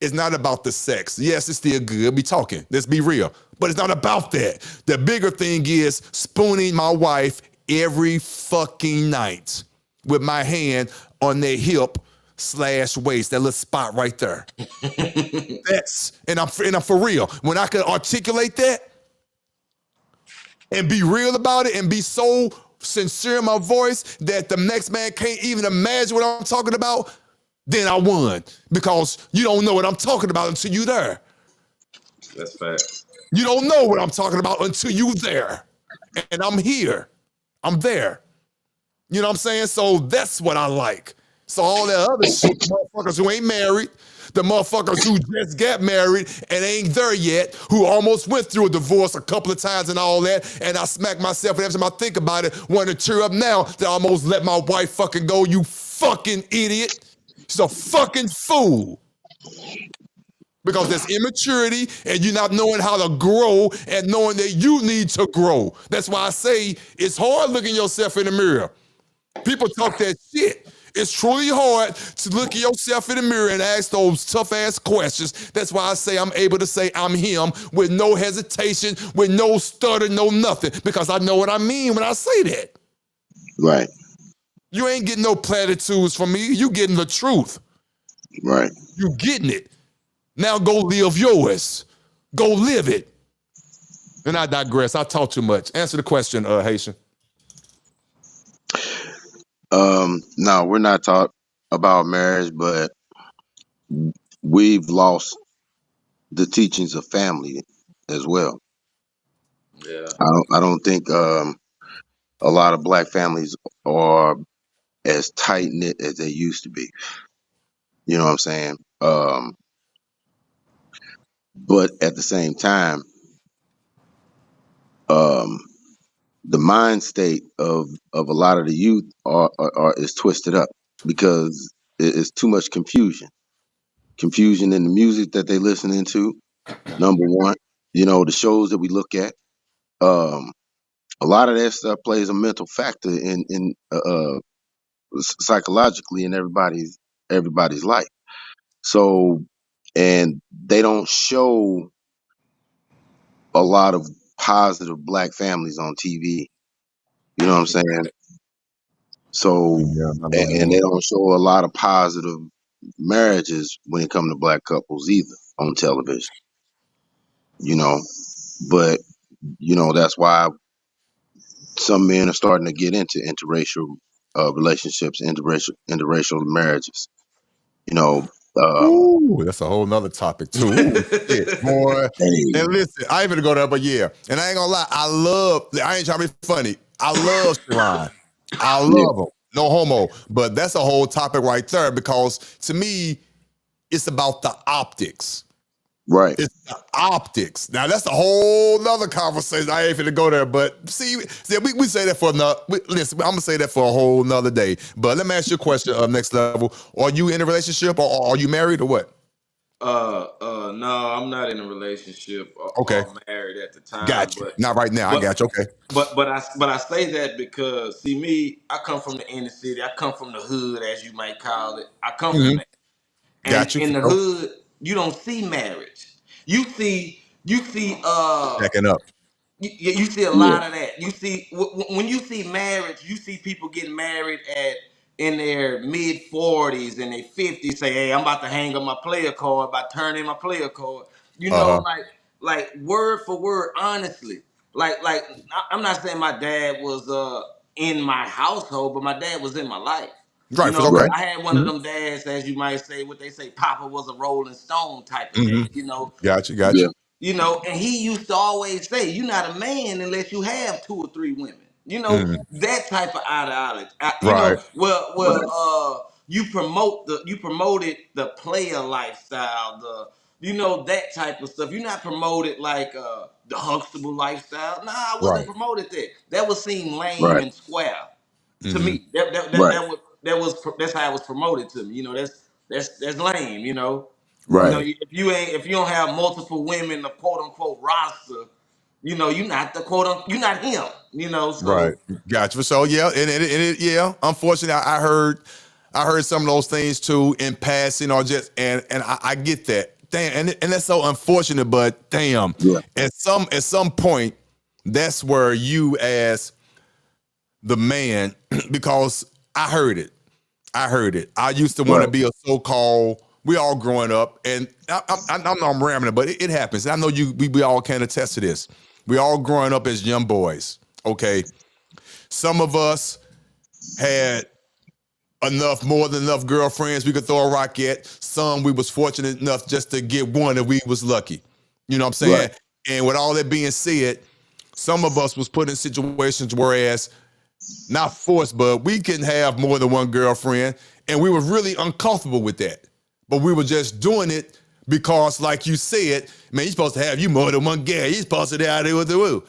C: It's not about the sex. Yes, it's still good. Be talking. Let's be real. But it's not about that. The bigger thing is spooning my wife every fucking night with my hand on their hip/waist, that little spot right there. I'm for real. When I can articulate that and be real about it and be so sincere in my voice that the next man can't even imagine what I'm talking about, then I won. Because you don't know what I'm talking about until you there.
F: That's fact.
C: You don't know what I'm talking about until you there. And I'm here. I'm there. You know what I'm saying? So that's what I like. So all that other shit, motherfuckers who ain't married, the motherfuckers who just got married and ain't there yet, who almost went through a divorce a couple of times and all that, and I smack myself every time I think about it, want to tear up now that I almost let my wife fucking go, you fucking idiot. She's a fucking fool. Because there's immaturity and you not knowing how to grow and knowing that you need to grow. That's why I say it's hard looking yourself in the mirror. People talk that shit. It's truly hard to look at yourself in the mirror and ask those tough ass questions. That's why I say I'm able to say I'm him with no hesitation, with no stutter, no nothing, because I know what I mean when I say that.
H: Right.
C: You ain't getting no platitudes from me. You getting the truth.
H: Right.
C: You getting it. Now go live yours. Go live it. And I digress. I talk too much. Answer the question, Haitian.
H: No, we're not taught about marriage, but we've lost the teachings of family as well.
F: Yeah.
H: I don't think a lot of black families are as tight knit as they used to be. You know what I'm saying? But at the same time, the mind state of a lot of the youth is twisted up because it's too much confusion. Confusion in the music that they listening to. Number one, you know, the shows that we look at. A lot of that stuff plays a mental factor in psychologically in everybody's life. So, and they don't show a lot of positive black families on TV. You know what I'm saying? So,
C: Yeah,
H: and they don't show a lot of positive marriages when it comes to black couples either on television. You know, but you know that's why some men are starting to get into interracial relationships, interracial marriages. You know,
C: Ooh, that's a whole nother topic too. Ooh, shit, boy.
H: hey,
C: And listen, I ain't gonna go there, but yeah. And I ain't gonna lie, I ain't trying to be funny. I love Sharon. I
H: yeah,
C: love him. No homo. But that's a whole topic right there because to me, it's about the optics.
H: right,
C: It's the optics. Now that's a whole nother conversation. I ain't finna go there, but see we say that for another. Listen, I'm gonna say that for a whole nother day. But let me ask you a question. Next level: are you in a relationship or are you married or what?
F: No, I'm not in a relationship
C: Okay,
F: or married at the time,
C: got you. Not right now. I
F: but
C: got you. Okay.
F: but I say that because see me, I come from the inner city. I come from the hood, as you might call it. I come from
C: Hmm.
F: that, and
C: Got you.
F: in
C: For
F: the
C: sure.
F: hood, you don't see marriage. You see
C: Backing up.
F: you see a
H: Yeah.
F: lot of that. You see when you see marriage, you see people getting married at in their mid 40s and they 50s. Say, hey, I'm about to hang up my player card, about to turn in my player card. You
C: Uh
F: know,
C: huh.
F: like word for word, honestly. Like I'm not saying my dad was in my household, but my dad was in my life. You
C: Right. For
F: know,
C: okay.
H: Right.
F: I had one of
C: Hmm.
F: them dads, as you might say, what they say, Papa was a Rolling Stone type of
C: Hmm.
F: dad. You know,
C: Got you. Got
H: Yeah.
C: you.
F: and he used to always say, "You're not a man unless you have two or three women."
C: Mm.
F: That type of ideology.
C: Right.
H: Right.
F: You promoted the player lifestyle, that type of stuff. You're not promoted like the Huxtable lifestyle. Nah, I wasn't
C: Right.
F: promoted that. That would seem lame
H: Right.
F: and square to
C: Hmm.
F: me.
H: Right.
F: That's how it was promoted to me. That's lame.
C: Right.
H: Right.
F: If you don't have multiple women, the quote unquote roster, you're not the you're not him.
C: Right.
F: So
C: Gotcha. So yeah, yeah. Unfortunately, I heard some of those things too in passing, or just and I get that. Damn, and that's so unfortunate. But damn,
H: Yeah.
C: at some point, that's where you as the man, because I heard it. I heard it. I used to want to
H: Right.
C: be a so-called. We all growing up, and I know I'm rambling, but it happens. And I know we all can attest to this. We all growing up as young boys. Okay, some of us had more than enough girlfriends we could throw a rock at. Some we was fortunate enough just to get one if we was lucky. You know what I'm
H: Right.
C: saying? And with all that being said, some of us was put in situations whereas not forced, but we can have more than one girlfriend, and we were really uncomfortable with that. But we were just doing it because, like you said, man, you're supposed to have you more than one gal. You're supposed to be out there with the woo.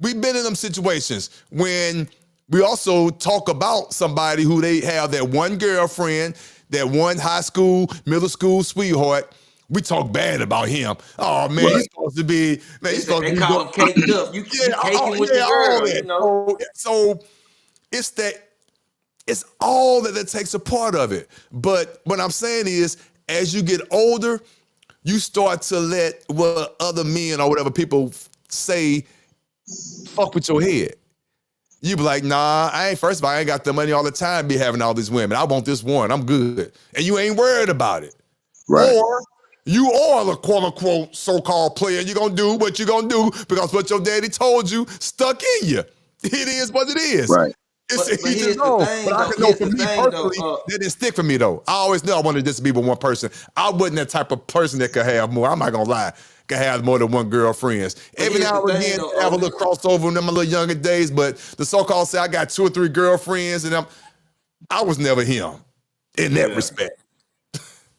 C: We've been in them situations when we also talk about somebody who they have that one girlfriend, that one high school, middle school sweetheart. We talk bad about him. Oh man,
H: Right.
C: he's supposed to be, man, he's supposed to
F: they
C: be
F: call
C: doing,
F: them caked up.
C: yeah,
F: You caking with
C: yeah,
F: your
C: all
F: girl.
C: that. So it's that it's all that takes a part of it. But what I'm saying is, as you get older, you start to let what other men or whatever people say fuck with your head. You be like, nah, I ain't. First of all, I ain't got the money all the time. To be having all these women. I want this one. I'm good, and you ain't worried about it.
H: Right.
C: Or you are the quote unquote so-called player. You're gonna do what you're gonna do because what your daddy told you stuck in you. It is what it is.
H: Right.
C: It's
F: But
C: each his
F: here's the
C: own. But
F: thing,
C: I
F: though.
C: can know
F: Here's
C: for
F: the
C: me
F: thing, though.
C: personally, that didn't stick for me though. I always knew I wanted just to be with one person. I wasn't that type of person that could have more. I'm not gonna lie. Could have more than one girlfriends.
F: But
C: Every
F: here's the
C: now and
F: thing,
C: again,
F: though,
C: have a
F: Otis.
C: little crossover in my little younger days. But the so-called say I got two or three girlfriends, and I was never him in that
F: Yeah.
C: respect.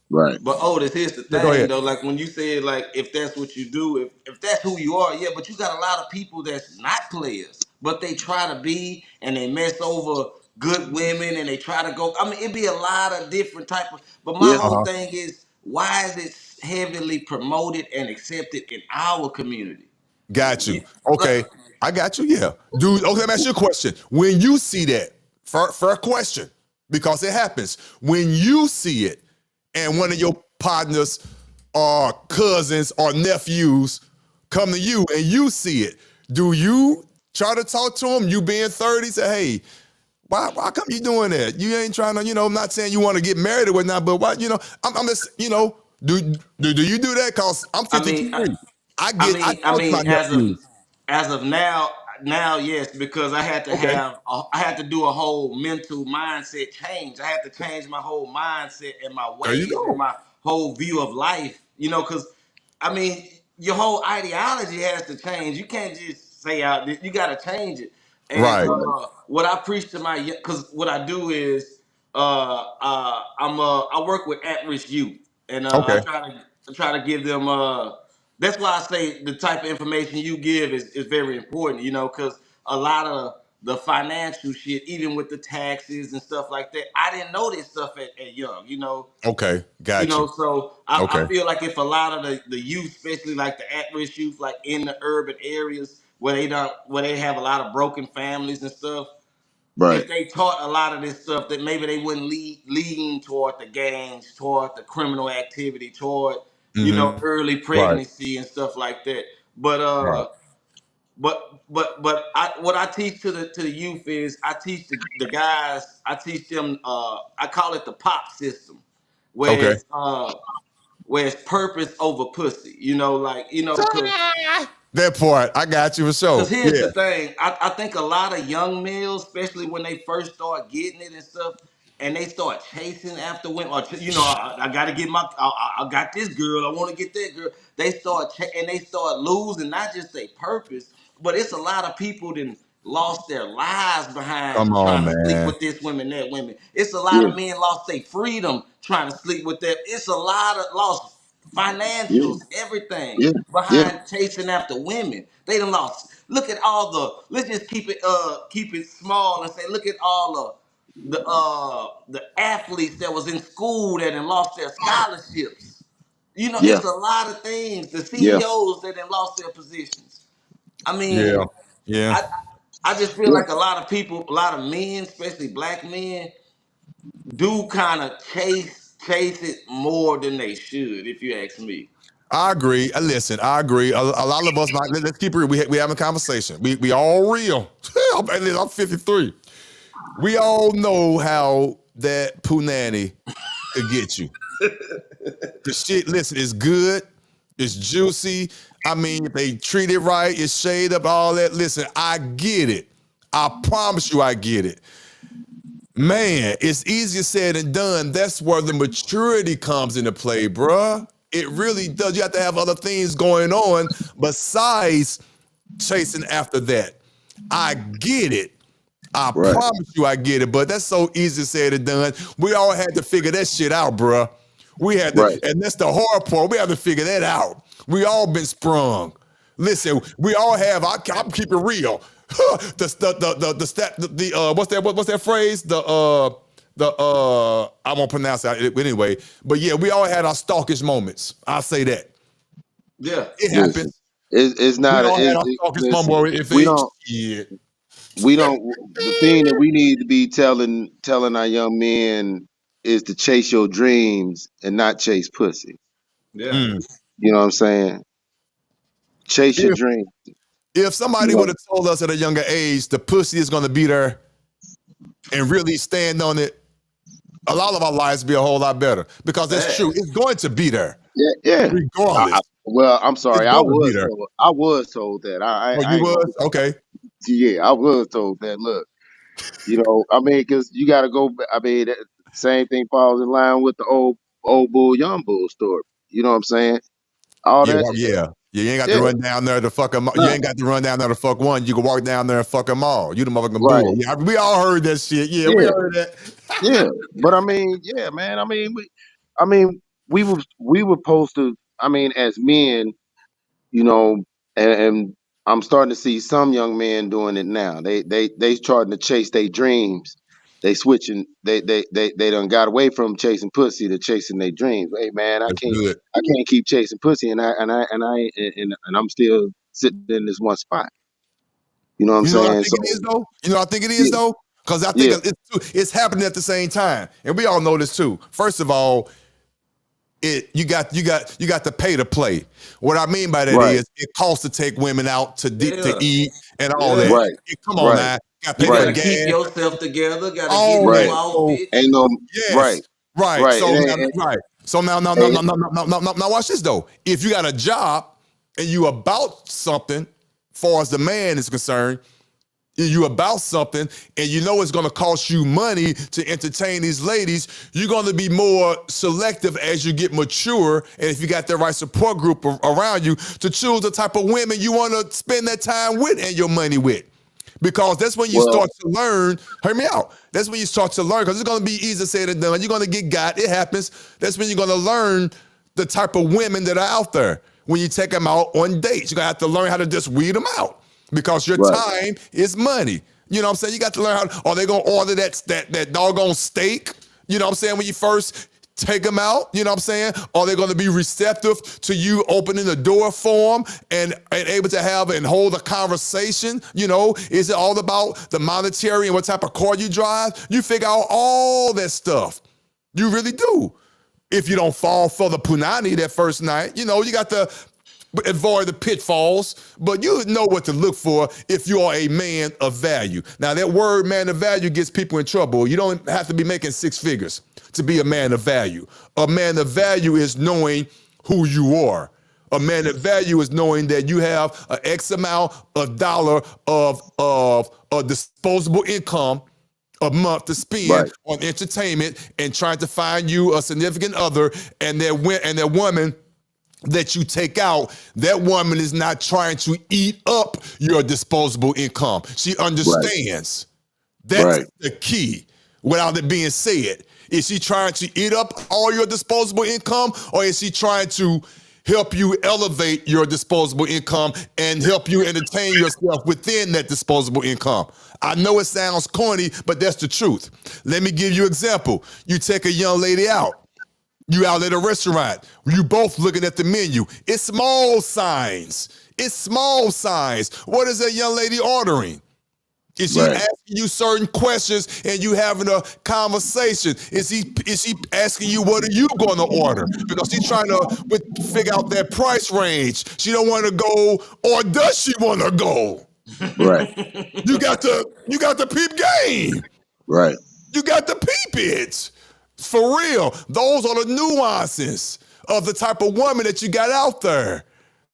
H: Right.
F: But Otis, here's the
C: Yeah, go
F: thing
C: ahead.
F: though. Like when you said like if that's what you do, if that's who you are, yeah. But you got a lot of people that's not players, but they try to be and they mess over good women and they try to go. I mean, it'd be a lot of different type of. But my
H: Yeah.
F: whole
C: Uh-huh.
F: thing is why is it heavily promoted and accepted in our community?
C: Got
F: You,
C: you.
F: like,
C: Okay. I got you. Yeah. Dude, okay, let me ask you a question. When you see that, fair question, because it happens. When you see it and one of your partners or cousins or nephews come to you and you see it, do you try to talk to them? You being 30, say, hey, why come you doing that? You ain't trying to, I'm not saying you want to get married or whatnot, but why, I'm just, do you do that? Cause I'm
F: I mean,
C: 53. I
F: I
C: talk to my
F: mean,
C: nephews.
F: as of now, yes, because
C: Okay.
F: I had to do a whole mental mindset change. I had to change my whole mindset and my
C: There you
F: ways and
C: go.
F: my whole view of life. Because I mean, your whole ideology has to change. You can't just say out. You got to change it. And
C: Right.
H: Right.
F: what I preach to because what I do is I work with at-risk youth, and
C: Okay.
F: I try to give them. That's why I say the type of information you give is very important. Because a lot of the financial shit, even with the taxes and stuff like that. I didn't know this stuff at young,
C: Okay, got you.
F: So I
C: Okay.
F: feel like if a lot of the youth, especially like the at-risk youth, like in the urban areas where they have a lot of broken families and stuff,
H: Right.
F: if they taught a lot of this stuff, that maybe they wouldn't lean toward the gangs, toward the criminal activity, toward
C: Mm-hmm.
F: early
C: Right.
F: pregnancy and stuff like that. But
C: Right.
F: what I teach to the youth is I teach the guys, I teach them, I call it the pop system, where
C: Okay.
F: it's purpose over pussy, because
C: That part, I got you for sure.
F: here's
C: Yeah.
F: the thing. I think a lot of young males, especially when they first start getting it and stuff, and they start chasing after women, or I got to get I got this girl, I want to get that girl. They start and they start losing not just their purpose, but it's a lot of people that lost their lives behind
C: Come on,
F: trying to sleep
C: man.
F: with this women, that women. It's a lot
H: Yeah.
F: of men lost their freedom trying to sleep with that. It's a lot of lost
H: Yeah.
F: financials, everything
H: Yeah. Yeah.
F: behind chasing after women. They done lost. Look at all the. Let's just keep it small and say, look at all the athletes that was in school that done lost their scholarships.
H: Yeah.
F: It's a lot of things. The
H: Yeah.
F: CEOs that done lost their positions. I
C: Yeah.
F: mean,
C: Yeah.
F: I I just feel
H: Yeah.
F: like a lot of people, a lot of men, especially black men, do kind of chase it more than they should, if you ask me.
C: I agree. Listen, I agree. A lot of us, let's keep it real. We having a conversation. We all real. I'm 53. We all know how that punani could get you. The shit, listen, is good. It's juicy. I mean, if they treat it right, it's shade up, all that. Listen, I get it. I promise you I get it. Man, it's easier said than done. That's where the maturity comes into play, bruh. It really does. You have to have other things going on besides chasing after that. I get it. I
H: Right.
C: promise you I get it, but that's so easy said and done. We all had to figure that shit out, bruh. We had to,
H: Right.
C: and that's the hard part. We have to figure that out. We all been sprung. Listen, we all have. I'm keeping real. What's that phrase? I won't pronounce it anyway. But yeah, we all had our stalkish moments. I'll say that.
F: Yeah.
C: It
H: Listen.
C: happens.
H: It's
C: We
H: not a.
C: all had our stalkish moment
H: Listen.
C: where if
H: We
C: it
H: don't.
C: shit.
H: We don't. The thing that we need to be telling our young men is to chase your dreams and not chase pussy.
F: Yeah.
C: Mm.
H: You know what I'm saying? Chase your
C: If
H: dream.
C: if
H: You
C: somebody would
H: know.
C: have told us at a younger age the pussy is gonna be there and really stand on it, a lot of our lives would be a whole lot better. Because that's true.
F: Facts.
C: It's going to be there,
H: Yeah. Yeah.
C: regardless.
H: Well, I'm
C: It's
H: sorry.
C: going to be there.
H: I was told that.
C: Oh,
H: I
C: you
H: ain't gonna.
C: was? Okay.
H: Yeah, I was told that. Look, I mean, because you got to go. I mean, that same thing falls in line with the old bull, young bull story. You know what I'm saying? All
C: Yeah,
H: that.
C: well, yeah. Yeah, you ain't got to
H: Yeah.
C: run down there to fuck them. You
H: Nah,
C: ain't got to run down there to fuck one. You can walk down there and fuck them all. You the motherfucking
H: right.
C: bull. Yeah, we all heard that shit. Yeah, we
H: Yeah.
C: heard that.
H: Yeah. But I mean, yeah, man. I mean, we were supposed to. I mean, as men, you know, and I'm starting to see some young men doing it now. They starting to chase their dreams. They switching. They done got away from chasing pussy to chasing their dreams. Hey man,
C: That's good.
H: I can't keep chasing pussy, and I'm still sitting in this one spot. You know what I'm
C: You know what I
H: saying?
C: think
H: So
C: it is though? You know what I think it is
H: yeah,
C: though? Because I think
H: yeah,
C: it's happening at the same time. And we all know this too. First of all, you got to pay to play. What I mean by that
H: right,
C: is it costs to take women out to
F: Yeah.
C: eat and all
F: Yeah.
C: that.
H: right,
C: Come on
H: right,
C: now. Got to
F: You
C: pay for
H: right,
F: gotta keep
C: gas.
F: yourself together, gotta get
C: All
F: new
H: right.
C: that. So
F: outfits.
H: Ain't no
C: yes.
H: right,
C: Right.
H: right.
C: So
H: It
C: now
H: ain't,
C: right. So
H: ain't
C: now watch this though. If you got a job and you about something, far as the man is concerned, you about something and you know it's going to cost you money to entertain these ladies, you're going to be more selective as you get mature, and if you got the right support group around you to choose the type of women you want to spend that time with and your money with, because that's when you
H: well,
C: start to learn. Hear me out. That's when you start to learn, because it's going to be easier said than done. You're going to get got. It happens. That's when you're going to learn the type of women that are out there. When you take them out on dates, you're going to have to learn how to just weed them out, because your
H: right,
C: time is money. You know what I'm saying? You got to learn how. Are they gonna order that doggone steak? You know what I'm saying? When you first take them out, you know what I'm saying? Are they gonna be receptive to you opening the door for them and able to have and hold a conversation? You know, is it all about the monetary and what type of car you drive? You figure out all that stuff. You really do. If you don't fall for the punani that first night, you know, you got to avoid the pitfalls, but you know what to look for if you are a man of value. Now, that word man of value gets people in trouble. You don't have to be making six figures to be a man of value. A man of value is knowing who you are. A man of value is knowing that you have an X amount of dollar of disposable income a month to spend
H: Right.
C: on entertainment and trying to find you a significant other, and that woman that you take out, that woman is not trying to eat up your disposable income. She understands. That's
H: Right.
C: the key. Without it being said, is she trying to eat up all your disposable income, or is she trying to help you elevate your disposable income and help you entertain yourself within that disposable income? I know it sounds corny, but that's the truth. Let me give you an example. You take a young lady out. You out at a restaurant. You both looking at the menu. It's small signs. It's small signs. What is that young lady ordering? Is she
H: Right.
C: asking you certain questions and you having a conversation? Is she asking you what are you going to order? Because she's trying to figure out that price range. She don't want to go, or does she want to go?
H: Right.
C: You got the peep game.
H: Right.
C: You got to peep it. For real. Those are the nuances of the type of woman that you got out there.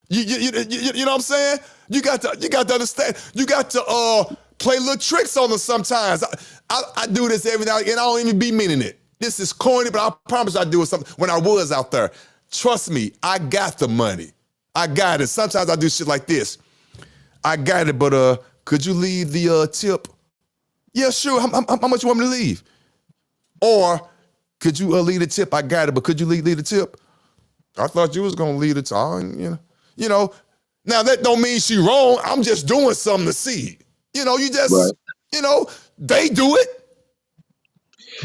C: You know what I'm saying? You got to understand. You got to play little tricks on them sometimes. I do this every now and again. I don't even be meaning it. This is corny, but I promise I do it something when I was out there. Trust me, I got the money. I got it. Sometimes I do shit like this. I got it, but could you leave the tip? Yeah, sure. How much you want me to leave? Or could you leave the tip? I got it, but could you leave the tip? I thought you was gonna leave the tip. You know. Now that don't mean she wrong. I'm just doing something to see. You know, you just,
H: Right.
C: they do it,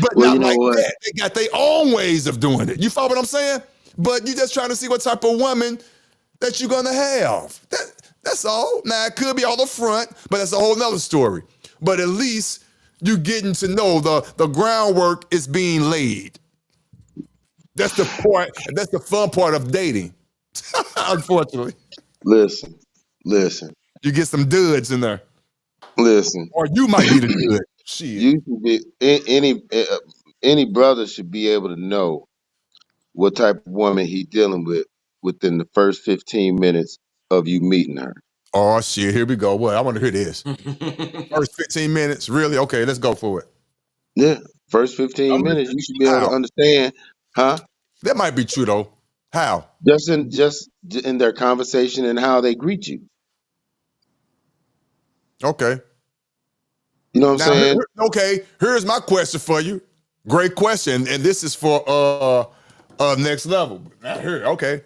C: but
H: Well,
C: not
H: you know
C: like
H: what?
C: that. They got their own ways of doing it. You follow what I'm saying? But you just trying to see what type of woman that you're gonna have. That's all. Now it could be all the front, but that's a whole nother story. But at least you getting to know the groundwork is being laid. That's the part. That's the fun part of dating. Unfortunately,
H: Listen.
C: you get some duds in there,
H: Listen.
C: or you might be the dud. Shit.
H: You should be any brother should be able to know what type of woman he dealing with within the first 15 minutes of you meeting her.
C: Oh shit. Here we go. What? I want to hear this. First 15 minutes. Really? Okay, let's go for it.
H: Yeah. First 15
C: I'm
H: minutes,
C: listening.
H: you should be able
C: How?
H: to understand, huh?
C: That might be true though. How?
H: Just in their conversation and how they greet you.
C: Okay.
H: You know what I'm
C: Now,
H: saying?
C: okay. Here's my question for you. Great question, and this is for next level. Now, here, okay.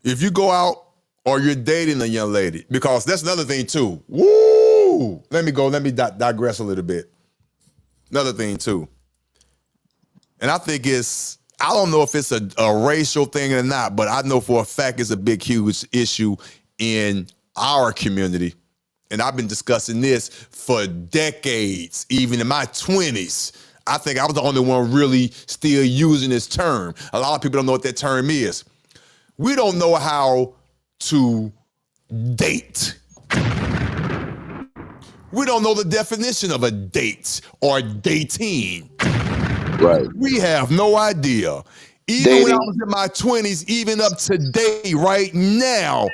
C: If you go out or you're dating a young lady, because that's another thing too. Woo! Let me digress a little bit. Another thing too. And I think I don't know if it's a racial thing or not, but I know for a fact it's a big, huge issue in our community. And I've been discussing this for decades, even in my 20s. I think I was the only one really still using this term. A lot of people don't know what that term is. We don't know how to date. We don't know the definition of a date or dating.
H: Right.
C: We have no idea. Even when I
H: Dating.
C: was in my 20s, even up today, right now,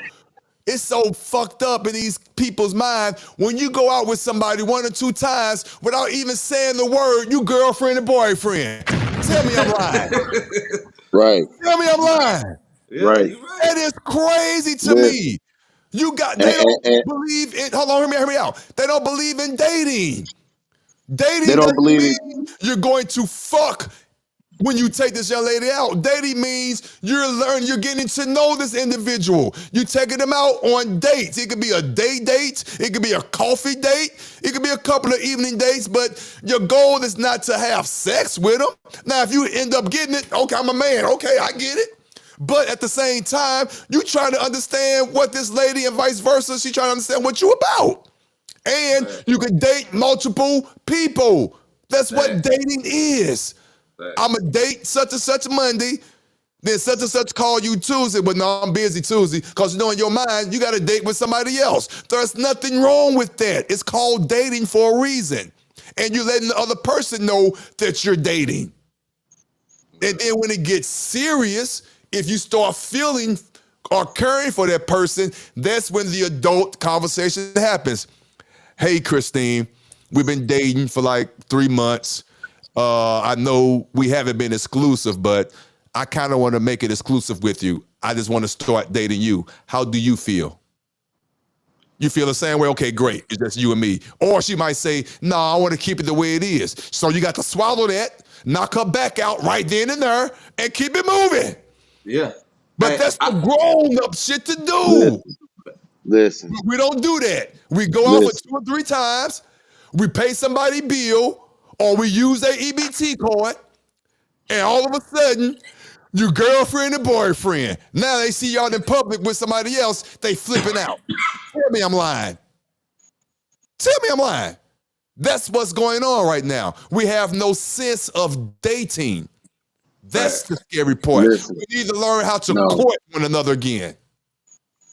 C: it's so fucked up in these people's mind. When you go out with somebody 1 or 2 times without even saying the word, you girlfriend and boyfriend. Tell me I'm lying.
H: Right.
C: Tell me I'm lying.
F: Yeah,
H: Right.
F: you're right.
C: That is crazy to
H: Listen.
C: me. They
H: And,
C: don't
H: and
C: believe in, hold on, hear me out. They don't believe in dating.
H: they
C: Dating
H: don't
C: doesn't
H: believe
C: mean you're going to fuck when you take this young lady out. Dating means you're getting to know this individual. You're taking them out on dates. It could be a date, it could be a coffee date, it could be a couple of evening dates, but your goal is not to have sex with them. Now, if you end up getting it, okay, I'm a man, okay, I get it. But at the same time, you trying to understand what this lady and vice versa, she trying to understand what you about. And you can date multiple people. That's what dating is. I'm going to date such and such Monday, then such and such call you Tuesday, but no, I'm busy Tuesday, because you know in your mind, you got to date with somebody else. There's nothing wrong with that. It's called dating for a reason. And you're letting the other person know that you're dating. And then when it gets serious, if you start feeling or caring for that person, that's when the adult conversation happens. Hey, Christine, we've been dating for like 3 months. I know we haven't been exclusive, but I kind of want to make it exclusive with you. I just want to start dating you. How do you feel? You feel the same way? Okay, great. It's just you and me. Or she might say, no, I want to keep it the way it is. So you got to swallow that, knock her back out right then and there, and keep it moving.
F: Yeah.
C: But that's the grown-up shit to do.
H: Listen.
C: We don't do that. We go out for 2 or 3 times, we pay somebody bill, or we use their EBT card, and all of a sudden, your girlfriend and boyfriend, now they see y'all in public with somebody else, they flipping out. Tell me I'm lying. Tell me I'm lying. That's what's going on right now. We have no sense of dating. That's the scary part.
H: Listen,
C: we need to learn how to court one another again.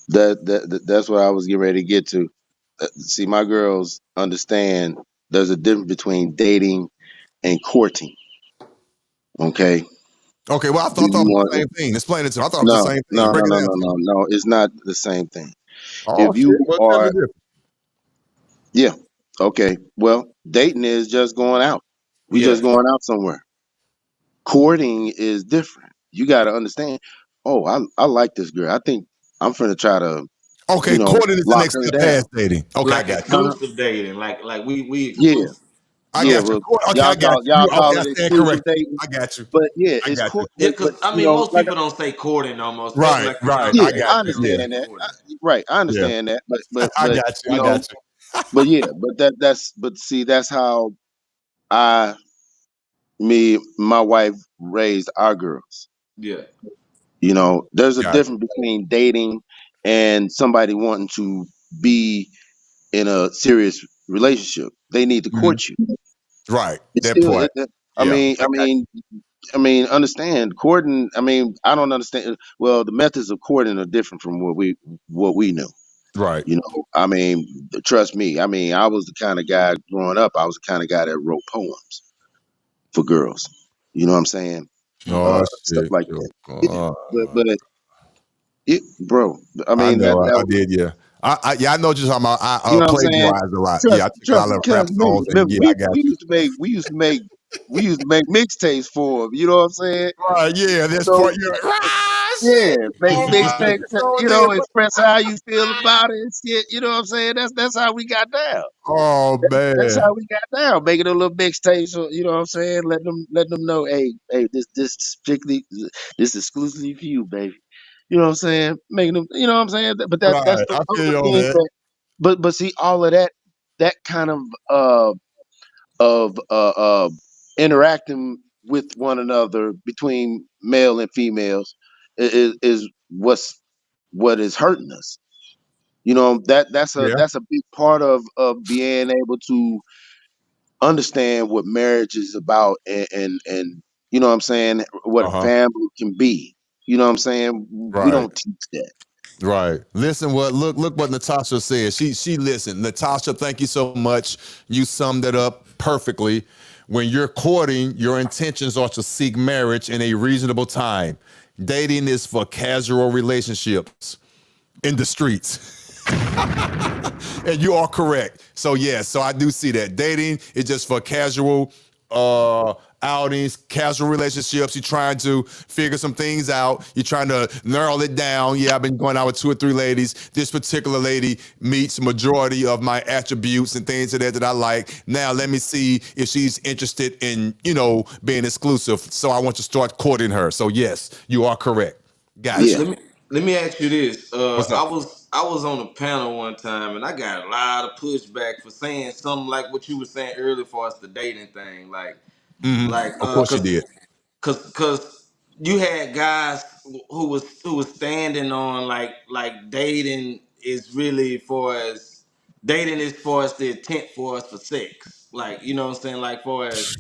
H: That's what I was getting ready to get to. See, my girls understand there's a difference between dating and courting. Okay.
C: Okay. Well, I thought it was the same thing. Explain it to me. I thought it was the same thing.
H: No. It's not the same thing.
C: Oh,
H: if you are,
C: yeah.
H: Okay. Well, dating is just going out. We just going out somewhere. Courting is different. You got to understand. Oh, I like this girl. I think I'm finna try to.
C: Okay, courting is the next step past dating. Okay,
F: like
C: I got
F: exclusive dating, like we
H: exclusive.
C: I got you. Okay, I got you.
H: Y'all call
C: it
H: it exclusive dating.
C: I got you.
H: But yeah,
C: I
H: it's
C: got
H: court.
F: Yeah, because I mean, most people don't say courting almost.
C: Right.
H: Yeah,
C: I got
H: I understand that. Right, I understand that. But
C: I got you. I got you.
H: But yeah, but see, that's how my wife raised our girls.
F: Yeah.
H: There's a difference between dating and somebody wanting to be in a serious relationship. They need to court you.
C: Right.
H: It's
C: That
H: still,
C: part.
H: I mean, understand courting. I mean, I don't understand. Well, the methods of courting are different from what we knew.
C: Right.
H: I mean, trust me. I mean, I was the kind of guy growing up. I was the kind of guy that wrote poems for girls. You know what I'm saying?
C: Oh,
H: stuff
C: shit.
H: like that. Bro. I mean,
C: I know. I did. Yeah. I know just how I plagiarized a lot. I took a lot of rap songs.
H: We used to make mixtapes for them. You know what I'm saying?
C: Right. Yeah. That's part.
H: Make mixtapes. Express how you feel about it and shit. You know what I'm saying? That's how we got down.
C: Oh man.
H: That's how we got down. Making a little mixtape. So you know what I'm saying? Letting them know, hey, this strictly, this exclusively for you, baby. You know what I'm saying? Making them, you know what I'm saying? But that's the
C: I feel
H: other
C: all
H: thing
C: that.
H: but see, all of that kind of interacting with one another between male and females is what is hurting us. That's a big part of being able to understand what marriage is about and you know what I'm saying, what a family can be. You know what I'm saying? We don't teach that.
C: Right. Listen, look what Natasha said. She listened. Natasha, thank you so much. You summed it up perfectly. When you're courting, your intentions are to seek marriage in a reasonable time. Dating is for casual relationships in the streets. And you are correct. So yes, so I do see that. Dating is just for casual outings, casual relationships. You're trying to figure some things out. You're trying to narrow it down. Yeah, I've been going out with 2 or 3 ladies. This particular lady meets majority of my attributes and things of that I like. Now let me see if she's interested in, being exclusive. So I want to start courting her. So yes, you are correct.
H: Yeah.
C: Gotcha.
F: Let me ask you this.
C: What's up?
F: I was on a panel one time and I got a lot of pushback for saying something like what you were saying earlier for us the dating thing,
C: Of course you
F: cause
C: did.
F: cause you had guys who was standing on like dating is for us the intent for us for sex, like you know what I'm saying, like for as.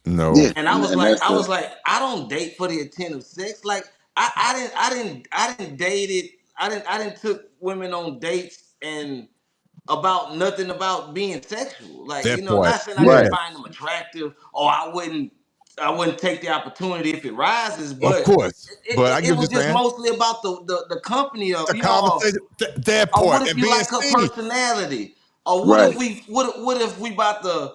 C: No.
H: Yeah.
F: And I was
H: And
F: like,
H: that's
F: I
H: the
F: was like, I don't date for the intent of sex. Like, I didn't date it. I didn't took women on dates and about nothing about being sexual. Like,
C: That part.
F: not saying I
C: Yeah.
F: didn't
H: right.
F: find them attractive or I wouldn't take the opportunity if it rises,
C: Of
F: but
C: course.
F: it,
C: But I
F: it,
C: get
F: it
C: what
F: was
C: you're
F: just
C: saying.
F: mostly about the company of,
C: The conversation, that
F: or
C: part,
F: what if
C: and
F: you
C: being
F: like her
C: seen.
F: personality? Or what
H: Right.
F: if we about to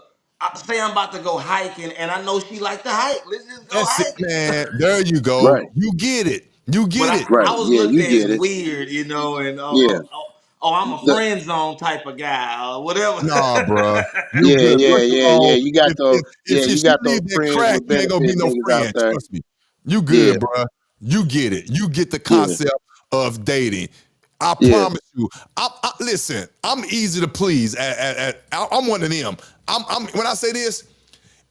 F: say I'm about to go hiking and I know she like to hike. Let's just go
C: That's it,
F: hiking.
C: man. There you go.
H: Right.
C: You get it. You
F: But
C: get
F: I,
C: it.
H: Right.
F: I was
H: Yeah,
F: looked
H: you
F: at
H: get
F: as
H: it.
F: weird, and
H: Yeah.
F: I'm a
H: The,
F: friend zone type of guy or whatever.
C: Nah, bruh. You
H: yeah,
C: good.
H: yeah,
C: First of
H: yeah, yeah.
C: all,
H: You got
C: if
H: those
C: if
H: yeah,
C: if, if
H: you
C: she
H: got those
C: leave that
H: friends
C: crack,
H: with
C: you ain't gonna be
H: benefit
C: no
H: niggas out
C: friend.
H: there.
C: Trust me. You
H: Yeah,
C: good, bruh. You get it. You get the
H: yeah,
C: concept of dating. I
H: yeah.
C: promise you. Listen. I'm easy to please. I'm one of them. I'm when I say this,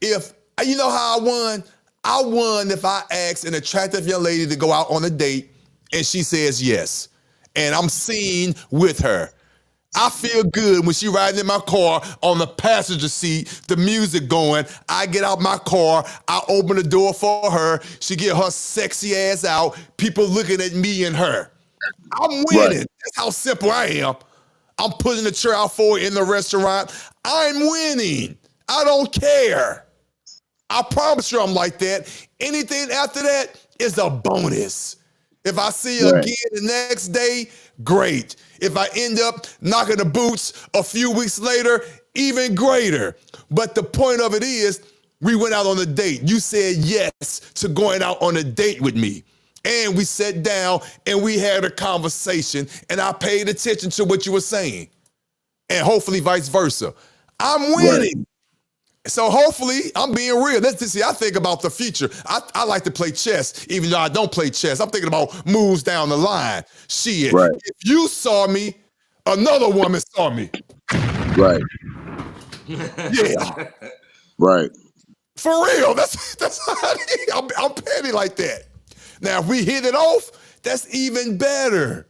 C: if you know how I won if I asked an attractive young lady to go out on a date and she says yes, and I'm seen with her. I feel good when she riding in my car on the passenger seat, the music going. I get out my car, I open the door for her. She get her sexy ass out. People looking at me and her. I'm
H: Right,
C: winning. That's how simple I am. I'm putting the chair out for her in the restaurant. I'm winning. I don't care. I promise you I'm like that. Anything after that is a bonus. If I see her
H: right,
C: again the next day, great. If I end up knocking the boots a few weeks later, even greater. But the point of it is, we went out on a date. You said yes to going out on a date with me. And we sat down and we had a conversation, and I paid attention to what you were saying. And hopefully vice versa. I'm
H: right.
C: winning. So hopefully, I'm being real. See, I think about the future. I like to play chess, even though I don't play chess. I'm thinking about moves down the line. Shit,
H: Right,
C: if you saw me, another woman saw me.
H: right,
C: Yeah,
H: right.
C: for real. That's how I'm petty like that. Now, if we hit it off, that's even better.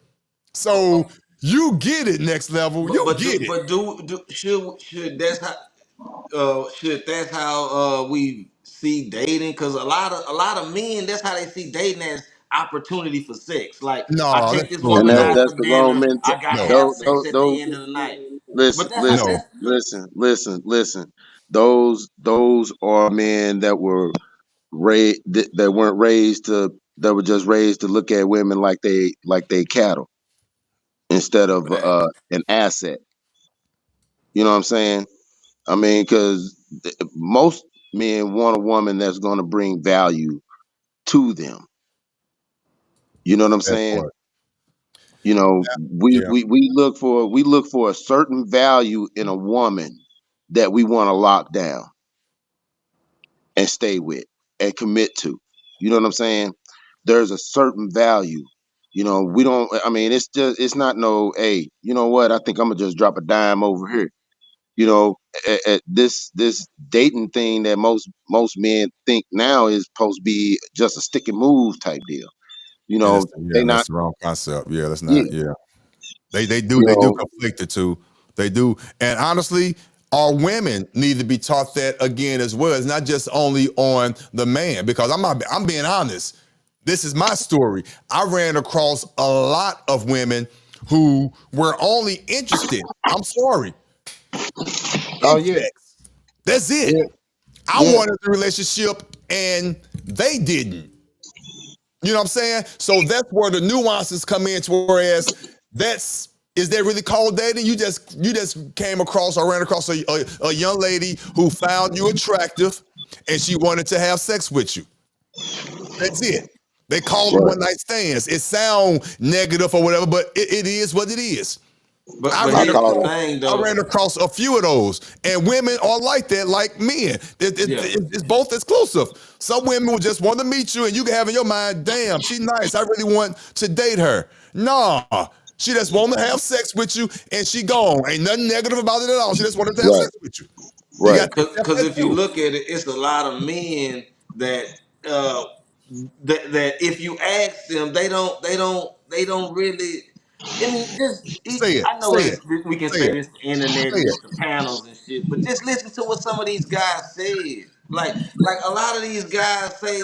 C: So you get it, next level.
F: but
C: You
F: but
C: get
F: do
C: it.
F: but do should that's how we see dating? Because a lot of men, that's how they see dating, as opportunity for sex. Like, I
C: No,
F: take
C: that's
F: this
C: bull.
F: woman
C: No,
F: out
H: That's
F: for
H: the wrong
F: dinner,
H: mentality.
F: I gotta
C: no,
F: have
H: Those,
F: sex at
H: those,
F: the end of the night.
H: listen,
F: But that's how
H: listen,
C: no.
F: that's
H: listen. Those are men that were raised that weren't raised to that were just raised to look at women like they cattle instead of
F: fact.
H: an asset. You know what I'm saying? I mean, because most men want a woman that's going to bring value to them. You know what I'm
C: That
H: saying?
C: part.
H: You know,
C: Yeah,
H: we look for a certain value in a woman that we want to lock down and stay with and commit to. You know what I'm saying? There's a certain value. You know, we don't. I mean, it's not no. Hey, you know what? I think I'm gonna just drop a dime over here. You know, at this dating thing that most men think now is supposed to be just a stick and move type deal. You
C: and
H: know, they not.
C: that's the wrong concept. Yeah, that's
H: Yeah.
C: not. Yeah.
H: You
C: They do
H: know.
C: conflict the two. They do. And honestly, our women need to be taught that again as well. It's not just only on the man, because I'm being honest. This is my story. I ran across a lot of women who were only interested, I'm sorry,
H: Oh
C: in
H: yeah.
C: sex. That's it.
H: Yeah.
C: I
H: Yeah.
C: wanted the relationship and they didn't. You know what I'm saying? So that's where the nuances come in. To whereas that's is that really called dating? You just came across or ran across a young lady who found you attractive. and she wanted to have sex with you. That's it. They call them
H: Right.
C: one night stands. It sounds negative or whatever, but it is what it is.
F: But
C: I
F: but
H: I
C: ran
F: here's the
H: call it.
C: across
F: thing
C: I
F: though.
C: ran across a few of those, and women are like that, like men.
F: Yeah.
C: It's both exclusive. Some women will just want to meet you, and you can have in your mind, damn, she nice. I really want to date her. Nah, she just want to have sex with you, and she gone. Ain't nothing negative about it at all. She just wanted to have
H: Right.
C: sex with you. You
H: Right.
C: got to accept
F: Because
C: that
F: if you
C: too.
F: look at it, it's a lot of men that uh that if you ask them, they don't really. And
C: Say it,
F: I know
C: say it,
F: we can
C: say
F: say
C: it,
F: this the internet
C: say
F: and
C: it.
F: with the panels and shit, but just listen to what some of these guys said. Like a lot of these guys say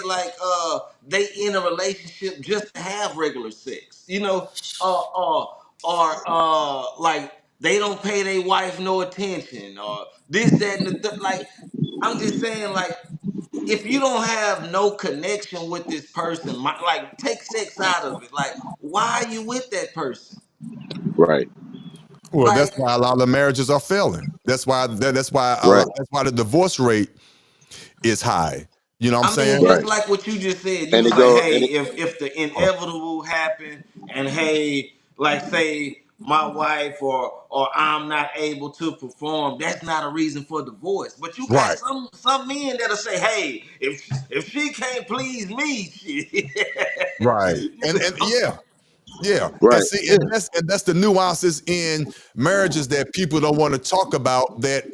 F: they in a relationship just to have regular sex, like they don't pay their wife no attention or this that and like I'm just saying like if you don't have no connection with this person, like take sex out of it. Like, why are you with that person?
H: Right.
C: Well, that's
F: Like,
C: why a lot of the marriages are failing.
H: Right.
C: That's why the divorce rate is high. You know what I'm
F: I mean,
C: saying?
F: just
H: Right.
F: like what you just said, you
H: And
F: was
H: it
F: like,
H: go.
F: hey,
H: And it.
F: if the inevitable happened, and hey, like say my wife or I'm not able to perform, that's not a reason for divorce. But you got
C: Right,
F: some men that'll say, hey, if she can't please me, shit,
C: right.
F: you
C: And
F: know.
C: yeah, yeah. And
H: Right.
C: see,
H: Yeah.
C: and that's the nuances in marriages that people don't want to talk about that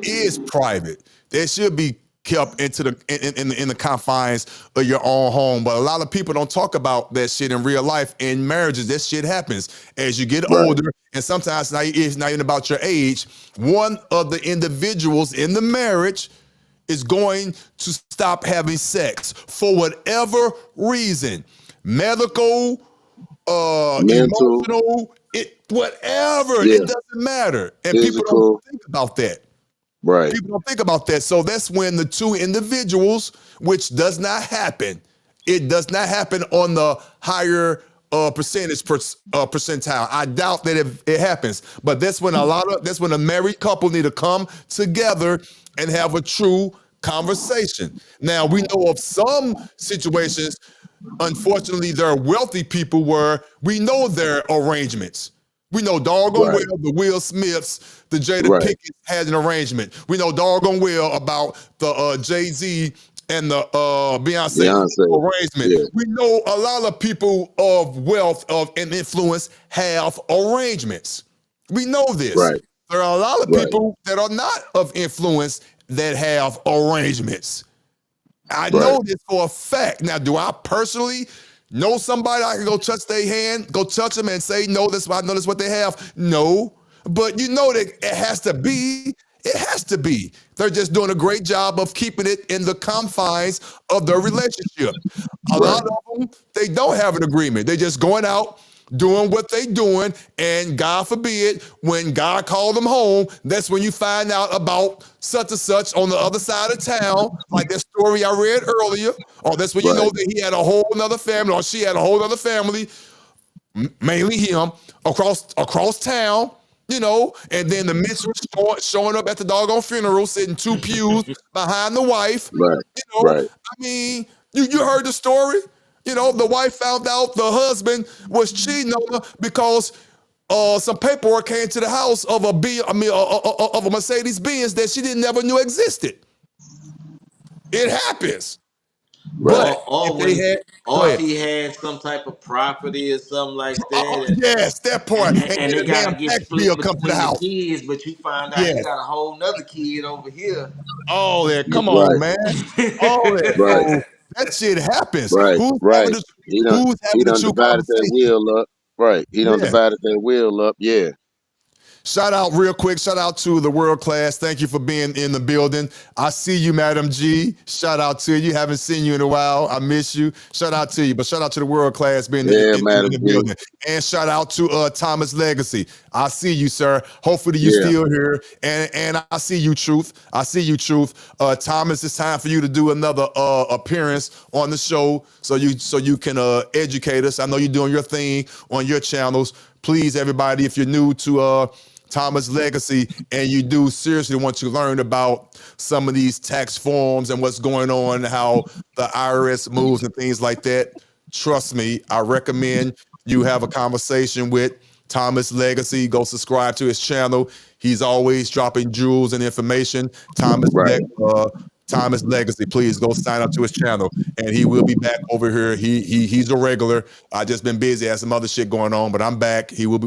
C: is private. That should be kept into the in the confines of your own home. But a lot of people don't talk about that shit in real life. In marriages, that shit happens as you get
H: Right.
C: older, and sometimes now it's not even about your age. One of the individuals in the marriage is going to stop having sex for whatever reason, medical,
H: Mental.
C: emotional, whatever,
H: Yeah.
C: it doesn't matter, and people don't
H: Physical.
C: think about that.
H: Right.
C: People don't think about that. So that's when the two individuals, which does not happen, it does not happen on the higher percentile. I doubt that it happens, but that's when a married couple need to come together and have a true conversation. Now we know of some situations. Unfortunately, there are wealthy people where we know their arrangements. We know doggone
H: Right.
C: well the Will Smiths, the Jada
H: Right.
C: Pinkett had an arrangement. We know doggone well about the Jay-Z and the Beyonce
H: Beyonce.
C: arrangement.
H: Yeah.
C: We know a lot of people of wealth and influence have arrangements. We know this.
H: Right.
C: There are a lot of
H: Right.
C: people that are not of influence that have arrangements. I
H: Right.
C: know this for a fact. Now, do I personally know somebody I can go touch their hand, go touch them and say, no, that's why I know that's what they have? No. But you know that it has to be. It has to be. They're just doing a great job of keeping it in the confines of their relationship. A
H: Right.
C: lot of them, they don't have an agreement. They just going out, doing what they doing, and God forbid, when God called them home, that's when you find out about such and such on the other side of town, like that story I read earlier, or that's when you know
H: Right.
C: that he had a whole other family, or she had a whole other family, mainly him, across town, and then the mistress showing up at the doggone funeral, sitting two pews behind the wife.
H: Right. Right.
C: I mean, you heard the story. The wife found out the husband was cheating on her because some paperwork came to the house of of a Mercedes Benz that she didn't never knew existed. It happens.
H: Right.
C: But if
F: Or
C: they
F: when,
C: had, go
F: or if
C: ahead.
F: he had some type of property or something like
C: Oh,
F: that,
C: yes, that
F: and,
C: part.
F: and,
C: And
F: and
C: then
F: they
C: a
F: got
C: damn
F: to get
C: tax bill
F: split
C: come to the
F: between the
C: house.
F: kids, but you find out he
C: Yes.
F: got a whole nother kid over here.
C: Oh, yeah. Come on,
H: Right.
C: man. All that.
H: Right.
C: So that shit happens.
H: Right. Right.
C: Who's
H: He
C: having the
H: done
C: true
H: divided that
C: conversation?
H: wheel up. Right. He done
C: Yeah.
H: divided that wheel up. Yeah.
C: Shout out real quick. Shout out to the world class. Thank you for being in the building. I see you, Madam G. Shout out to you. Haven't seen you in a while. I miss you. Shout out to you. But shout out to the world class being
H: Yeah,
C: in
H: Madam
C: the
H: G.
C: building. And shout out to Thomas Legacy. I see you, sir. Hopefully you
H: Yeah.
C: still here. And I see you, Truth. I see you, Truth. Thomas, it's time for you to do another appearance on the show so you can educate us. I know you're doing your thing on your channels. Please, everybody, if you're new to Thomas Legacy, and you do seriously want to learn about some of these tax forms and what's going on, how the IRS moves and things like that, trust me, I recommend you have a conversation with Thomas Legacy. Go subscribe to his channel. He's always dropping jewels and information.
H: Right.
C: Thomas Legacy, please go sign up to his channel, and he will be back over here. He's a regular. I just been busy, had some other shit going on, but I'm back. He will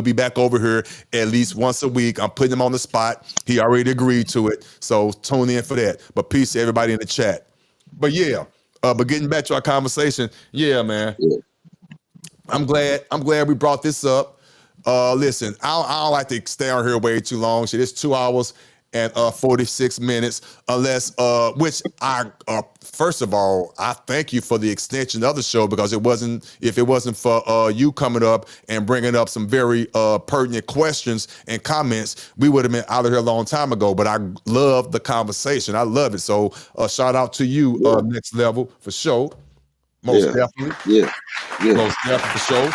C: be back over here at least once a week. I'm putting him on the spot. He already agreed to it, so tune in for that. But peace to everybody in the chat. But yeah, but getting back to our conversation, yeah, man.
H: Yeah.
C: I'm glad we brought this up. Listen, I don't like to stay on here way too long. Shit, it's 2 hours and 46 minutes. Unless, which I first of all, I thank you for the extension of the show, because if it wasn't for you coming up and bringing up some very pertinent questions and comments, we would have been out of here a long time ago. But I love the conversation. I love it. So shout out to you, Next Level, for sure. Most
H: Yeah.
C: definitely.
H: Yeah. Yeah.
C: Most definitely, for sure.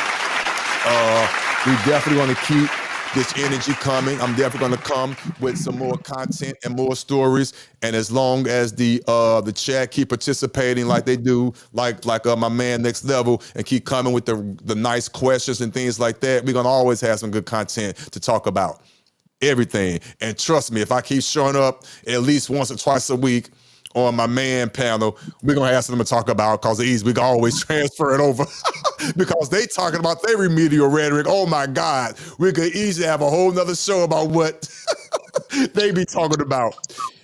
C: We definitely want to keep this energy coming. I'm definitely going to come with some more content and more stories. And as long as the chat keep participating like they do, like my man Next Level, and keep coming with the nice questions and things like that, we're going to always have some good content to talk about. Everything. And trust me, if I keep showing up at least once or twice a week on my man panel, we're gonna have something to talk about, because we can always transfer it over because they talking about their remedial rhetoric. Oh my God, we could easily have a whole nother show about what they be talking about.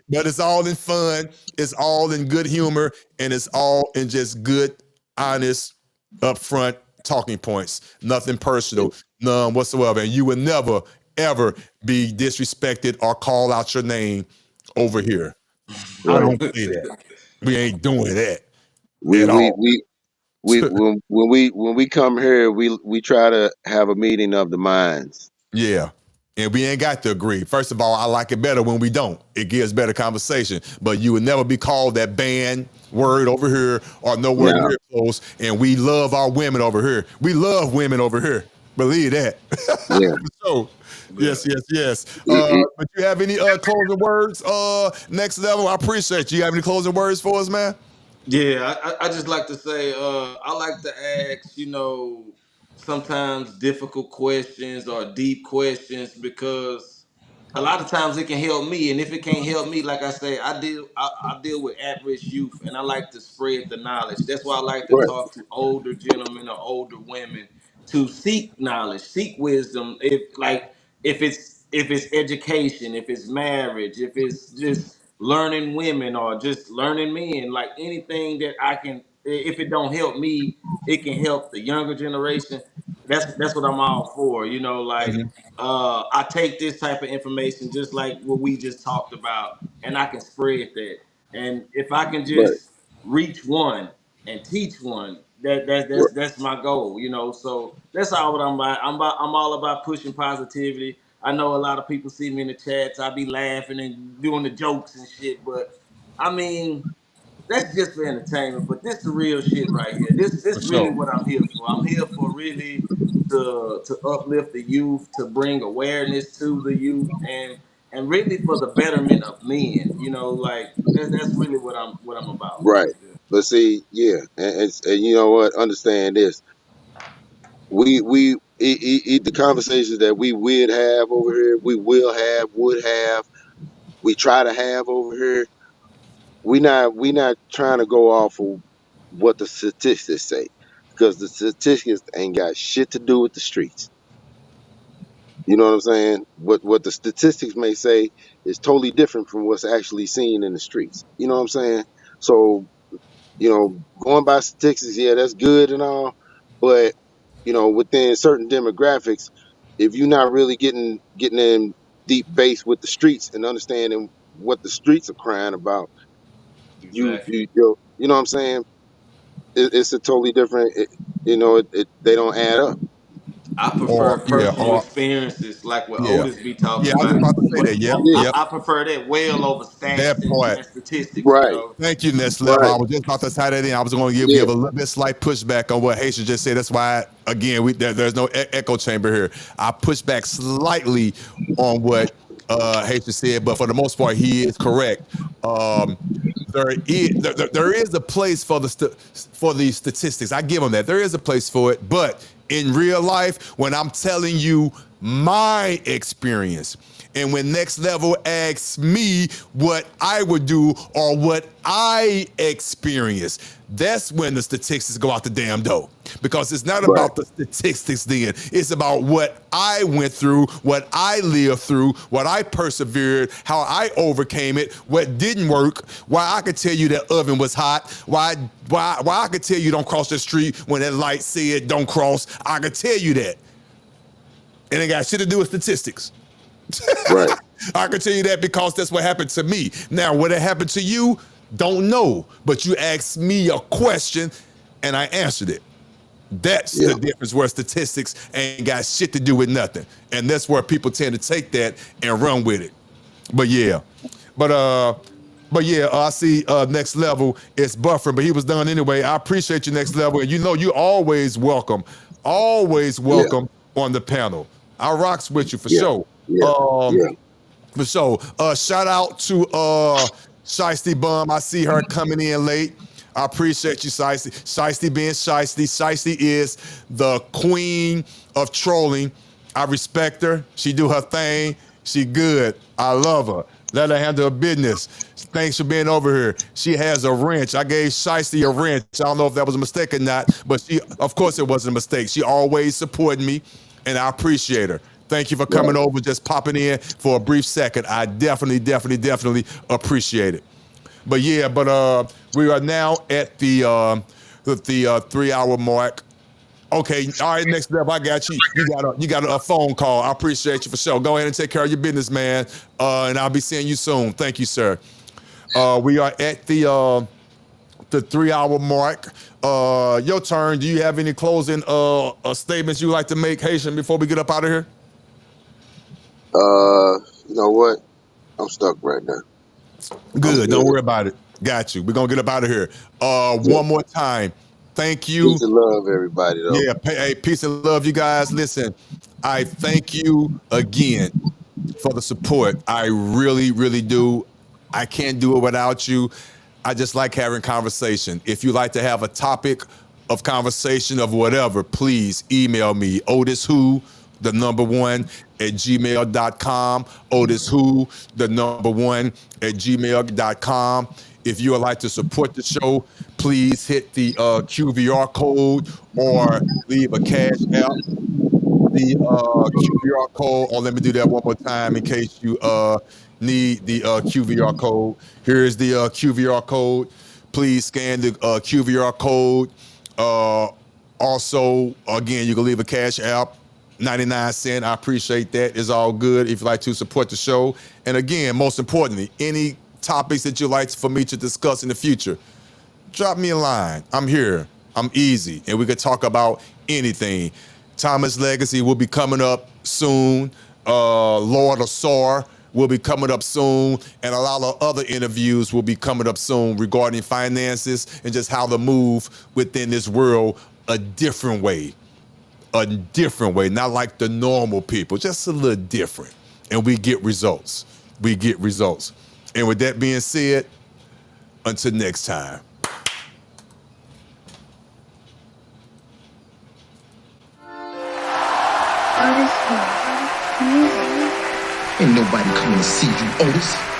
C: But it's all in fun, it's all in good humor, and it's all in just good, honest, upfront talking points. Nothing personal, none whatsoever. And you will never, ever be disrespected or call out your name over here. I
H: Right.
C: don't say that. We ain't doing that
H: We
C: at
H: we
C: all.
H: we we when we come here, we try to have a meeting of the minds.
C: Yeah. And we ain't got to agree. First of all, I like it better when we don't. It gives better conversation. But you would never be called that banned word over here or nowhere
H: Now,
C: near close. And we love our women over here. We love women over here. Believe that.
H: yeah.
C: So, yes.
H: It, it,
C: But you have any closing words? Next Level, I appreciate you. You have any closing words for us, man?
F: Yeah, I just like to say, I like to ask, sometimes difficult questions or deep questions, because a lot of times it can help me, and if it can't help me, like I say, I deal with at-risk youth, and I like to spread the knowledge. That's why I like to
H: right.
F: talk to older gentlemen or older women to seek knowledge, seek wisdom. If it's education, if it's marriage, if it's just learning women or just learning men, like anything that I can, if it don't help me, it can help the younger generation. That's what I'm all for. I take this type of information, just like what we just talked about, and I can spread that. And if I can
H: Right.
F: just reach one and teach one, that's my goal. So that's all what I'm about. I'm all about pushing positivity. I know a lot of people see me in the chats. I be laughing and doing the jokes and shit, but I mean, that's just for entertainment. But this the real shit right here.
C: For
F: This really
C: sure.
F: what I'm here for. I'm here for really to uplift the youth, to bring awareness to the youth, and really for the betterment of men. Like that's really what I'm about.
H: Right. But see, yeah, and you know what? Understand this. The conversations that we would have over here, we will have, would have, we try to have over here. We not trying to go off of what the statistics say, because the statistics ain't got shit to do with the streets. You know what I'm saying? What the statistics may say is totally different from what's actually seen in the streets. You know what I'm saying? So, going by statistics, yeah, that's good and all, but within certain demographics, if you're not really getting in deep base with the streets and understanding what the streets are crying about,
F: Exactly.
H: you know what I'm saying? It's a totally different. They don't add up.
F: I
C: or
F: prefer
C: yeah,
F: personal
C: or
F: experiences like what
C: yeah,
F: Otis be talking
C: yeah. I was just
F: about.
C: about to say
F: But
C: that. Yep,
H: Yeah,
C: yep.
F: I prefer that well over
C: That
F: stats
C: part.
F: and statistics, you
H: right,
F: know.
C: Thank you, Next Level.
H: right.
C: I was just about to tie that in. I was going to
H: Yeah,
C: give a little bit slight pushback on what Haitian just said. That's why, again, there's no echo chamber here. I push back slightly on what Haitian said, but for the most part, he is correct. Um, there is a place for for the statistics. I give him that. There is a place for it, but in real life, when I'm telling you my experience, and when Next Level asks me what I would do or what I experience, that's when the statistics go out the damn door. Because it's not
H: right,
C: about the statistics then. It's about what I went through, what I lived through, what I persevered, how I overcame it, what didn't work, why I could tell you that oven was hot, why I could tell you don't cross the street when that light said don't cross. I could tell you that. And it got shit to do with statistics.
H: right.
C: I can tell you that because that's what happened to me. Now, what happened to you, don't know. But you asked me a question and I answered it. That's
H: Yeah,
C: the difference where statistics ain't got shit to do with nothing. And that's where people tend to take that and run with it. But yeah. But yeah, I see Next Level, it's buffering, but he was done anyway. I appreciate you, Next Level. And you know you always
H: yeah,
C: welcome on the panel. I rocks with you for
H: yeah,
C: sure.
H: yeah,
C: Um,
H: yeah,
C: for sure. Shout out to Shiesty Bum. I see her coming in late. I appreciate you, Shiesty. Shiesty being Shiesty. Shiesty is the queen of trolling. I respect her. She do her thing. She good. I love her. Let her handle her business. Thanks for being over here. She has a wrench. I gave Shiesty a wrench. I don't know if that was a mistake or not, but of course it wasn't a mistake. She always supported me, and I appreciate her. Thank you for
H: right.
C: coming over, just popping in for a brief second. I definitely appreciate it. But yeah, we are now at the 3 hour mark. Okay, all right, Next Level, I got you. You got a phone call. I appreciate you for sure. Go ahead and take care of your business, man. And I'll be seeing you soon. Thank you, sir. We are at the 3 hour mark. Your turn. Do you have any closing statements you'd like to make, Haitian, before we get up out of here?
H: You know what? I'm stuck right now.
C: Good. Don't worry about it. Got you. We're gonna get up out of here.
H: Yeah.
C: One more time. Thank you.
H: Peace and love, everybody. Though.
C: Yeah. Hey, peace and love, you guys. Listen, I thank you again for the support. I really do. I can't do it without you. I just like having conversation. If you like to have a topic of conversation of whatever, please email me, OtisWho, the number one, at gmail.com. OtisWho, the number one, at gmail.com. If you would like to support the show, please hit the QVR code or leave a cash app. The QVR code, or let me do that one more time in case you need the QVR code. Here's the QVR code. Please scan the QVR code. Also, again, you can leave a cash app, 99 cents. I appreciate that. It's all good if you'd like to support the show. And again, most importantly, any topics that you'd like for me to discuss in the future, drop me a line. I'm here. I'm easy. And we could talk about anything. Thomas Legacy will be coming up soon. Lord of Sar will be coming up soon. And a lot of other interviews will be coming up soon regarding finances and just how to move within this world a different way. A different way, not like the normal people, just a little different. And we get results. We get results. And with that being said, until next time.
A: OtisWho. Music.
B: Ain't nobody coming to see you, Otis.